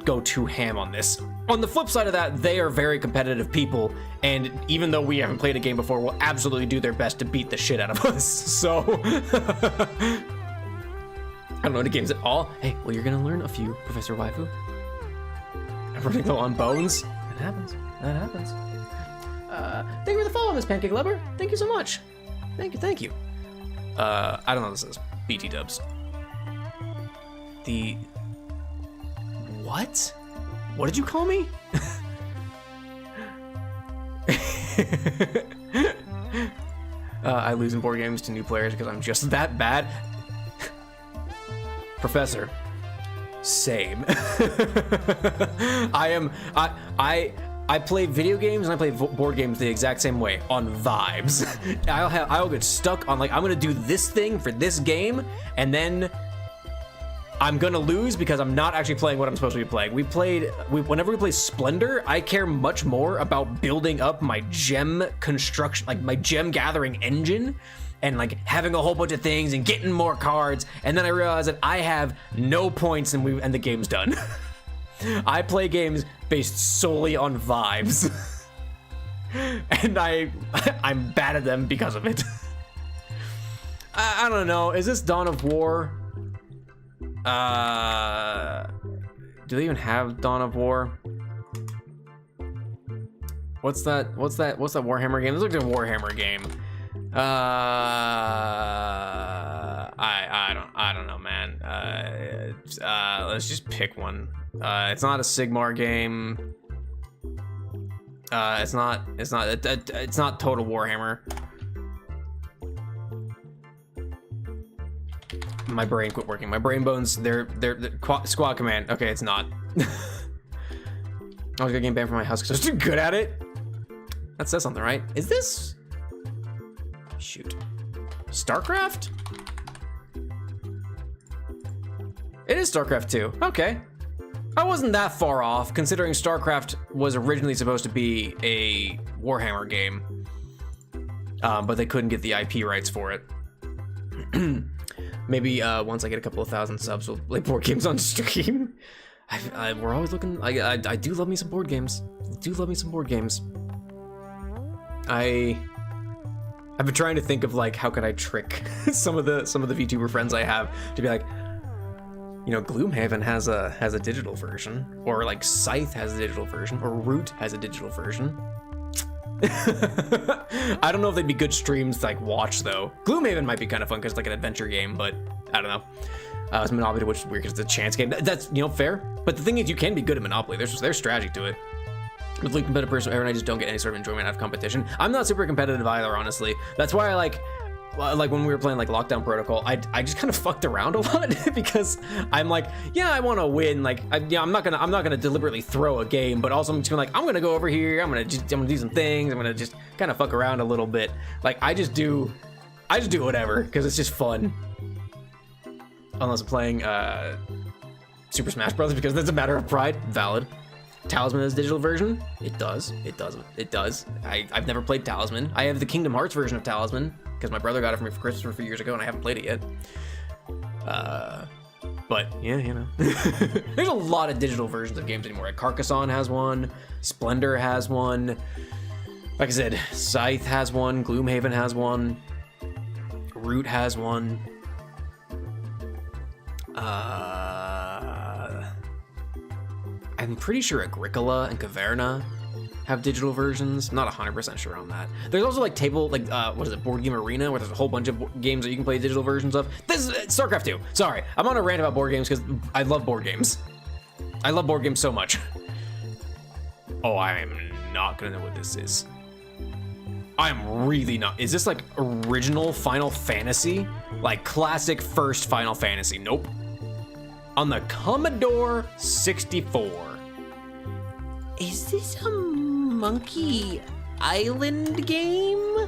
go too ham on this. On the flip side of that, they are very competitive people, and even though we haven't played a game before, will absolutely do their best to beat the shit out of us. So I don't know the games at all. Hey, well, you're gonna learn a few, Professor Waifu. I'm running low on bones. That happens. That happens. Thank you for the follow, Miss Pancake Lover. Thank you so much. Thank you. I don't know what this is. VTubers. The... What? What did you call me? I lose in board games to new players because I'm just that bad. Professor, same. I play video games and I play board games the exact same way, on vibes. I'll get stuck on, like, I'm gonna do this thing for this game, and then I'm gonna lose because I'm not actually playing what I'm supposed to be playing. Whenever we play Splendor, I care much more about building up my gem construction, like my gem gathering engine, and like having a whole bunch of things and getting more cards, and then I realize that I have no points and the game's done. I play games based solely on vibes. And I'm bad at them because of it. I don't know, is this Dawn of War? Do they even have Dawn of War? What's that Warhammer game? This looks like a Warhammer game. I don't know, man. Let's just pick one. It's not a Sigmar game. It's not Total Warhammer. My brain quit working. My brain bones, they're Squad Command. Okay, it's not. I was gonna get banned from my house because I was too good at it. That says something, right? Is this? Shoot. StarCraft? It is StarCraft 2. Okay. I wasn't that far off, considering StarCraft was originally supposed to be a Warhammer game. But they couldn't get the IP rights for it. Maybe once I get a couple of thousand subs, we'll play board games on stream. We're always looking. I do love me some board games. I've been trying to think of like how could I trick some of the VTuber friends I have to be like, you know, Gloomhaven has a digital version, or like Scythe has a digital version, or Root has a digital version. I don't know if they'd be good streams to like watch though. Gloomhaven might be kind of fun because it's like an adventure game, but I don't know. It's Monopoly, which is weird because it's a chance game. That's, you know, fair. But the thing is, you can be good at Monopoly. There's strategy to it. With like competitive person, I just don't get any sort of enjoyment out of competition. I'm not super competitive either, honestly. That's why like when we were playing like Lockdown Protocol, I just kind of fucked around a lot because I'm like, yeah, I want to win. Like, I'm not gonna deliberately throw a game, but also I'm just gonna like, I'm gonna go over here. I'm gonna do some things. I'm gonna just kind of fuck around a little bit. Like, I just do whatever because it's just fun. Unless I'm playing Super Smash Bros. Because that's a matter of pride. Valid. Talisman has a digital version? It does. I've never played Talisman. I have the Kingdom Hearts version of Talisman because my brother got it for me for Christmas a few years ago and I haven't played it yet. But yeah, you know. There's a lot of digital versions of games anymore. Like Carcassonne has one, Splendor has one. Like I said, Scythe has one, Gloomhaven has one, Root has one. I'm pretty sure Agricola and Caverna have digital versions. I'm not 100% sure on that. There's also like what is it, Board Game Arena, where there's a whole bunch of games that you can play digital versions of. This is StarCraft 2. Sorry, I'm on a rant about board games because I love board games. I love board games so much. Oh, I am not gonna know what this is. I am really not. Is this like original Final Fantasy? Like classic first Final Fantasy? Nope. On the Commodore 64. Is this a Monkey Island game?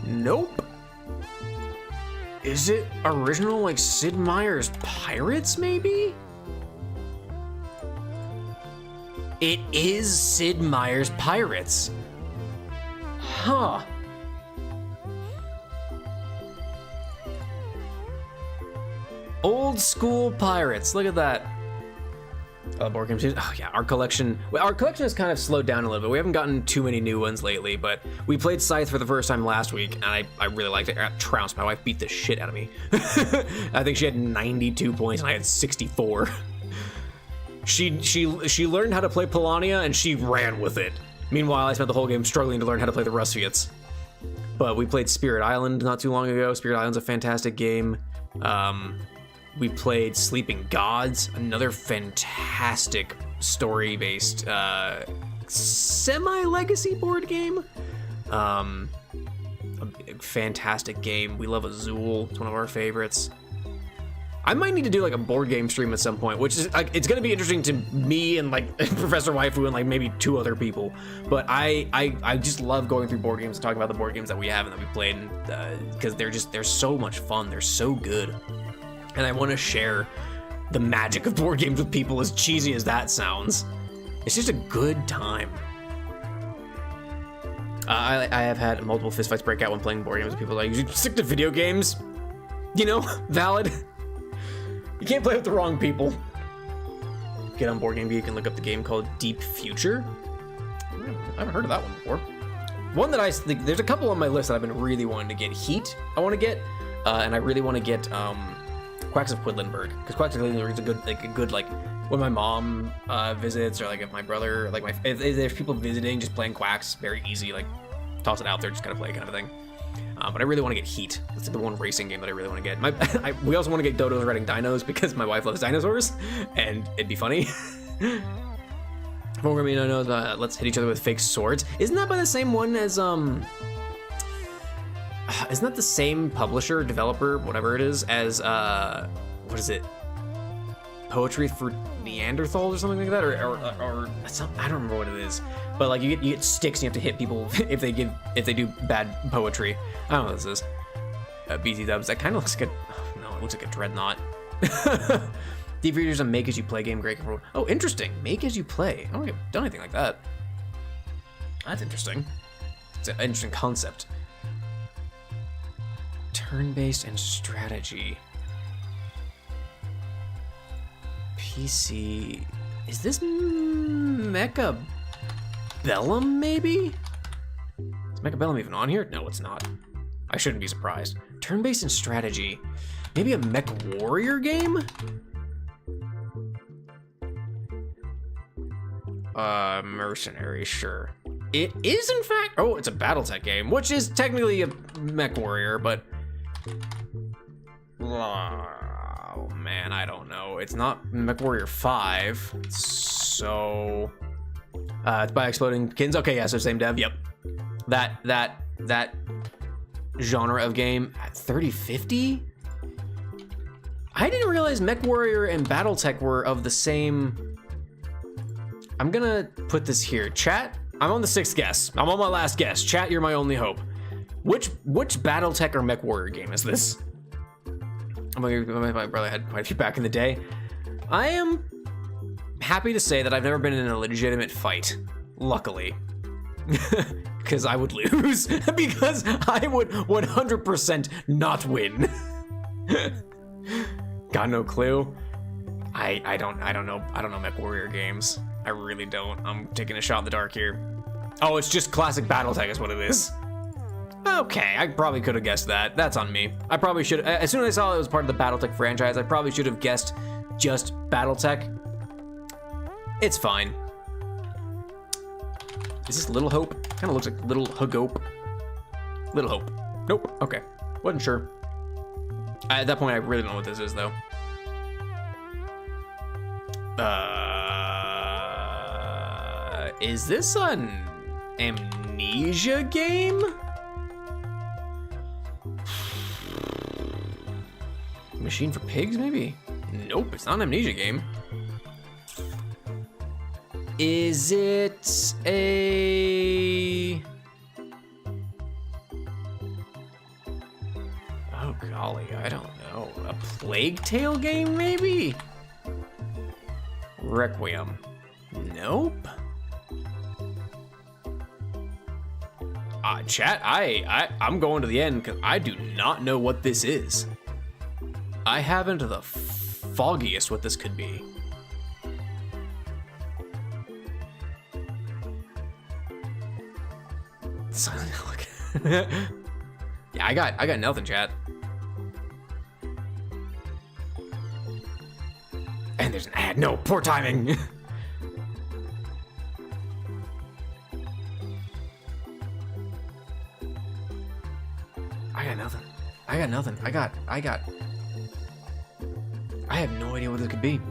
Nope. Is it original like Sid Meier's Pirates maybe? It is Sid Meier's Pirates. Huh. Old school Pirates. Look at that. Board games. Oh yeah, our collection has kind of slowed down a little bit. We haven't gotten too many new ones lately, but we played Scythe for the first time last week, and I really liked it. I got trounced. My wife beat the shit out of me. I think she had 92 points, and I had 64. She learned how to play Polania, and she ran with it. Meanwhile, I spent the whole game struggling to learn how to play the Russfiats. But we played Spirit Island not too long ago. Spirit Island's a fantastic game. We played Sleeping Gods, another fantastic story-based semi-legacy board game. A fantastic game. We love Azul. It's one of our favorites. I might need to do like a board game stream at some point, which is like, it's gonna be interesting to me and like Professor Waifu and like maybe 2 other people. But I just love going through board games and talking about the board games that we have and that we played, because they're so much fun. They're so good. And I want to share the magic of board games with people, as cheesy as that sounds. It's just a good time. I have had multiple fistfights break out when playing board games with people. Like, you stick to video games, you know, valid. You can't play with the wrong people. Get on Board Game Geek and look up the game called Deep Future. I haven't heard of that one before. One that there's a couple on my list that I've been really wanting to get. Heat, I want to get, and I really want to get Quacks of Quedlinburg, because Quacks of Quedlinburg is a good like when my mom visits, or like if my brother, like if there's people visiting, just playing Quacks, very easy, like toss it out there, just kind of play kind of thing. But I really want to get Heat. That's the one racing game that I really want to get. We also want to get Dodos Riding Dinos because my wife loves dinosaurs, and it'd be funny. Let's hit each other with fake swords. Isn't that by the same one as Isn't that the same publisher, developer, whatever it is, as what is it? Poetry for Neanderthals or something like that, or I don't remember what it is. But like you get sticks and you have to hit people if they do bad poetry. I don't know what this is. VTubers. That kind of looks like it looks like a dreadnought. Deep Readers, a make as you play game. Great. Oh, interesting. Make as you play. I don't think I've done anything like that. That's interesting. It's an interesting concept. Turn-based and strategy. PC. Is this Mecha Bellum, maybe? Is Mecha Bellum even on here? No, it's not. I shouldn't be surprised. Turn-based and strategy. Maybe a Mech Warrior game? Mercenary, sure. It is, in fact. Oh, it's a BattleTech game, which is technically a Mech Warrior, but. Oh man, I don't know. It's not Mech Warrior 5, so. It's by Exploding Kittens. Okay, yeah, so same dev. Yep. That genre of game at 3050? I didn't realize MechWarrior and BattleTech were of the same. I'm gonna put this here. Chat, I'm on the 6th guess. I'm on my last guess. Chat, you're my only hope. Which BattleTech or MechWarrior game is this? My brother had quite a few back in the day. I am happy to say that I've never been in a legitimate fight, luckily. Because I would lose. Because I would 100% not win. Got no clue. I don't know MechWarrior games. I really don't. I'm taking a shot in the dark here. Oh, it's just classic BattleTech is what it is. Okay, I probably could have guessed that. That's on me. I probably should. As soon as I saw it was part of the BattleTech franchise, I probably should have guessed just BattleTech. It's fine. Is this Little Hope? Kind of looks like Little Hope. Little Hope. Nope. Okay. Wasn't sure. At that point, I really don't know what this is, though. Is this an Amnesia game? Machine for Pigs, maybe? Nope, it's not an Amnesia game. Is it a... Oh golly, I don't know. A Plague Tale game, maybe? Requiem. Nope. Chat, I'm going to the end because I do not know what this is. I haven't the foggiest what this could be. Yeah, I got nothing, chat. And there's an ad. No, poor timing. I got nothing. I have no idea what this could be.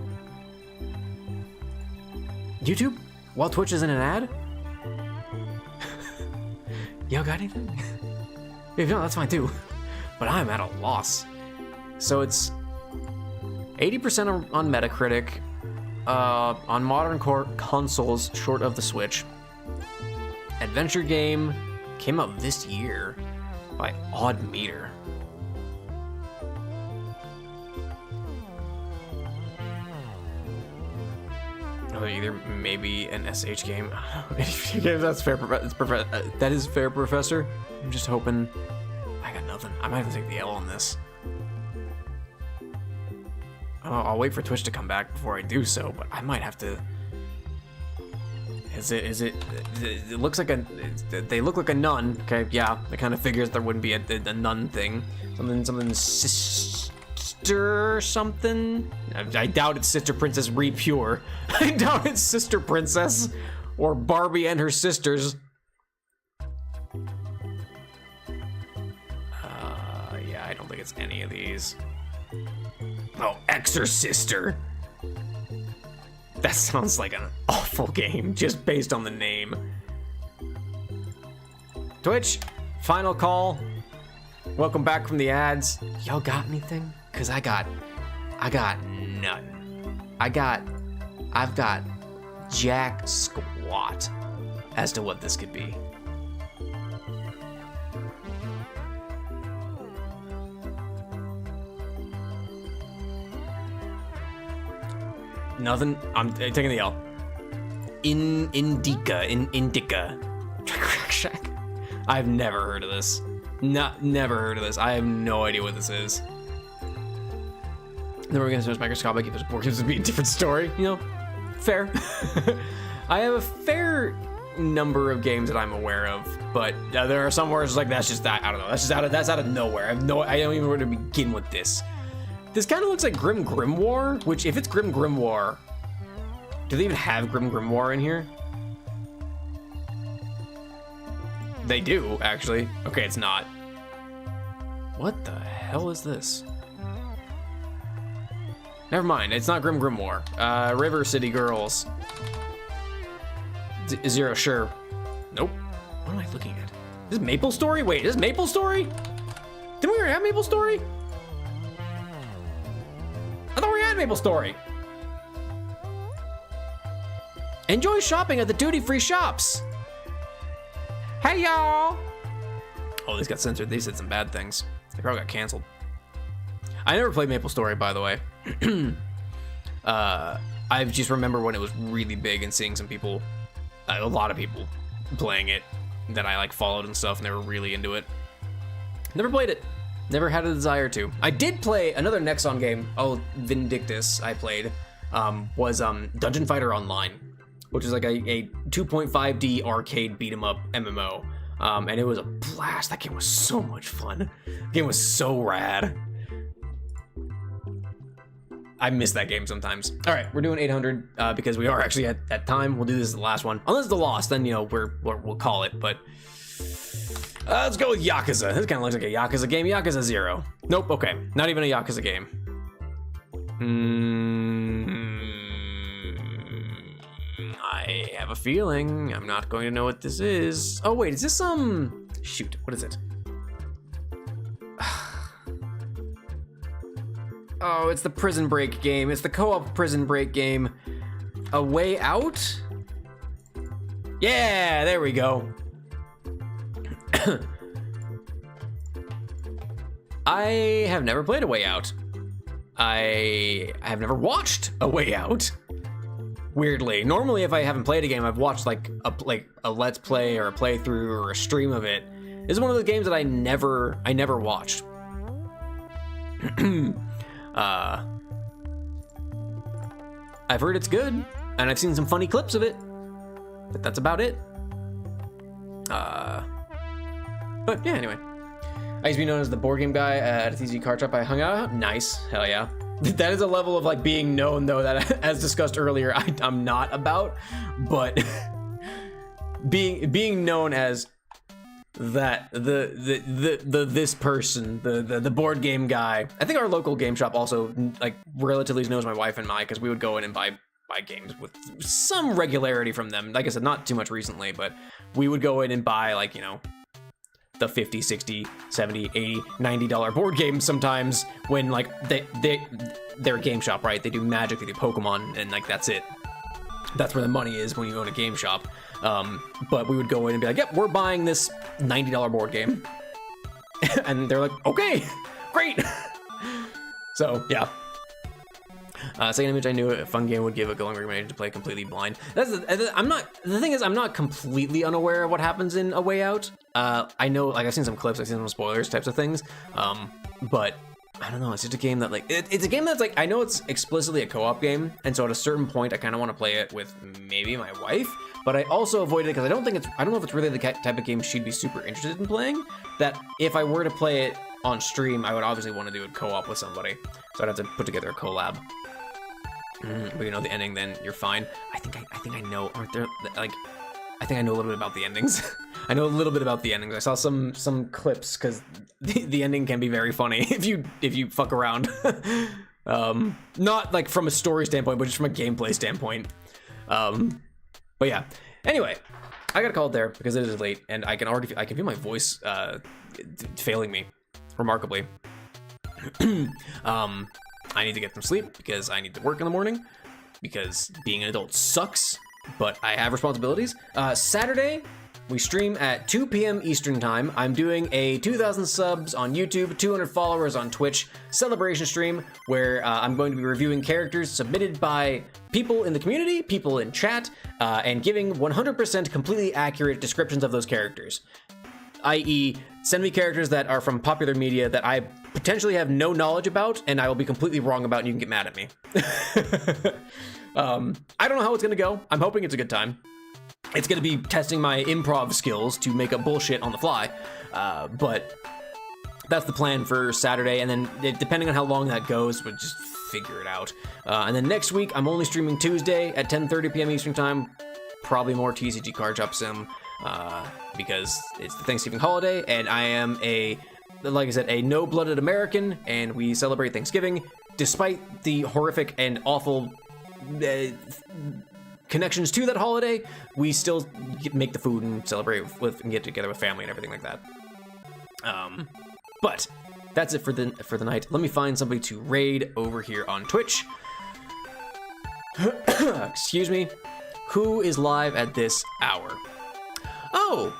YouTube? While Twitch isn't an ad? Y'all got anything? If not, that's fine too. But I'm at a loss. So it's 80% on Metacritic, on modern consoles short of the Switch. Adventure game came out this year by Odd Meter. Oh, either maybe an SH game. That's fair. That is fair, Professor. I'm just hoping. I got nothing. I might have to take the L on this. I'll wait for Twitch to come back before I do so, but I might have to. Is it? It looks like a. They look like a nun. Okay, yeah. It kind of figures there wouldn't be a nun thing. Something sister something. I doubt it's Sister Princess Repure. I doubt it's Sister Princess or Barbie and her sisters. Yeah, I don't think it's any of these. Oh, Exorcister. That sounds like an awful game just based on the name. Twitch, final call. Welcome back from the ads. Y'all got anything? Cause I got none. I've got jack squat as to what this could be. Nothing. I'm taking the L. Indica. Crack Shack. I've never heard of this. Never heard of this. I have no idea what this is. Then we're gonna search microscopic. If there's more gives me a different story. You know, fair. I have a fair number of games that I'm aware of, but there are some where it's like that's just that. I don't know. That's out of nowhere. I don't even know where to begin with this. This kind of looks like Grim Grimoire, which if it's Grim Grimoire, do they even have Grim Grimoire in here? They do, actually. Okay, it's not. What the hell is this? Never mind, it's not Grim Grimoire. River City Girls. Zero, sure. Nope. What am I looking at? Is this Maple Story? Wait, is this Maple Story? Didn't we already have Maple Story? I thought we had Maple Story. Enjoy shopping at the duty-free shops. Hey, y'all. Oh, these got censored. They said some bad things. They probably got canceled. I never played Maple Story, by the way. I just remember when it was really big and seeing some people, a lot of people playing it that I like followed and stuff, and they were really into it. Never played it. Never had a desire to. I did play another Nexon game. Oh, Vindictus. I played was Dungeon Fighter Online, which is like a 2.5D arcade beat 'em up MMO, and it was a blast. That game was so much fun. The game was so rad. I miss that game sometimes. All right, we're doing 800 because we are actually at time. We'll do this as the last one. Unless it's the lost, then, you know, we'll call it. But let's go with Yakuza. This kind of looks like a Yakuza game. Yakuza 0. Nope, okay. Not even a Yakuza game. I have a feeling I'm not going to know what this is. Oh, wait, is this shoot, what is it? Oh, it's the Prison Break game. It's the co-op Prison Break game. A Way Out? Yeah, there we go. I have never played A Way Out. I have never watched A Way Out. Weirdly, normally if I haven't played a game, I've watched like a let's play or a playthrough or a stream of it. This is one of those games that I never watched. I've heard it's good, and I've seen some funny clips of it, but that's about it. But yeah, anyway. I used to be known as the board game guy at a TCG Card Shop I hung out at. Nice, hell yeah. That is a level of like being known though that, as discussed earlier, I'm not about, but being known as that this person, the board game guy. I think our local game shop also like relatively knows my wife and I, because we would go in and buy games with some regularity from them. Like I said, not too much recently, but we would go in and buy, like, you know, the $50, $60, $70, $80, $90 board games sometimes, when like they're a game shop, right? They do Magic, they do Pokemon, and like that's it. That's where the money is when you own a game shop. But we would go in and be like, yep, we're buying this $90 board game. And they're like, okay, great. So, yeah. Second image, I knew a fun game would give a glowing recommendation to play completely blind. The thing is, I'm not completely unaware of what happens in A Way Out. I know, like, I've seen some clips, I've seen some spoilers types of things. But I don't know, it's just a game that, like, it's a game that's, like, I know it's explicitly a co-op game, and so at a certain point, I kind of want to play it with maybe my wife, but I also avoid it because I don't know if it's really the type of game she'd be super interested in playing, that if I were to play it on stream, I would obviously want to do it co-op with somebody, so I'd have to put together a collab. But you know the ending, then you're fine. I think I know, aren't there, like, I think I know a little bit about the endings. I know a little bit about the endings. I saw some clips, because the ending can be very funny if you fuck around. Not like from a story standpoint, but just from a gameplay standpoint. But yeah. Anyway, I gotta call it there because it is late, and I can feel my voice failing me remarkably. I need to get some sleep because I need to work in the morning, because being an adult sucks, but I have responsibilities. Saturday, we stream at 2 p.m. Eastern time. I'm doing a 2,000 subs on YouTube, 200 followers on Twitch celebration stream where I'm going to be reviewing characters submitted by people in the community, people in chat, and giving 100% completely accurate descriptions of those characters. I.e., send me characters that are from popular media that I potentially have no knowledge about, and I will be completely wrong about, and you can get mad at me. I don't know how it's gonna go. I'm hoping it's a good time. It's gonna be testing my improv skills to make up bullshit on the fly, but that's the plan for Saturday, and then depending on how long that goes, we'll just figure it out. And then next week, I'm only streaming Tuesday at 10:30 p.m. Eastern time, probably more TCG Card Shop Sim, because it's the Thanksgiving holiday, and I am like I said, a no-blooded American, and we celebrate Thanksgiving, despite the horrific and awful connections to that holiday. We still make the food and celebrate with and get together with family and everything like that. But that's it for the night. Let me find somebody to raid over here on Twitch. Excuse me. Who is live at this hour? Oh,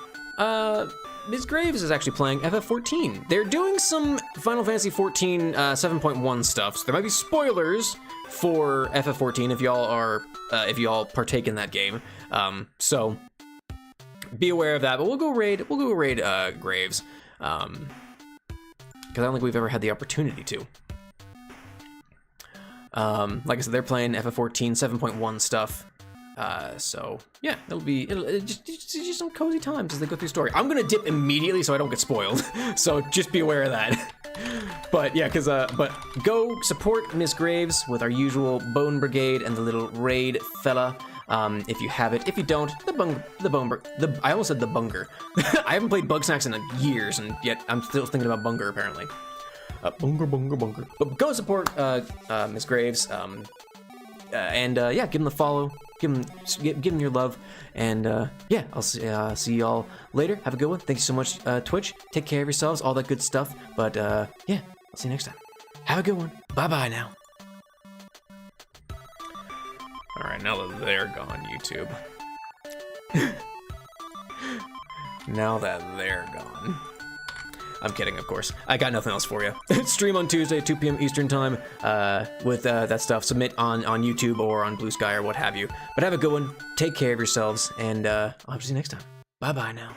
Ms. Graves is actually playing FF14. They're doing some Final Fantasy 14 7.1 stuff, so there might be spoilers for FF14 if y'all partake in that game. So be aware of that. But we'll go raid Graves, because I don't think we've ever had the opportunity to. Like I said, they're playing FF14 7.1 stuff. So yeah, it'll just some cozy times as they go through story. I'm gonna dip immediately so I don't get spoiled. So just be aware of that. But yeah, but go support Miss Graves with our usual Bone Brigade and the little raid fella. If you have it. If you don't, I almost said the Bunger. I haven't played Bugsnax in years, and yet I'm still thinking about Bunger apparently. Bunger. But go support Miss Graves. Yeah, give him the follow. Give him your love, and yeah, I'll see y'all later. Have a good one. Thank you so much, Twitch. Take care of yourselves, all that good stuff. But yeah, I'll see you next time. Have a good one. Bye now. All right, now that they're gone, YouTube. Now that they're gone. I'm kidding, of course. I got nothing else for you. Stream on Tuesday, 2 p.m. Eastern time, with that stuff. Submit on YouTube or on Blue Sky or what have you. But have a good one. Take care of yourselves, and I'll see you next time. Bye now.